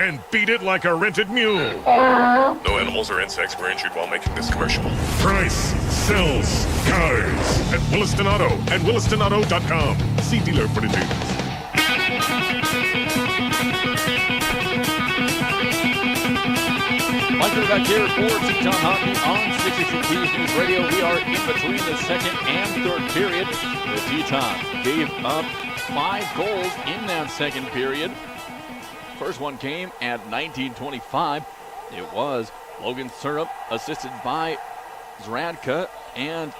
and beat it like a rented mule. No animals or insects were injured while making this commercial. Price sells cars at Williston Auto and WillistonAuto.com. See dealer for the news. Mike back here for Teton Hockey on 62 News Radio. We are in between the second and third period. The Tetons gave up 5 goals in that second period. First one came at 19:25. It was Logan Syrup assisted by Zradka and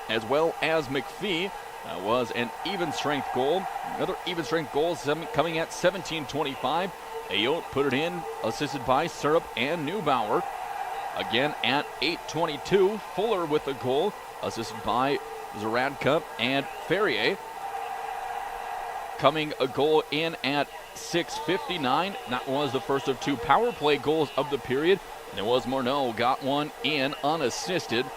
as well as McPhee. That was an even strength goal. Another even strength goal coming at 17:25. Ayotte put it in, assisted by Syrup and Neubauer. Again at 8:22, Fuller with the goal, assisted by Zradka and Ferrier. Coming a goal in at 6:59. That was the first of 2 power play goals of the period. And it was Morneau got one in unassisted.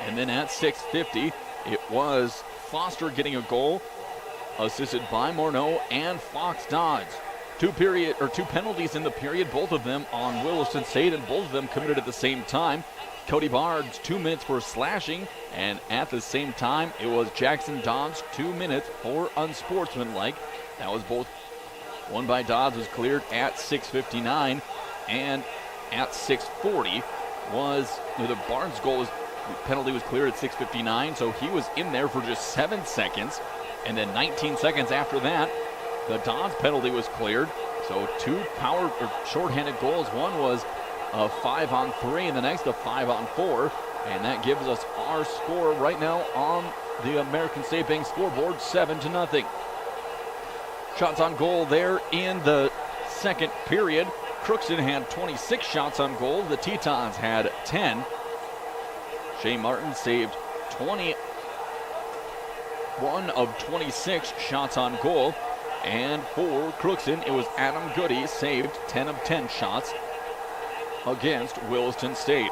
And then at 6:50, it was Foster getting a goal, assisted by Morneau and Fox Dodds. 2 penalties in the period, both of them on Williston State, and both of them committed at the same time. Cody Bard's 2 minutes for slashing, and at the same time, it was Jackson Dodds 2 minutes for unsportsmanlike. That was both one by Dodds was cleared at 6:59, and at 6:40 was the Barnes penalty was cleared at 6:59, so he was in there for just 7 seconds, and then 19 seconds after that, the Dodds penalty was cleared. So 2 shorthanded goals. One was a 5-on-3, and the next a 5-on-4, and that gives us our score right now on the American State Bank scoreboard, 7-0. Shots on goal there in the second period. Crookston had 26 shots on goal. The Tetons had 10. Shea Martin saved 21 of 26 shots on goal. And for Crookston, it was Adam Goody saved 10 of 10 shots against Williston State.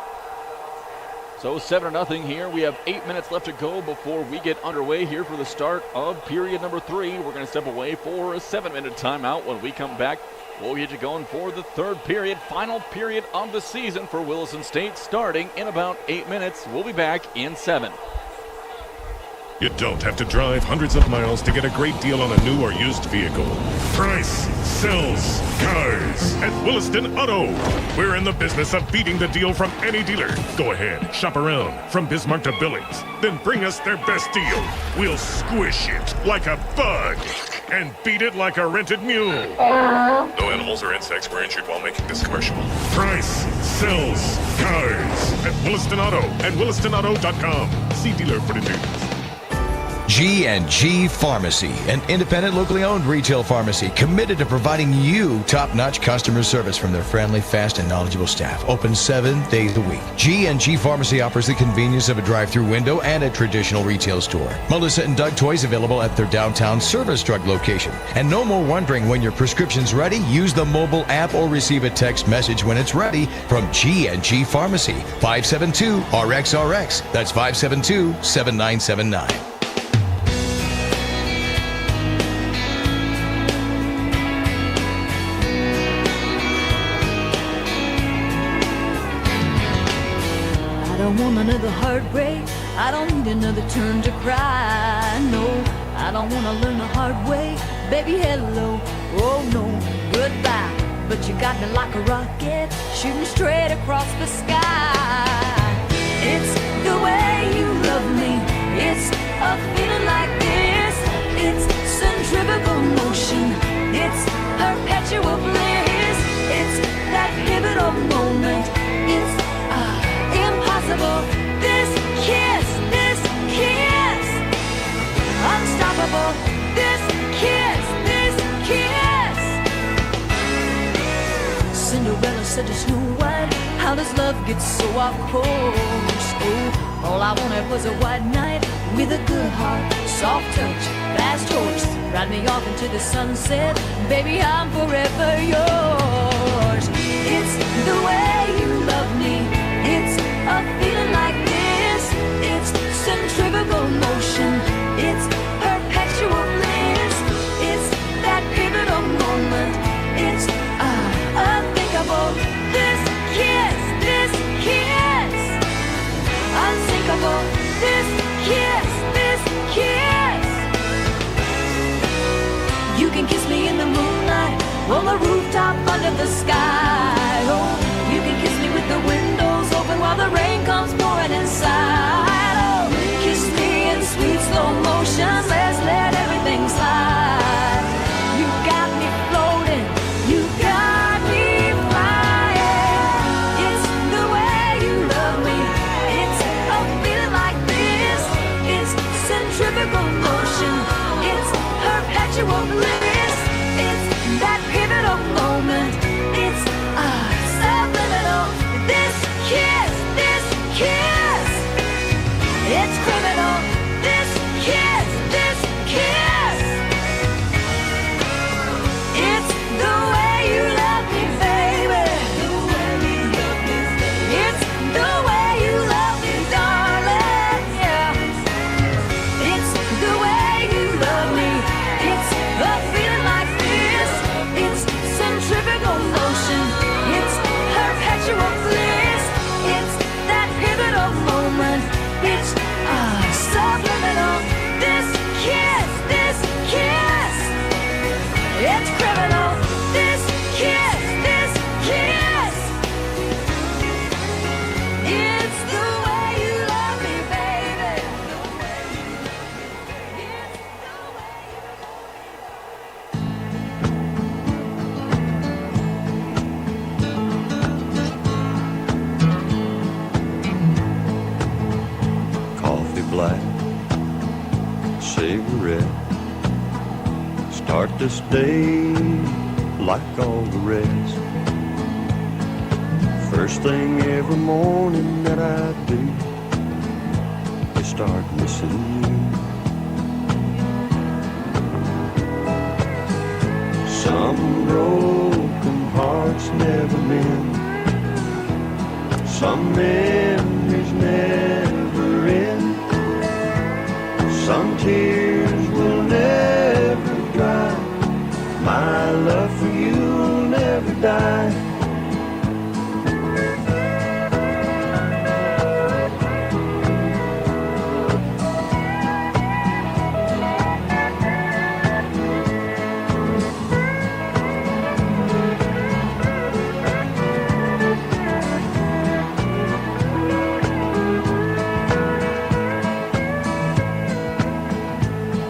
So 7-0 here. We have 8 minutes left to go before we get underway here for the start of period number 3. We're going to step away for a 7-minute timeout. When we come back, we'll get you going for the third period, final period of the season for Williston State, starting in about 8 minutes. We'll be back in 7. You don't have to drive hundreds of miles to get a great deal on a new or used vehicle. Price sells cars at Williston Auto. We're in the business of beating the deal from any dealer. Go ahead, shop around from Bismarck to Billings. Then bring us their best deal. We'll squish it like a bug and beat it like a rented mule. No animals or insects were injured while making this commercial. Price sells cars at Williston Auto and WillistonAuto.com. See dealer for the news. G&G Pharmacy, an independent, locally owned retail pharmacy committed to providing you top-notch customer service from their friendly, fast, and knowledgeable staff. Open 7 days a week. G&G Pharmacy offers the convenience of a drive-through window and a traditional retail store. Melissa and Doug toys available at their downtown Service Drug location. And no more wondering when your prescription's ready. Use the mobile app or receive a text message when it's ready from G&G Pharmacy. 572-RXRX. That's 572-7979. I don't want another heartbreak. I don't need another turn to cry. No, I don't want to learn the hard way. Baby, hello. Oh, no, goodbye. But you got me like a rocket, shooting straight across the sky. It's the way you love me. It's a feeling like this. It's centrifugal motion. It's perpetual bliss. It's that pivotal moment. It's impossible. This kiss, unstoppable. This kiss. Cinderella said to Snow White, how does love get so off course? Oh, all I wanted was a white knight with a good heart, soft touch, fast horse, ride me off into the sunset. Baby, I'm forever yours. It's the way you love me. It's a feeling like this. It's centrifugal motion. It's perpetual bliss. It's that pivotal moment. It's unthinkable. This kiss, unsinkable. This kiss. You can kiss me in the moonlight, on the rooftop under the sky. Oh, you can kiss me with the windows open while the rain comes pouring inside. Oh, kiss me in sweet slow motion. Let's let everything slide. You got me floating. You got me flying. It's the way you love me. It's a feeling like this. It's centrifugal motion. It's perpetual bliss. It's that pivotal moment. It's subliminal. This kiss. It's criminal. This kiss. It's the way you love me, baby. It's the way you love me, darling. Yeah. It's the way you love me. It's a feeling like this. It's centrifugal motion. It's perpetual bliss. It's that pivotal moment. It's subliminal. This kiss. It's criminal. This kiss. It's the way you love me, baby. Coffee black, cigarette. Start this day like all the rest. First thing every morning that I do is start missing you. Some broken hearts never mend. Some memories never end. Some tears will never dry. My love for you will never die.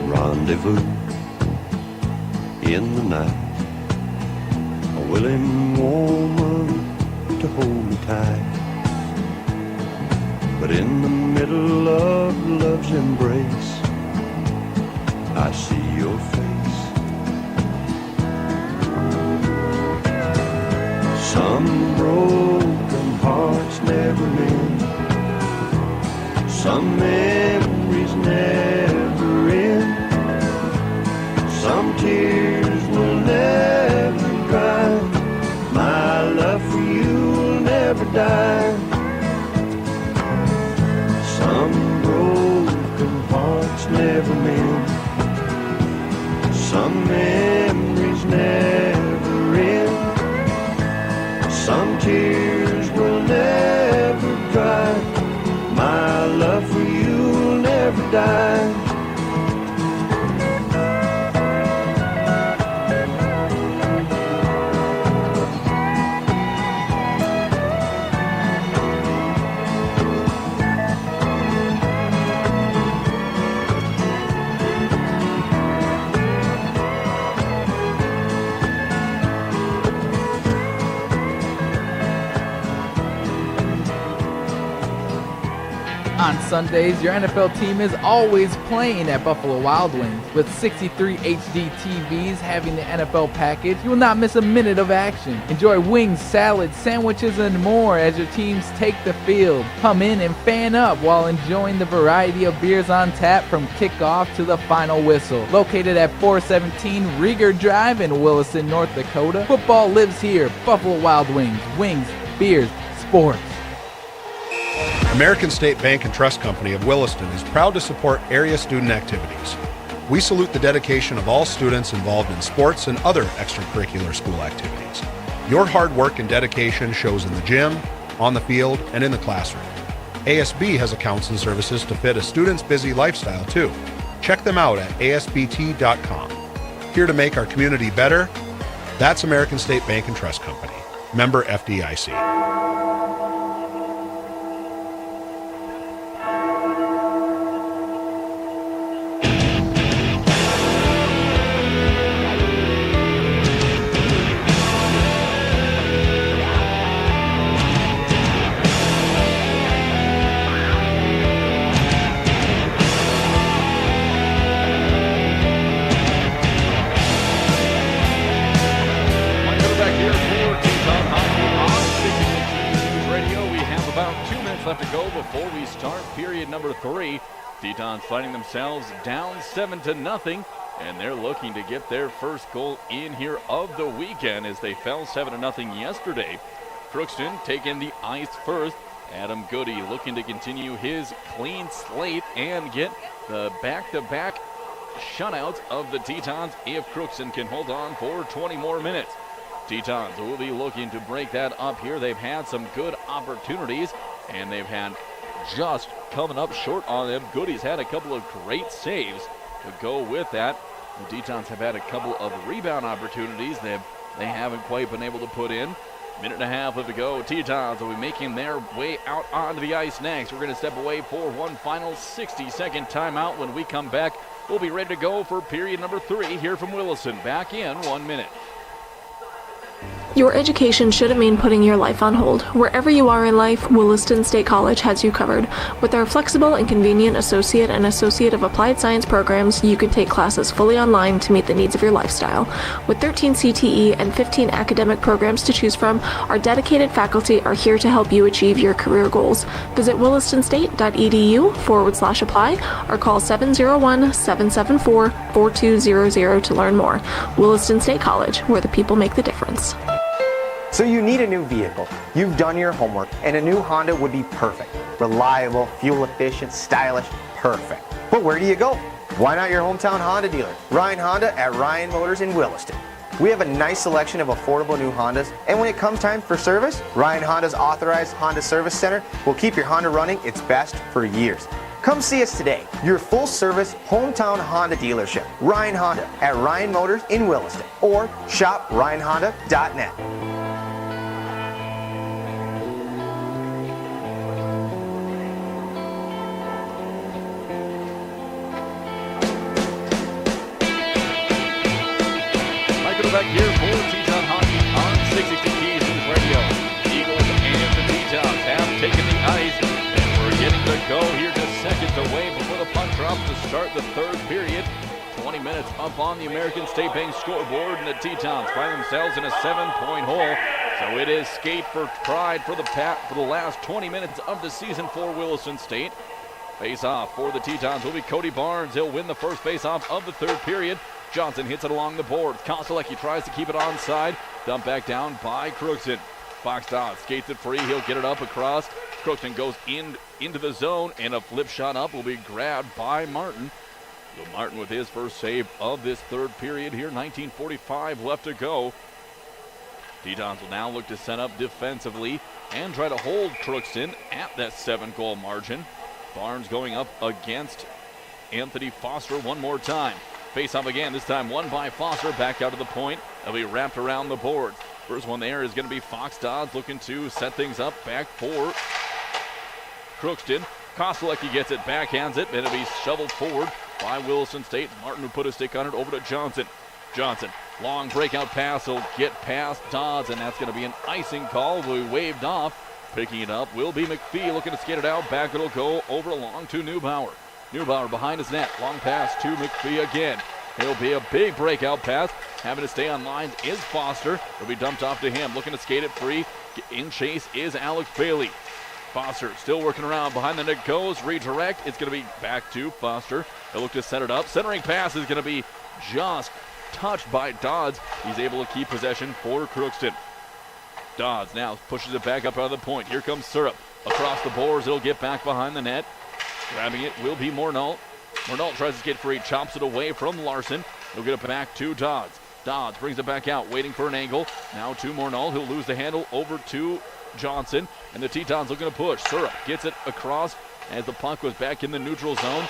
Rendezvous in the night, a willing woman to hold me tight. But in the middle of love's embrace, I see your face. Some broken hearts never mend. Some memories never end. Some tears will never dry. My love for you will never die. Some broken hearts never mend. Some memories never end. Some tears will never dry. My love for you will never die. On Sundays, your NFL team is always playing at Buffalo Wild Wings. With 63 HD TVs having the NFL package, you will not miss a minute of action. Enjoy wings, salads, sandwiches, and more as your teams take the field. Come in and fan up while enjoying the variety of beers on tap from kickoff to the final whistle. Located at 417 Rieger Drive in Williston, North Dakota, football lives here. Buffalo Wild Wings, wings, beers, sports. American State Bank and Trust Company of Williston is proud to support area student activities. We salute the dedication of all students involved in sports and other extracurricular school activities. Your hard work and dedication shows in the gym, on the field, and in the classroom. ASB has accounts and services to fit a student's busy lifestyle too. Check them out at asbt.com. Here to make our community better, that's American State Bank and Trust Company. Member FDIC. Tetons finding themselves down 7-0, and they're looking to get their first goal in here of the weekend as they fell 7-0 yesterday. Crookston taking the ice first. Adam Goody looking to continue his clean slate and get the back-to-back shutouts of the Tetons if Crookston can hold on for 20 more minutes. Tetons will be looking to break that up here. They've had some good opportunities, and they've had just coming up short on them. Goody's had a couple of great saves to go with that. The Tetons have had a couple of rebound opportunities they haven't quite been able to put in. Minute and a half left to go. Tetons will be making their way out onto the ice next. We're going to step away for one final 60-second timeout. When we come back, we'll be ready to go for period number 3 here from Williston. Back in 1 minute. Your education shouldn't mean putting your life on hold. Wherever you are in life, Williston State College has you covered. With our flexible and convenient Associate and Associate of Applied Science programs, you can take classes fully online to meet the needs of your lifestyle. With 13 CTE and 15 academic programs to choose from, our dedicated faculty are here to help you achieve your career goals. Visit willistonstate.edu/apply or call 701-774-4200 to learn more. Williston State College, where the people make the difference. So you need a new vehicle. You've done your homework, and a new Honda would be perfect. Reliable, fuel efficient, stylish, perfect. But where do you go? Why not your hometown Honda dealer, Ryan Honda at Ryan Motors in Williston. We have a nice selection of affordable new Hondas, and when it comes time for service, Ryan Honda's authorized Honda Service Center will keep your Honda running its best for years. Come see us today, your full-service hometown Honda dealership, Ryan Honda at Ryan Motors in Williston, or shop ryanhonda.net. Back here for Teton Hockey on 60 Keys News Radio. Eagles and the Tetons have taken the ice, and we're getting to go here just seconds away before the puck drops to start the third period. 20 minutes up on the American State Bank scoreboard, and the Tetons find themselves in a 7-point hole. So it is skate for pride for the last 20 minutes of the season for Williston State. Face-off for the Tetons will be Cody Barnes. He'll win the first face-off of the third period. Johnson hits it along the board. Kostelecki tries to keep it onside. Dumped back down by Crookston. Fox Dodd skates it free. He'll get it up across. Crookston goes into the zone, and a flip shot up will be grabbed by Martin. So Martin with his first save of this third period here. 19:45 left to go. Tetons will now look to set up defensively and try to hold Crookston at that 7-goal margin. Barnes going up against Anthony Foster one more time. Face off again, this time won by Foster, back out to the point. They'll be wrapped around the board. First one there is going to be Fox Dodds looking to set things up back for Crookston. Kostelecki gets it, backhands it, and it'll be shoveled forward by Williston State. Martin will put a stick on it over to Johnson. Johnson, long breakout pass, he'll get past Dodds, and that's going to be an icing call. Will be waved off Picking it up will be McPhee, looking to skate it out. Back it'll go over along to Neubauer. Neubauer behind his net. Long pass to McPhee again. It'll be a big breakout pass. Having to stay on lines is Foster. It'll be dumped off to him. Looking to skate it free. In chase is Alex Bailey. Foster still working around. Behind the net goes. Redirect. It's going to be back to Foster. They'll look to set it up. Centering pass is going to be just touched by Dodds. He's able to keep possession for Crookston. Dodds now pushes it back up out of the point. Here comes Syrup. Across the boards, it'll get back behind the net. Grabbing it will be Morneau. Morneau tries to skate free, chops it away from Larson. He'll get it back to Dodds. Dodds brings it back out, waiting for an angle. Now to Morneau. He'll lose the handle over to Johnson. And the Tetons looking to push. Syrup gets it across as the puck was back in the neutral zone.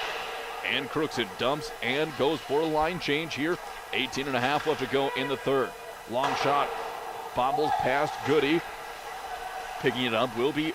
And Crookston dumps and goes for a line change here. 18 and a half left to go in the third. Long shot. Bobbles past Goody. Picking it up will be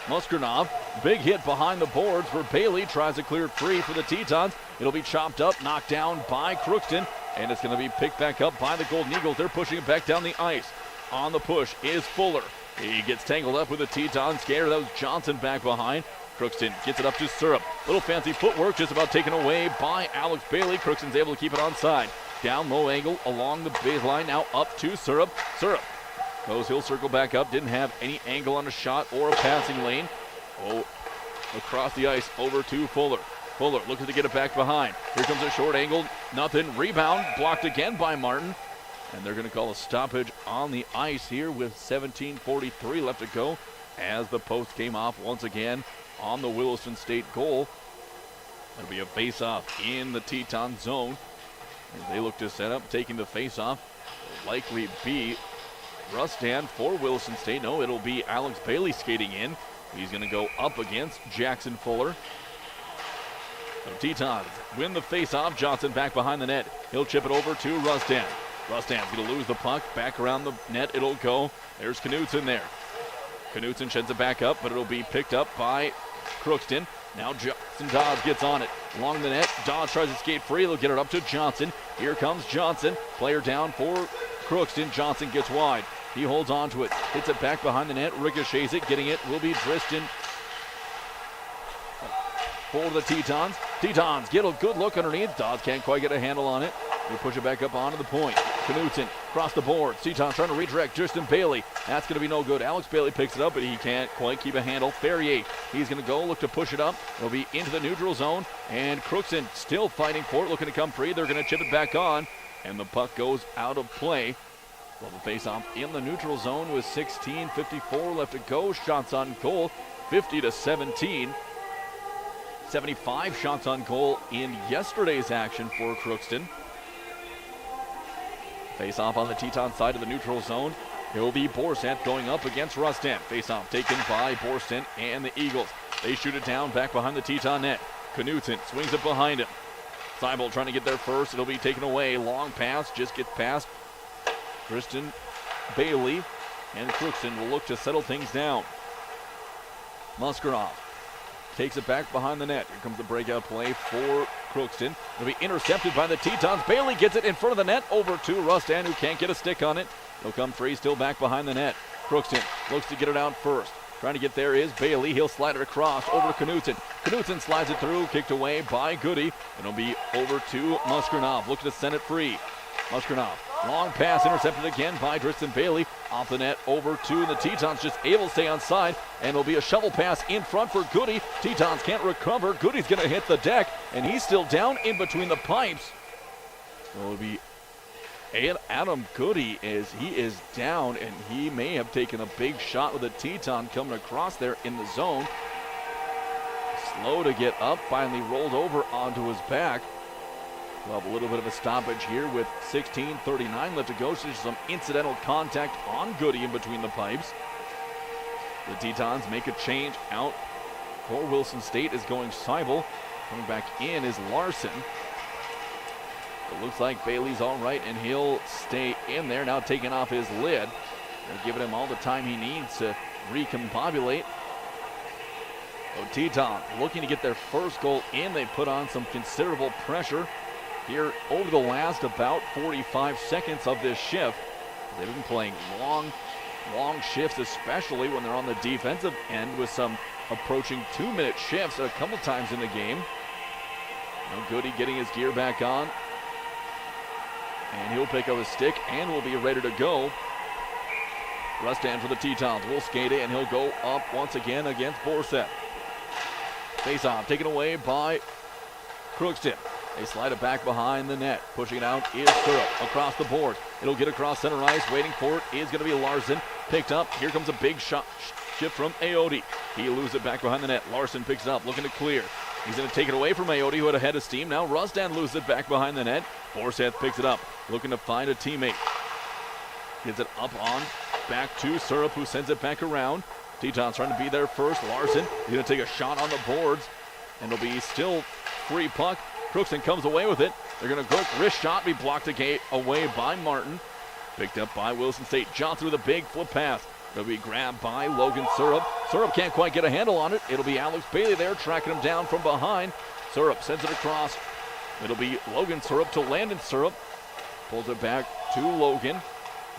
Muskernov. Big hit behind the boards where Bailey tries to clear it free for the Tetons. It'll be chopped up, knocked down by Crookston, and it's going to be picked back up by the Golden Eagles. They're pushing it back down the ice. On the push is Fuller. He gets tangled up with the Teton skater. That was Johnson back behind. Crookston gets it up to Syrup. Little fancy footwork just about taken away by Alex Bailey. Crookston's able to keep it onside. Down low angle along the baseline. Now up to Syrup. Syrup goes, he'll circle back up. Didn't have any angle on a shot or a passing lane. Oh, across the ice over to Fuller. Fuller looking to get it back behind. Here comes a short angle. Nothing. Rebound blocked again by Martin. And they're going to call a stoppage on the ice here with 17:43 left to go as the post came off once again on the Williston State goal. It'll be a face-off in the Teton zone. As they look to set up, taking the face-off will likely be Rustan for Williston State. No, it'll be Alex Bailey skating in. He's going to go up against Jackson Fuller. So Tetons win the face-off. Johnson back behind the net. He'll chip it over to Rustan. Rustan's going to lose the puck. Back around the net it'll go. There's Knutson there. Knutson sheds it back up, but it'll be picked up by Crookston. Now Johnson Dodds gets on it. Along the net, Dodds tries to skate free. They'll get it up to Johnson. Here comes Johnson. Player down for Crookston. Johnson gets wide. He holds on to it. Hits it back behind the net. Ricochets it. Getting it will be Driston for the Tetons. Tetons get a good look underneath. Dodds can't quite get a handle on it. They push it back up onto the point. Knutson across the board. Tetons trying to redirect Tristan Bailey. That's going to be no good. Alex Bailey picks it up, but he can't quite keep a handle. Ferrier, he's going to go, look to push it up. It'll be into the neutral zone, and Crookston still fighting for it, looking to come free. They're going to chip it back on, and the puck goes out of play. Well, the face-off in the neutral zone with 16:54 left to go. Shots on goal, 50-17. 75 shots on goal in yesterday's action for Crookston. Face-off on the Teton side of the neutral zone. It will be Borsant going up against Rustan. Face-off taken by Borsant and the Eagles. They shoot it down back behind the Teton net. Knutson swings it behind him. Seibel trying to get there first. It'll be taken away. Long pass just gets past Tristan Bailey. And Crookston will look to settle things down. Muskarov takes it back behind the net. Here comes the breakout play for Crookston. It'll be intercepted by the Tetons. Bailey gets it in front of the net over to Rustan, who can't get a stick on it. He'll come free, still back behind the net. Crookston looks to get it out first. Trying to get there is Bailey. He'll slide it across over to Knutson. Knutson slides it through, kicked away by Goody. It'll be over to Muskernov. Looking to send it free. Muskernov, long pass intercepted again by Tristan Bailey. Off the net over to the Tetons, just able to stay on side, and it'll be a shovel pass in front for Goody. Tetons can't recover. Goody's going to hit the deck, and he's still down in between the pipes. So it'll be Adam Goody as he is down, and he may have taken a big shot with a Teton coming across there in the zone. Slow to get up, finally rolled over onto his back. We'll have a little bit of a stoppage here with 16:39 left to go. So there's some incidental contact on Goody in between the pipes. The Tetons make a change out for Wilson State is going Seibel. Coming back in is Larson. It looks like Bailey's all right, and he'll stay in there. Now taking off his lid. They're giving him all the time he needs to recombobulate. So Tetons looking to get their first goal in. They put on some considerable pressure here over the last about 45 seconds of this shift. They've been playing long long shifts, especially when they're on the defensive end with some approaching 2-minute shifts a couple times in the game. Now Goody getting his gear back on. And he'll pick up his stick and will be ready to go. Rustan for the Tetons will skate it, and he'll go up once again against Borseth. Face off taken away by Crookston. They slide it back behind the net. Pushing it out is Syrup across the board. It'll get across center ice. Waiting for it is going to be Larson. Picked up. Here comes a big shot shift from Aote. He loses it back behind the net. Larson picks it up, looking to clear. He's going to take it away from Aote, who had a head of steam. Now Rustan loses it back behind the net. Borseth picks it up, looking to find a teammate. Gets it up on back to Syrup, who sends it back around. Tetons trying to be there first. Larson is going to take a shot on the boards, and it'll be still free puck. Crookston comes away with it. They're going to go wrist shot, be blocked away by Martin. Picked up by Williston State. Johnson with a big flip pass. It'll be grabbed by Logan Syrup. Syrup can't quite get a handle on it. It'll be Alex Bailey there tracking him down from behind. Syrup sends it across. It'll be Logan Syrup to Landon Syrup. Pulls it back to Logan.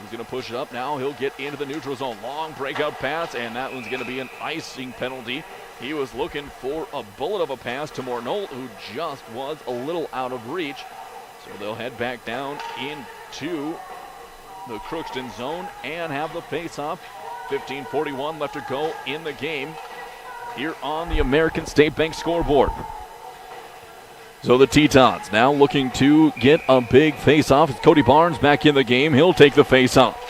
He's going to push it up. Now he'll get into the neutral zone. Long breakout pass, and that one's going to be an icing penalty. He was looking for a bullet of a pass to Mornault, who just was a little out of reach. So they'll head back down into the Crookston zone and have the face-off. 15:41 left to go in the game here on the American State Bank scoreboard. So the Tetons now looking to get a big face-off. It's Cody Barnes back in the game. He'll take the face-off.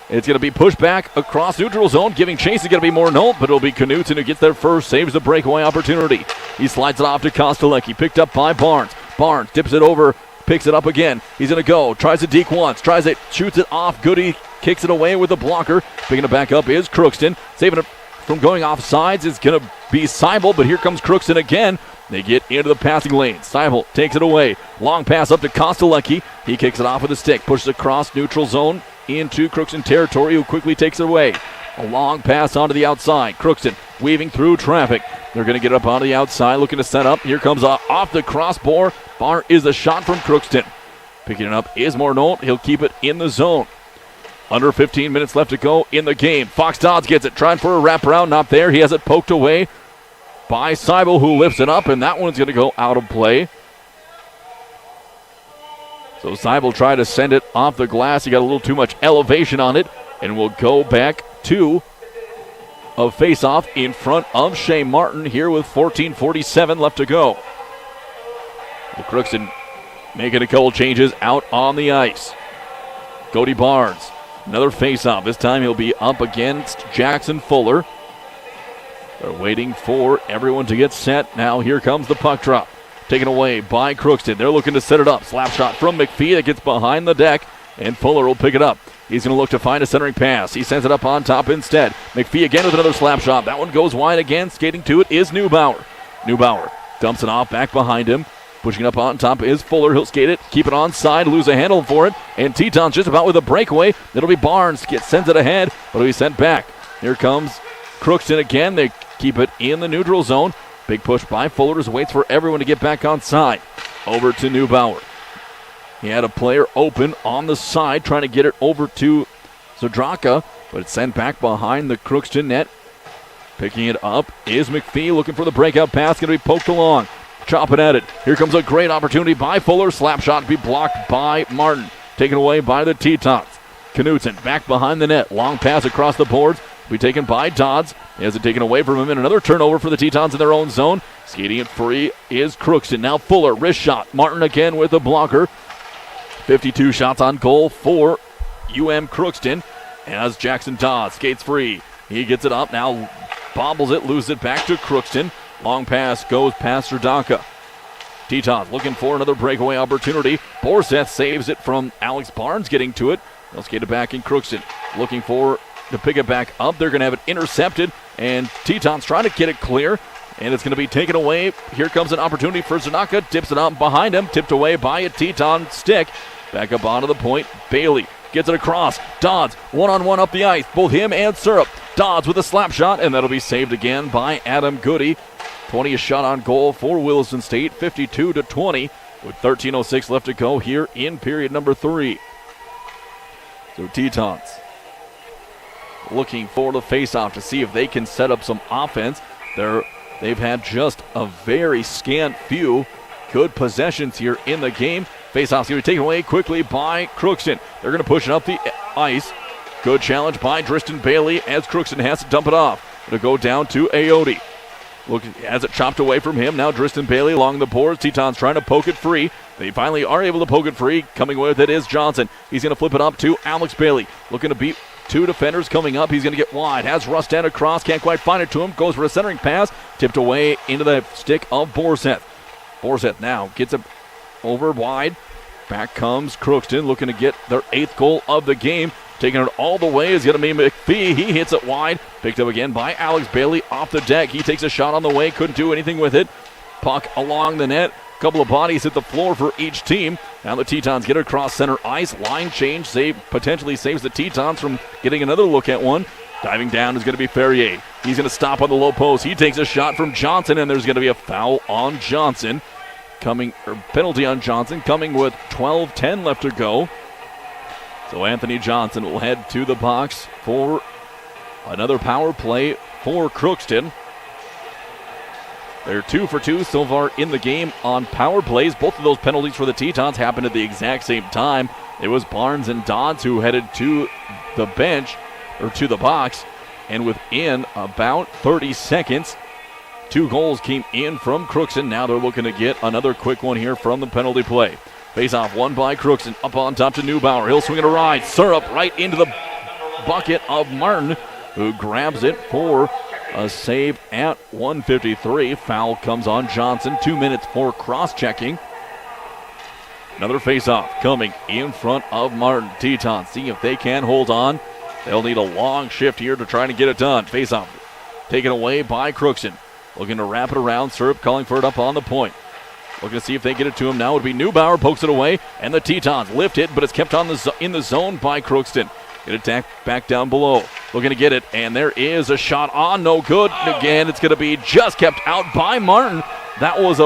It's going to be pushed back across neutral zone. Giving chase is going to be Mornault, but it'll be Knutson who gets there first, saves the breakaway opportunity. He slides it off to Kostelecki, picked up by Barnes. Barnes dips it over, picks it up again. He's going to go, tries to deke once, tries it, shoots it off. Goody kicks it away with a blocker. Picking it back up is Crookston. Saving it from going off sides is going to be Seibel, but here comes Crookston again. They get into the passing lane. Seibel takes it away. Long pass up to Kostelecki. He kicks it off with a stick, pushes across neutral zone into Crookston territory, who quickly takes it away. A long pass onto the outside. Crookston weaving through traffic. They're going to get up onto the outside, looking to set up. Here comes off the crossbar. Bar is the shot from Crookston. Picking it up is Mornault. He'll keep it in the zone. Under 15 minutes left to go in the game. Fox Dodds gets it, trying for a wraparound, not there. He has it poked away by Seibel, who lifts it up, and that one's going to go out of play. So Seibel tried to send it off the glass. He got a little too much elevation on it, and will go back to a face-off in front of Shea Martin here with 14:47 left to go. The Crookston making a couple changes out on the ice. Cody Barnes, another face-off. This time he'll be up against Jackson Fuller. They're waiting for everyone to get set. Now here comes the puck drop. Taken away by Crookston. They're looking to set it up. Slap shot from McPhee that gets behind the deck, and Fuller will pick it up. He's going to look to find a centering pass. He sends it up on top instead. McPhee again with another slap shot. That one goes wide again. Skating to it is Neubauer. Neubauer dumps it off back behind him. Pushing up on top is Fuller. He'll skate it, keep it on side, lose a handle for it. And Tetons just about with a breakaway. It'll be Barnes. Sends it ahead, but it'll be sent back. Here comes Crookston again. They keep it in the neutral zone. Big push by Fuller as waits for everyone to get back on side. Over to Neubauer. He had a player open on the side trying to get it over to Zadraka, but it's sent back behind the Crookston net. Picking it up is McPhee looking for the breakout pass. Going to be poked along. Chopping at it. Here comes a great opportunity by Fuller. Slap shot to be blocked by Martin. Taken away by the Tetons. Knutson back behind the net. Long pass across the boards. Be taken by Dodds. He has it taken away from him, and another turnover for the Tetons in their own zone. Skating it free is Crookston. Now Fuller, wrist shot. Martin again with a blocker. 52 shots on goal for Crookston as Jackson Dodds skates free. He gets it up, now bobbles it, loses it back to Crookston. Long pass goes past Zadraka. Tetons looking for another breakaway opportunity. Borseth saves it from Alex Barnes getting to it. They'll skate it back in Crookston. Looking for to pick it back up. They're going to have it intercepted, and Tetons trying to get it clear, and it's going to be taken away. Here comes an opportunity for Zadraka. Tips it up behind him. Tipped away by a Teton stick. Back up onto the point. Bailey gets it across. Dodds one-on-one up the ice. Both him and Syrup. Dodds with a slap shot, and that'll be saved again by Adam Goody. 20th shot on goal for Williston State. 52-20 with 13:06 left to go here in period number 3. So Tetons looking for the faceoff to see if they can set up some offense. They've had just a very scant few good possessions here in the game. Faceoff's going to be taken away quickly by Crookston. They're going to push it up the ice. Good challenge by Tristan Bailey as Crookston has to dump it off. It'll go down to Aote. Look, has it chopped away from him. Now Tristan Bailey along the boards. Tetons trying to poke it free. They finally are able to poke it free. Coming with it is Johnson. He's going to flip it up to Alex Bailey. Looking to beat two defenders coming up. He's going to get wide. Has Rustan across. Can't quite find it to him. Goes for a centering pass. Tipped away into the stick of Borseth. Borseth now gets it over wide. Back comes Crookston looking to get their 8th goal of the game. Taking it all the way is going to be McPhee. He hits it wide. Picked up again by Alex Bailey off the deck. He takes a shot on the way. Couldn't do anything with it. Puck along the net. Couple of bodies hit the floor for each team. Now the Tetons get it across center ice. Line change potentially saves the Tetons from getting another look at one. Diving down is going to be Ferrier. He's going to stop on the low post. He takes a shot from Johnson, and there's going to be a foul on Johnson. Penalty on Johnson coming with 12:10 left to go. So Anthony Johnson will head to the box for another power play for Crookston. They're 2 for 2 so far in the game on power plays. Both of those penalties for the Tetons happened at the exact same time. It was Barnes and Dodds who headed to the bench, or to the box, and within about 30 seconds, 2 goals came in from Crookston. Now they're looking to get another quick one here from the penalty play. Face-off won by Crookston. Up on top to Neubauer. He'll swing it a ride. Syrup right into the bucket of Martin, who grabs it for a save at 1:53. Foul comes on Johnson. 2 minutes for cross-checking. Another face-off coming in front of Martin. Tetons see if they can hold on. They'll need a long shift here to try to get it done. Face-off taken away by Crookston. Looking to wrap it around. Syrup calling for it up on the point. Looking to see if they get it to him now. It would be Neubauer, pokes it away, and the Tetons lift it, but it's kept on in the zone by Crookston. Get it back down below. Looking to get it, and there is a shot on, no good. Again, it's going to be just kept out by Martin. That was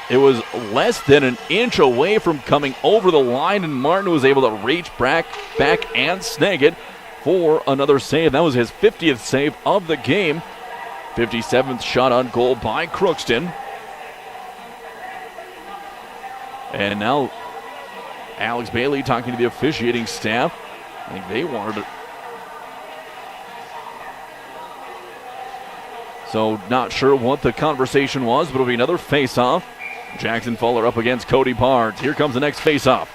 it was less than an inch away from coming over the line, and Martin was able to reach back and snag it for another save. That was his 50th save of the game. 57th shot on goal by Crookston. And now Alex Bailey talking to the officiating staff. I think they wanted it. So not sure what the conversation was, but it'll be another face-off. Jackson Fuller up against Cody Barnes. Here comes the next face-off.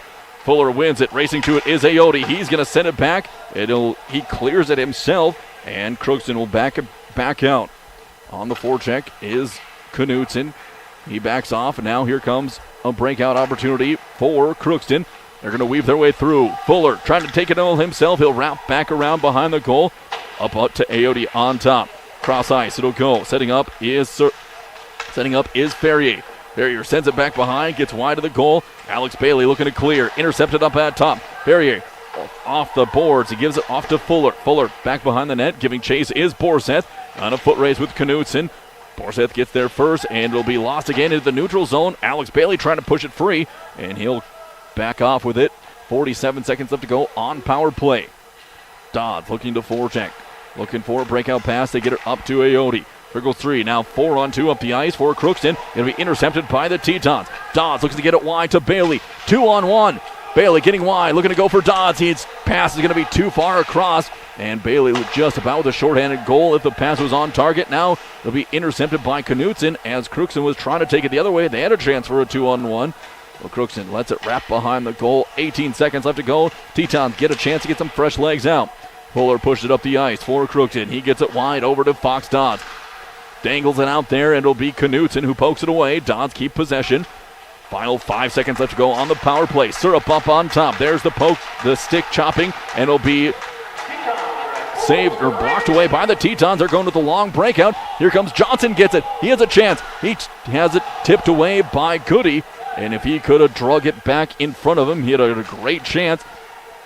Fuller wins it. Racing to it is Aote. He's going to send it back. He clears it himself, and Crookston will back out. On the forecheck is Knutson. He backs off, and now here comes a breakout opportunity for Crookston. They're going to weave their way through. Fuller trying to take it all himself. He'll wrap back around behind the goal. Up to Aote on top. Cross ice, it'll go. Setting up is Ferrier. Ferrier sends it back behind, gets wide of the goal. Alex Bailey looking to clear. Intercepted up at top. Ferrier off the boards. He gives it off to Fuller. Fuller back behind the net. Giving chase is Borseth. On a foot race with Knutson. Borseth gets there first, and it'll be lost again into the neutral zone. Alex Bailey trying to push it free, and he'll back off with it. 47 seconds left to go on power play. Dodds looking to forecheck. Looking for a breakout pass. They get it up to Aote. Trickles 3, now 4-on-2 up the ice for Crookston. It'll be intercepted by the Tetons. Dodds looks to get it wide to Bailey. 2-on-1. Bailey getting wide, looking to go for Dodds. His pass is going to be too far across, and Bailey was just about with a shorthanded goal if the pass was on target. Now it'll be intercepted by Knutson as Crookston was trying to take it the other way. They had a chance for a 2-on-1. Well, Crookston lets it wrap behind the goal. 18 seconds left to go. Tetons get a chance to get some fresh legs out. Fuller pushed it up the ice for Crookston. He gets it wide over to Fox Dodds. Dangles it out there, and it'll be Knutson who pokes it away. Dodds keep possession. Final 5 seconds left to go on the power play. Syrup up on top. There's the poke, the stick chopping, and it'll be saved or blocked away by the Tetons. They're going with the long breakout. Here comes Johnson, gets it. He has a chance. He has it tipped away by Goody, and if he could have drug it back in front of him, he had a great chance.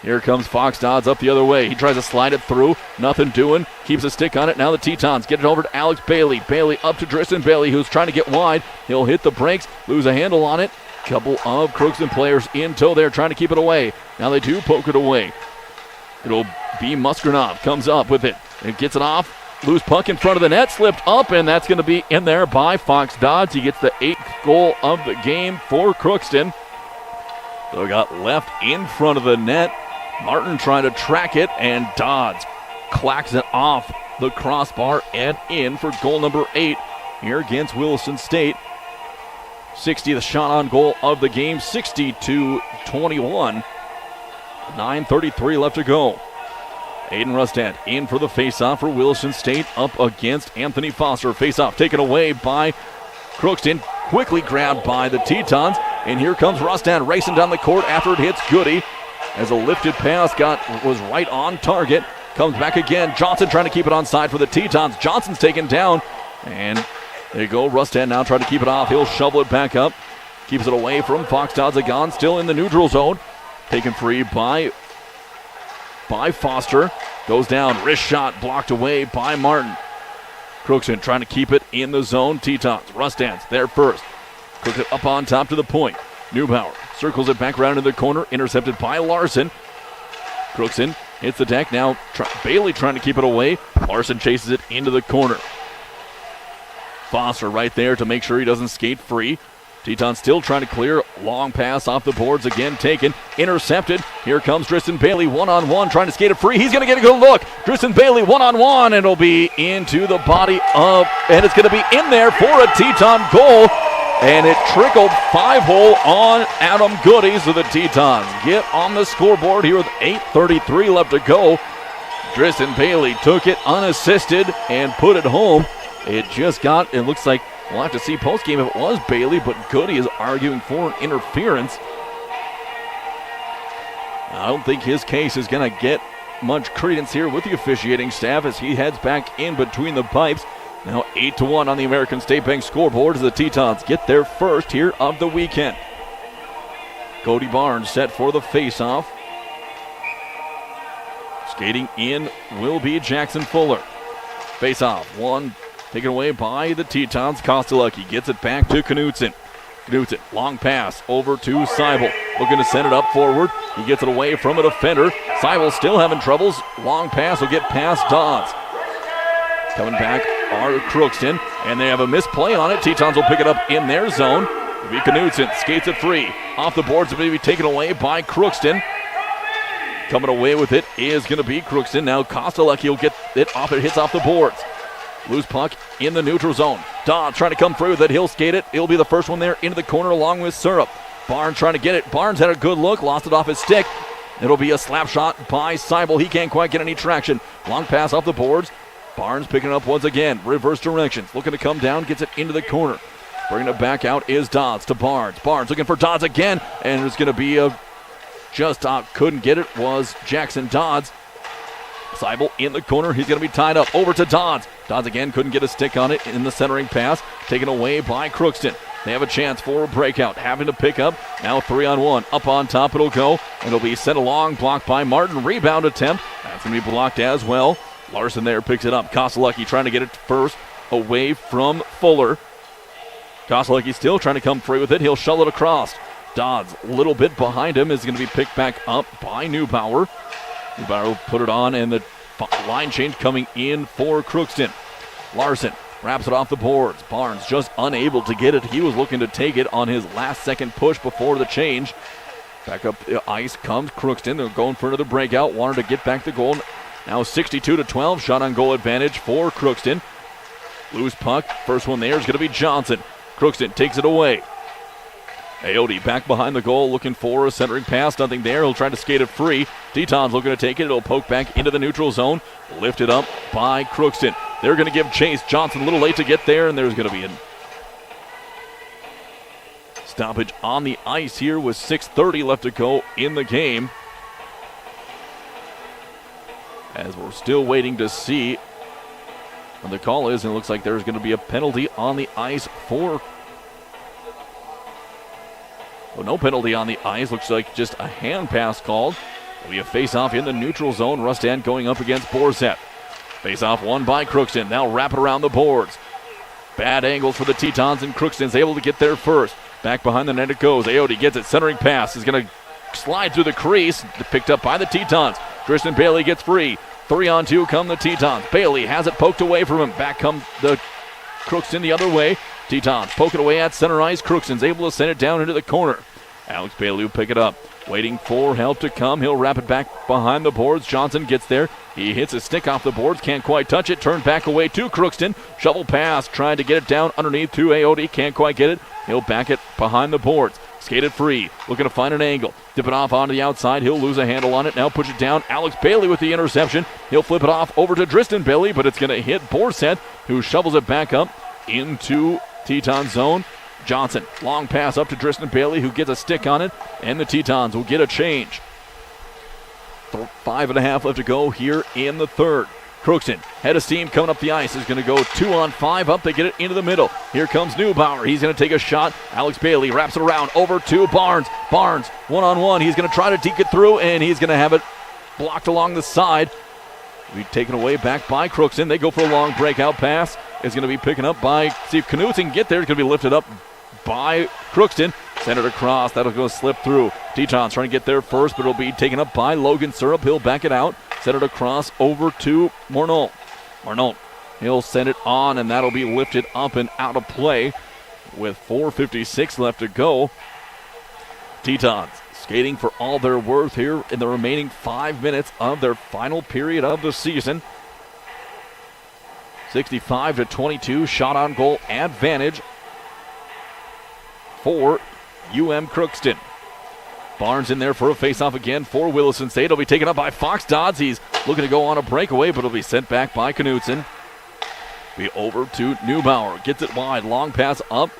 Here comes Fox Dodds up the other way. He tries to slide it through. Nothing doing. Keeps a stick on it. Now the Tetons get it over to Alex Bailey. Bailey up to Tristan Bailey, who's trying to get wide. He'll hit the brakes, lose a handle on it. Couple of Crookston players in tow there trying to keep it away. Now they do poke it away. It'll be Muskernov. Comes up with it. And gets it off. Loose puck in front of the net. Slipped up, and that's going to be in there by Fox Dodds. He gets the 8th goal of the game for Crookston. So got left in front of the net. Martin trying to track it, and Dodds clacks it off the crossbar and in for goal number 8 here against Williston State. 60, the shot on goal of the game, 60-21. 9:33 left to go. Aiden Rustad in for the faceoff for Williston State up against Anthony Foster. Faceoff taken away by Crookston, quickly grabbed by the Tetons, and here comes Rustad racing down the court after it hits Goody. As a lifted pass was right on target. Comes back again. Johnson trying to keep it onside for the Tetons. Johnson's taken down, and there you go. Rustad now trying to keep it off. He'll shovel it back up. Keeps it away from Fox Dodds. Still in the neutral zone. Taken free by Foster. Goes down. Wrist shot blocked away by Martin. Crookston trying to keep it in the zone. Tetons. Rustad's there first. Crookston up on top to the point. Neubauer circles it back around in the corner. Intercepted by Larson. Crookston hits the deck. Now Bailey trying to keep it away. Larson chases it into the corner. Foster right there to make sure he doesn't skate free. Teton still trying to clear. Long pass off the boards again taken. Intercepted. Here comes Tristan Bailey one-on-one trying to skate it free. He's going to get a good look. Tristan Bailey one-on-one. It'll be into the body of, and it's going to be in there for a Teton goal. And it trickled 5-hole on Adam Goody. So the Tetons get on the scoreboard here with 8:33 left to go. Tristan Bailey took it unassisted and put it home. It looks like we'll have to see post-game if it was Bailey, but Goody is arguing for an interference. I don't think his case is going to get much credence here with the officiating staff as he heads back in between the pipes. Now 8-1 on the American State Bank scoreboard as the Tetons get their first here of the weekend. Cody Barnes set for the face-off. Skating in will be Jackson Fuller. Face-off, one taken away by the Tetons. Kostelecki gets it back to Knutson. Knutson, long pass over to Seibel. Looking to send it up forward. He gets it away from a defender. Seibel still having troubles. Long pass will get past Dodds. Coming back are Crookston, and they have a misplay on it. Tetons will pick it up in their zone. It'll be Knutson, skates it free. Off the boards, it'll be taken away by Crookston. Coming away with it is going to be Crookston. Now Kostelecki will get it off. It hits off the boards. Loose puck in the neutral zone. Dodd trying to come through with it. He'll skate it. It'll be the first one there into the corner along with Syrup. Barnes trying to get it. Barnes had a good look. Lost it off his stick. It'll be a slap shot by Seibel. He can't quite get any traction. Long pass off the boards. Barnes picking it up once again. Reverse directions. Looking to come down. Gets it into the corner. Bringing it back out is Dodds to Barnes. Barnes looking for Dodds again. And it's going to be couldn't get it was Jackson Dodds. Seibel in the corner. He's going to be tied up. Over to Dodds. Dodds again couldn't get a stick on it in the centering pass. Taken away by Crookston. They have a chance for a breakout. Having to pick up. Now 3-on-1. Up on top it'll go. It'll be sent along. Blocked by Martin. Rebound attempt. That's going to be blocked as well. Larson there picks it up. Kostelecki trying to get it first away from Fuller. Kostelecki still trying to come free with it. He'll shovel it across. Dodds a little bit behind him is going to be picked back up by Neubauer. Neubauer will put it on, and the line change coming in for Crookston. Larson wraps it off the boards. Barnes just unable to get it. He was looking to take it on his last-second push before the change. Back up the ice comes Crookston. They're going for another breakout. Wanted to get back the goal. Now 62-12. Shot on goal advantage for Crookston. Loose puck. First one there is going to be Johnson. Crookston takes it away. Aote back behind the goal looking for a centering pass. Nothing there. He'll try to skate it free. Teton's looking to take it. It'll poke back into the neutral zone. Lifted up by Crookston. They're going to give chase. Johnson a little late to get there, and there's going to be a stoppage on the ice here with 6:30 left to go in the game. As we're still waiting to see what the call is, and it looks like there's going to be a penalty on the ice for... Well, no penalty on the ice. Looks like just a hand pass called. There'll be a face-off in the neutral zone. Rustan going up against Borzet. Face-off won by Crookston. Now wrap it around the boards. Bad angles for the Tetons, and Crookston's able to get there first. Back behind the net it goes. Aote gets it. Centering pass is going to slide through the crease. Picked up by the Tetons. Tristan Bailey gets free. 3-on-2 come the Tetons. Bailey has it poked away from him. Back come the Crookston the other way. Tetons poke it away at center ice. Crookston's able to send it down into the corner. Alex Bailey will pick it up. Waiting for help to come. He'll wrap it back behind the boards. Johnson gets there. He hits his stick off the boards. Can't quite touch it. Turned back away to Crookston. Shovel pass. Trying to get it down underneath to Aote. Can't quite get it. He'll back it behind the boards. Skate it free. Looking to find an angle. Dip it off onto the outside. He'll lose a handle on it. Now push it down. Alex Bailey with the interception. He'll flip it off over to Tristan Bailey, but it's going to hit Borseth, who shovels it back up into Teton zone. Johnson, long pass up to Tristan Bailey, who gets a stick on it, and the Tetons will get a change. 5.5 left to go here in the third. Crookston, head of steam coming up the ice, is going to go 2-on-5 up. They get it into the middle. Here comes Neubauer. He's going to take a shot. Alex Bailey wraps it around over to Barnes. Barnes, 1-on-1. He's going to try to deke it through, and he's going to have it blocked along the side. Be taken away back by Crookston. They go for a long breakout pass. It's going to be picking up by, see if Knudsen can get there. It's going to be lifted up by Crookston. Send it across. That'll go slip through. Tetons trying to get there first, but it'll be taken up by Logan Syrup. He'll back it out. Send it across over to Morneau. Morneau, he'll send it on, and that'll be lifted up and out of play with 4:56 left to go. Tetons skating for all they're worth here in the remaining 5 minutes of their final period of the season. 65-22 shot on goal advantage for Crookston. Barnes in there for a face-off again for Williston State. It'll be taken up by Fox Dodds. He's looking to go on a breakaway, but it'll be sent back by Knudsen. Be over to Neubauer. Gets it wide. Long pass up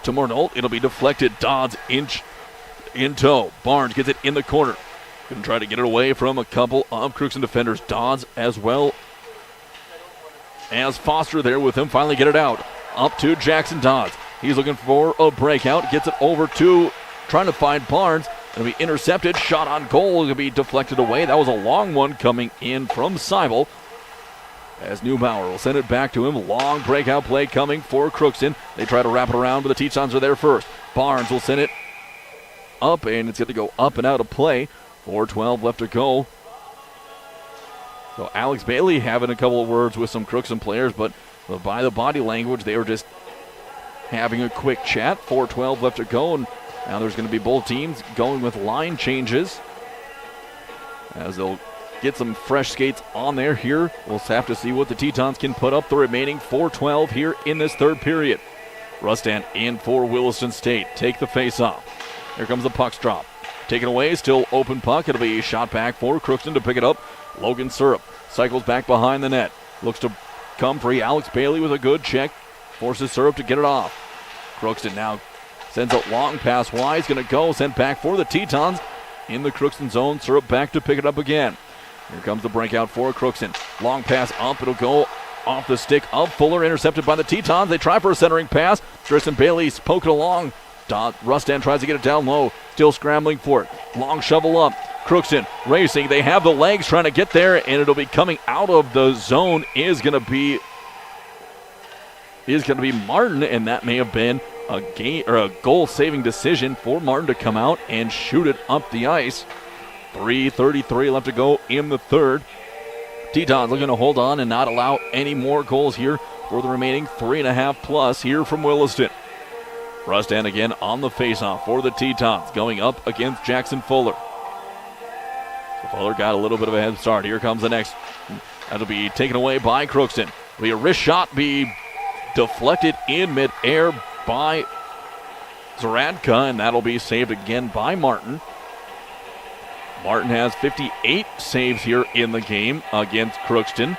to Morneau. It'll be deflected. Dodds in tow. Barnes gets it in the corner. Going to try to get it away from a couple of Crookston defenders. Dodds as well as Foster there with him. Finally get it out. Up to Jackson Dodds. He's looking for a breakout. Gets it over to trying to find Barnes. It'll be intercepted. Shot on goal. It'll be deflected away. That was a long one coming in from Seibel. As Neubauer will send it back to him. Long breakout play coming for Crookston. They try to wrap it around, but the Tetons are there first. Barnes will send it up, and it's going to go up and out of play. 4:12 left to go. So Alex Bailey having a couple of words with some Crookston players, but by the body language, they were just having a quick chat. 4:12 left to go, and now there's going to be both teams going with line changes as they'll get some fresh skates on there here. We'll have to see what the Tetons can put up the remaining 4:12 here in this third period. Rustan in for Williston State. Take the face off. Here comes the puck's drop. Taken away, still open puck. It'll be shot back for Crookston to pick it up. Logan Syrup cycles back behind the net. Looks to come free. Alex Bailey with a good check. Forces Syrup to get it off. Crookston now sends a long pass wide. He's going to go. Sent back for the Tetons in the Crookston zone. Syrup back to pick it up again. Here comes the breakout for Crookston. Long pass up. It'll go off the stick of Fuller. Intercepted by the Tetons. They try for a centering pass. Tristan Bailey's poking along. Rustan tries to get it down low. Still scrambling for it. Long shovel up. Crookston racing. They have the legs trying to get there, and it'll be coming out of the zone is going to be Martin, and that may have been a game or a goal-saving decision for Martin to come out and shoot it up the ice. 3:33 left to go in the third. Tetons looking to hold on and not allow any more goals here for the remaining 3.5 plus here from Williston. Rustan again on the faceoff for the Tetons, going up against Jackson Fuller. So Fuller got a little bit of a head start. Here comes the next. That'll be taken away by Crookston. It'll be a wrist shot, be deflected in midair by Zaradka, and that'll be saved again by Martin. Martin has 58 saves here in the game against Crookston.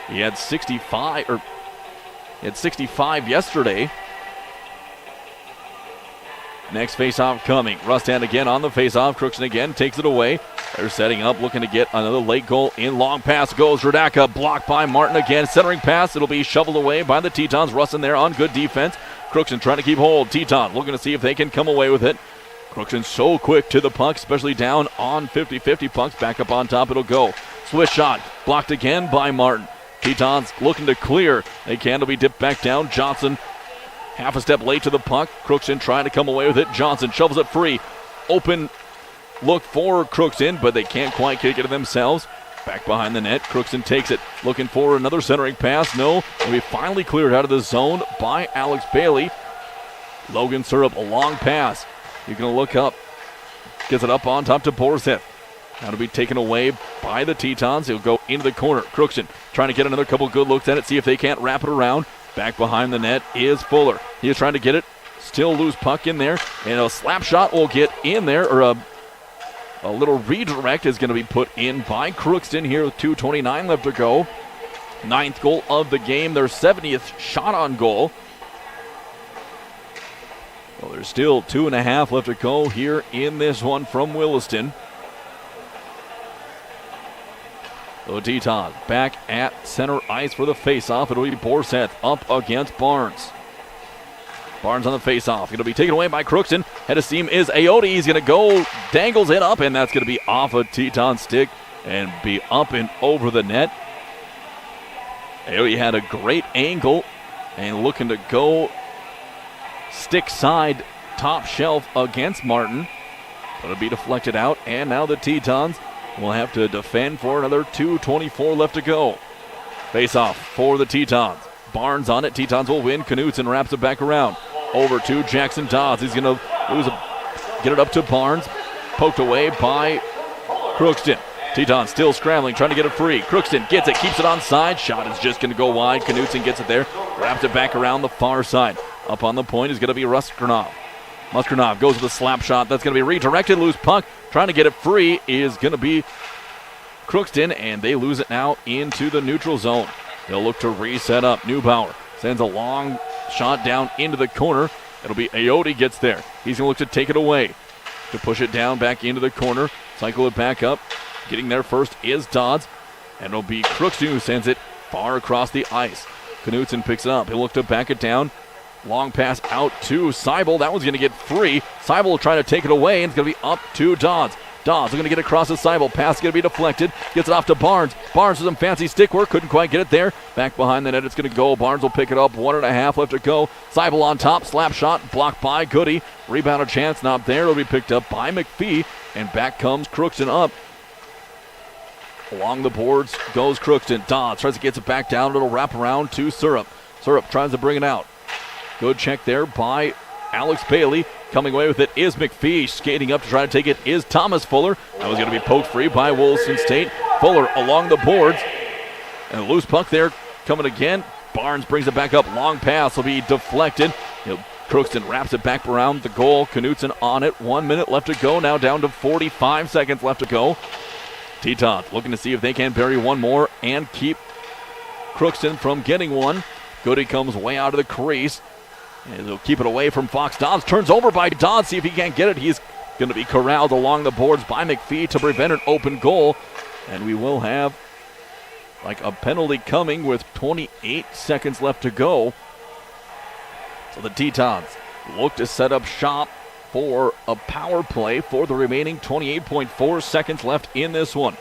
He had 65 yesterday. Next faceoff coming. Rustan again on the faceoff. Crookston again takes it away. They're setting up, looking to get another late goal in. Long pass goes. Radaka blocked by Martin again. Centering pass. It'll be shoveled away by the Tetons. Rustin there on good defense. Crookston trying to keep hold. Teton looking to see if they can come away with it. Crookston so quick to the puck, especially down on 50-50 pucks. Back up on top it'll go. Swish shot. Blocked again by Martin. Tetons looking to clear. They can. It'll be dipped back down. Johnson half a step late to the puck. Crookston trying to come away with it. Johnson shovels it free. Open look for Crookston, but they can't quite kick it to themselves. Back behind the net, Crookston takes it, looking for another centering pass. No, it'll be finally cleared out of the zone by Alex Bailey. Logan Syrup, a long pass. You're going to look up. Gets it up on top to Borseth. Now to be taken away by the Tetons. He'll go into the corner. Crookston trying to get another couple good looks at it, see if they can't wrap it around. Back behind the net is Fuller. He is trying to get it. Still loose puck in there. And a slap shot will get in there, or a little redirect is going to be put in by Crookston here with 2:29 left to go. 9th goal of the game, their 70th shot on goal. Well, there's still 2.5 left to go here in this one from Williston. So Tetons back at center ice for the faceoff. It'll be Borseth up against Barnes. Barnes on the faceoff. It'll be taken away by Crookston. Head of steam is Aote. He's going to go, dangles it up, and that's going to be off a Teton stick and be up and over the net. Aote had a great angle and looking to go stick side top shelf against Martin. But it'll be deflected out, and now the Tetons will have to defend for another 2:24 left to go. Faceoff for the Tetons. Barnes on it. Tetons will win. Knutson wraps it back around. Over to Jackson Dodds. He's going to get it up to Barnes. Poked away by Crookston. Tetons still scrambling, trying to get it free. Crookston gets it, keeps it on side. Shot is just going to go wide. Knutson gets it there. Wraps it back around the far side. Up on the point is going to be Muskernov. Muskernov goes with a slap shot. That's going to be redirected. Loose puck. Trying to get it free is going to be Crookston, and they lose it now into the neutral zone. They'll look to reset up. Neubauer sends a long shot down into the corner. It'll be Aote gets there. He's going to look to take it away. To push it down back into the corner. Cycle it back up. Getting there first is Dodds. And it'll be Crookston who sends it far across the ice. Knutson picks it up. He'll look to back it down. Long pass out to Seibel. That one's going to get free. Seibel will try to take it away, and it's going to be up to Dodds. Dodds is going to get across to Seibel. Pass is going to be deflected. Gets it off to Barnes. Barnes with some fancy stick work. Couldn't quite get it there. Back behind the net it's going to go. Barnes will pick it up. 1.5 left to go. Seibel on top. Slap shot. Blocked by Goody. Rebound chance not there. It'll be picked up by McPhee. And back comes Crookston up. Along the boards goes Crookston. Dodds tries to get it back down. It'll wrap around to Syrup. Syrup tries to bring it out. Good check there by Alex Bailey. Coming away with it is McPhee. Skating up to try to take it is Thomas Fuller. That was going to be poked free by Williston State. Fuller along the boards. And a loose puck there coming again. Barnes brings it back up. Long pass will be deflected. Crookston wraps it back around the goal. Knutson on it. 1 minute left to go. Now down to 45 seconds left to go. Tetons looking to see if they can bury one more and keep Crookston from getting one. Goody comes way out of the crease. And they'll keep it away from Fox. Dodds turns over by Dodds. See if he can't get it. He's going to be corralled along the boards by McPhee to prevent an open goal. And we will have like a penalty coming with 28 seconds left to go. So the Tetons look to set up shop for a power play for the remaining 28.4 seconds left in this one.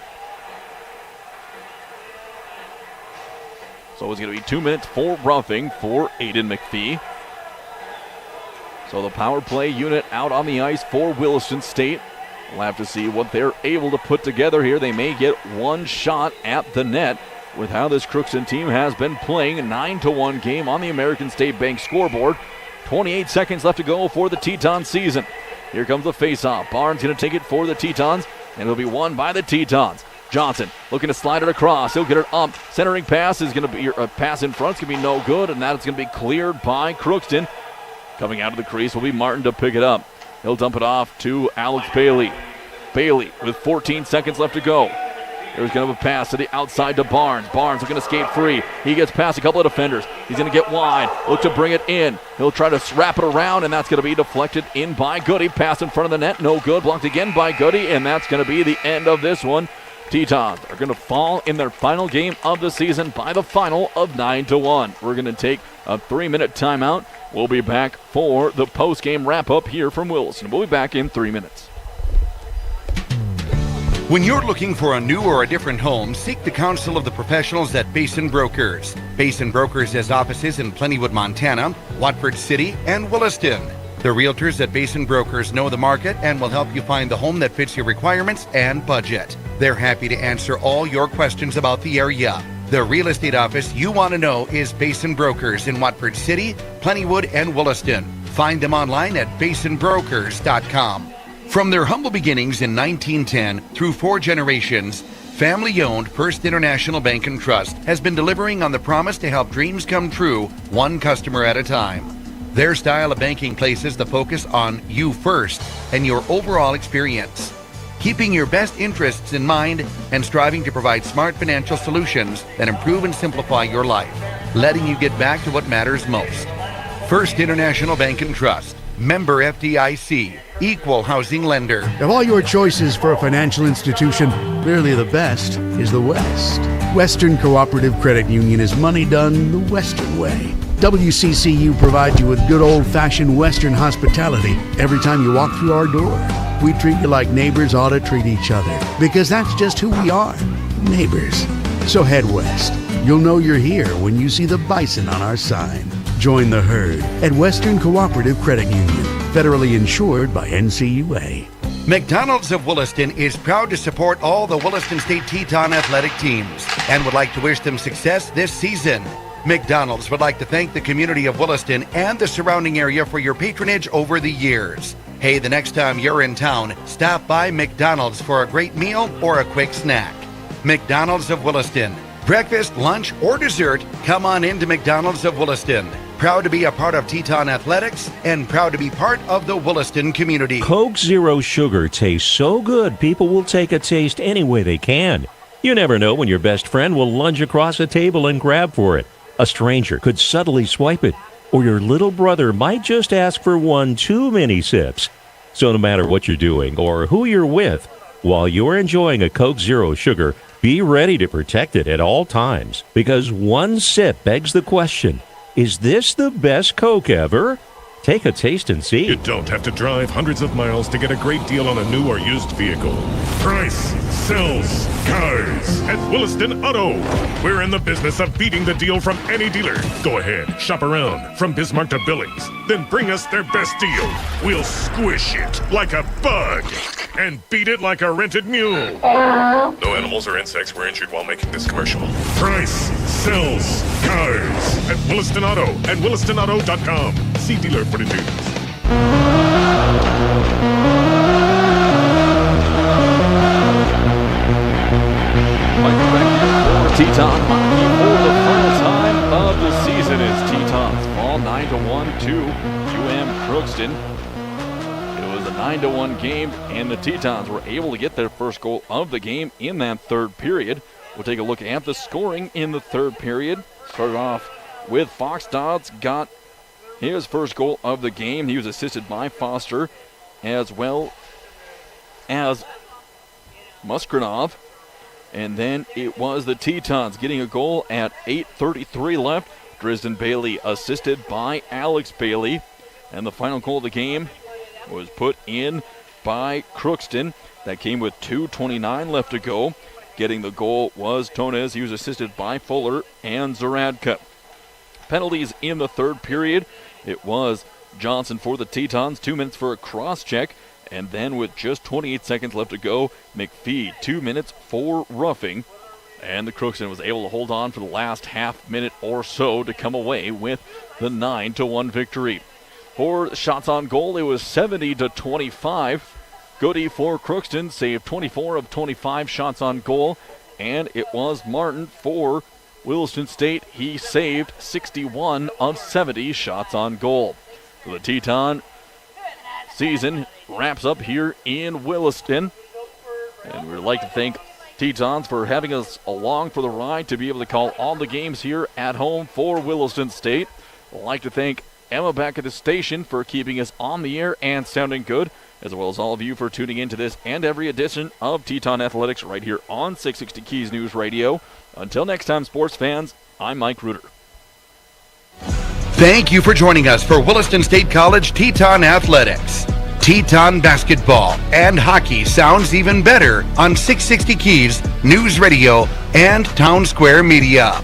So it's going to be 2 minutes for roughing for Aiden McPhee. So the power play unit out on the ice for Williston State. We'll have to see what they're able to put together here. They may get one shot at the net with how this Crookston team has been playing. A 9-1 game on the American State Bank scoreboard. 28 seconds left to go for the Teton season. Here comes the faceoff. Barnes going to take it for the Tetons, and it'll be won by the Tetons. Johnson looking to slide it across. He'll get it up. Centering pass is going to be a pass in front. It's going to be no good, and that's going to be cleared by Crookston. Coming out of the crease will be Martin to pick it up. He'll dump it off to Alex Bailey. Bailey with 14 seconds left to go. There's going to have a pass to the outside to Barnes. Barnes looking to skate free. He gets past a couple of defenders. He's going to get wide. Look to bring it in. He'll try to wrap it around, and that's going to be deflected in by Goody. Pass in front of the net. No good. Blocked again by Goody, and that's going to be the end of this one. Tetons are going to fall in their final game of the season by the final of 9-1. We're going to take a 3-minute timeout. We'll be back for the post-game wrap-up here from Williston. We'll be back in 3 minutes. When you're looking for a new or a different home, seek the counsel of the professionals at Basin Brokers. Basin Brokers has offices in Plentywood, Montana, Watford City, and Williston. The realtors at Basin Brokers know the market and will help you find the home that fits your requirements and budget. They're happy to answer all your questions about the area. The real estate office you want to know is Basin Brokers in Watford City, Plentywood, and Williston. Find them online at basinbrokers.com. From their humble beginnings in 1910 through 4 generations, family-owned First International Bank and Trust has been delivering on the promise to help dreams come true, one customer at a time. Their style of banking places the focus on you first and your overall experience, keeping your best interests in mind and striving to provide smart financial solutions that improve and simplify your life, letting you get back to what matters most. First International Bank and Trust, member FDIC, equal housing lender. Of all your choices for a financial institution, clearly the best is the West. Western Cooperative Credit Union is money done the Western way. WCCU provides you with good old-fashioned Western hospitality every time you walk through our door. We treat you like neighbors ought to treat each other, because that's just who we are, neighbors. So head west. You'll know you're here when you see the bison on our sign. Join the herd at Western Cooperative Credit Union, federally insured by NCUA. McDonald's of Williston is proud to support all the Williston State Teton athletic teams and would like to wish them success this season. McDonald's would like to thank the community of Williston and the surrounding area for your patronage over the years. Hey, the next time you're in town, stop by McDonald's for a great meal or a quick snack. McDonald's of Williston. Breakfast, lunch, or dessert, come on into McDonald's of Williston. Proud to be a part of Teton Athletics and proud to be part of the Williston community. Coke Zero Sugar tastes so good, people will take a taste any way they can. You never know when your best friend will lunge across a table and grab for it. A stranger could subtly swipe it, or your little brother might just ask for one too many sips. So no matter what you're doing or who you're with, while you're enjoying a Coke Zero Sugar, be ready to protect it at all times, because one sip begs the question, is this the best Coke ever? Take a taste and see. You don't have to drive hundreds of miles to get a great deal on a new or used vehicle. Price sells cars at Williston Auto. We're in the business of beating the deal from any dealer. Go ahead, shop around from Bismarck to Billings. Then bring us their best deal. We'll squish it like a bug and beat it like a rented mule. No animals or insects were injured while making this commercial. Price sells cars at Williston Auto and WillistonAuto.com. See dealer for the news. Teton hockey for the final time of the season as Tetons fall 9-1 to UM Crookston. It was a 9-1 game, and the Tetons were able to get their first goal of the game in that third period. We'll take a look at the scoring in the third period. Started off with Fox Dodds got his first goal of the game. He was assisted by Foster as well as Muskranov. And then it was the Tetons getting a goal at 8:33 left. Drisden Bailey assisted by Alex Bailey. And the final goal of the game was put in by Crookston. That came with 2:29 left to go. Getting the goal was Tonez. He was assisted by Fuller and Zaradka. Penalties in the third period. It was Johnson for the Tetons, 2 minutes for a cross check. And then with just 28 seconds left to go, McPhee, 2 minutes for roughing. And the Crookston was able to hold on for the last half minute or so to come away with the 9-1 victory. For shots on goal, it was 70-25. Goody for Crookston saved 24 of 25 shots on goal. And it was Martin for Williston State. He saved 61 of 70 shots on goal. So the Teton season wraps up here in Williston. And we'd like to thank Tetons for having us along for the ride to be able to call all the games here at home for Williston State. I'd like to thank Emma back at the station for keeping us on the air and sounding good, as well as all of you for tuning into this and every edition of Teton Athletics right here on 660 Keys News Radio. Until next time, sports fans, I'm Mike Reuter. Thank you for joining us for Williston State College Teton Athletics. Teton basketball and hockey sounds even better on 660 Keys News Radio and Town Square Media.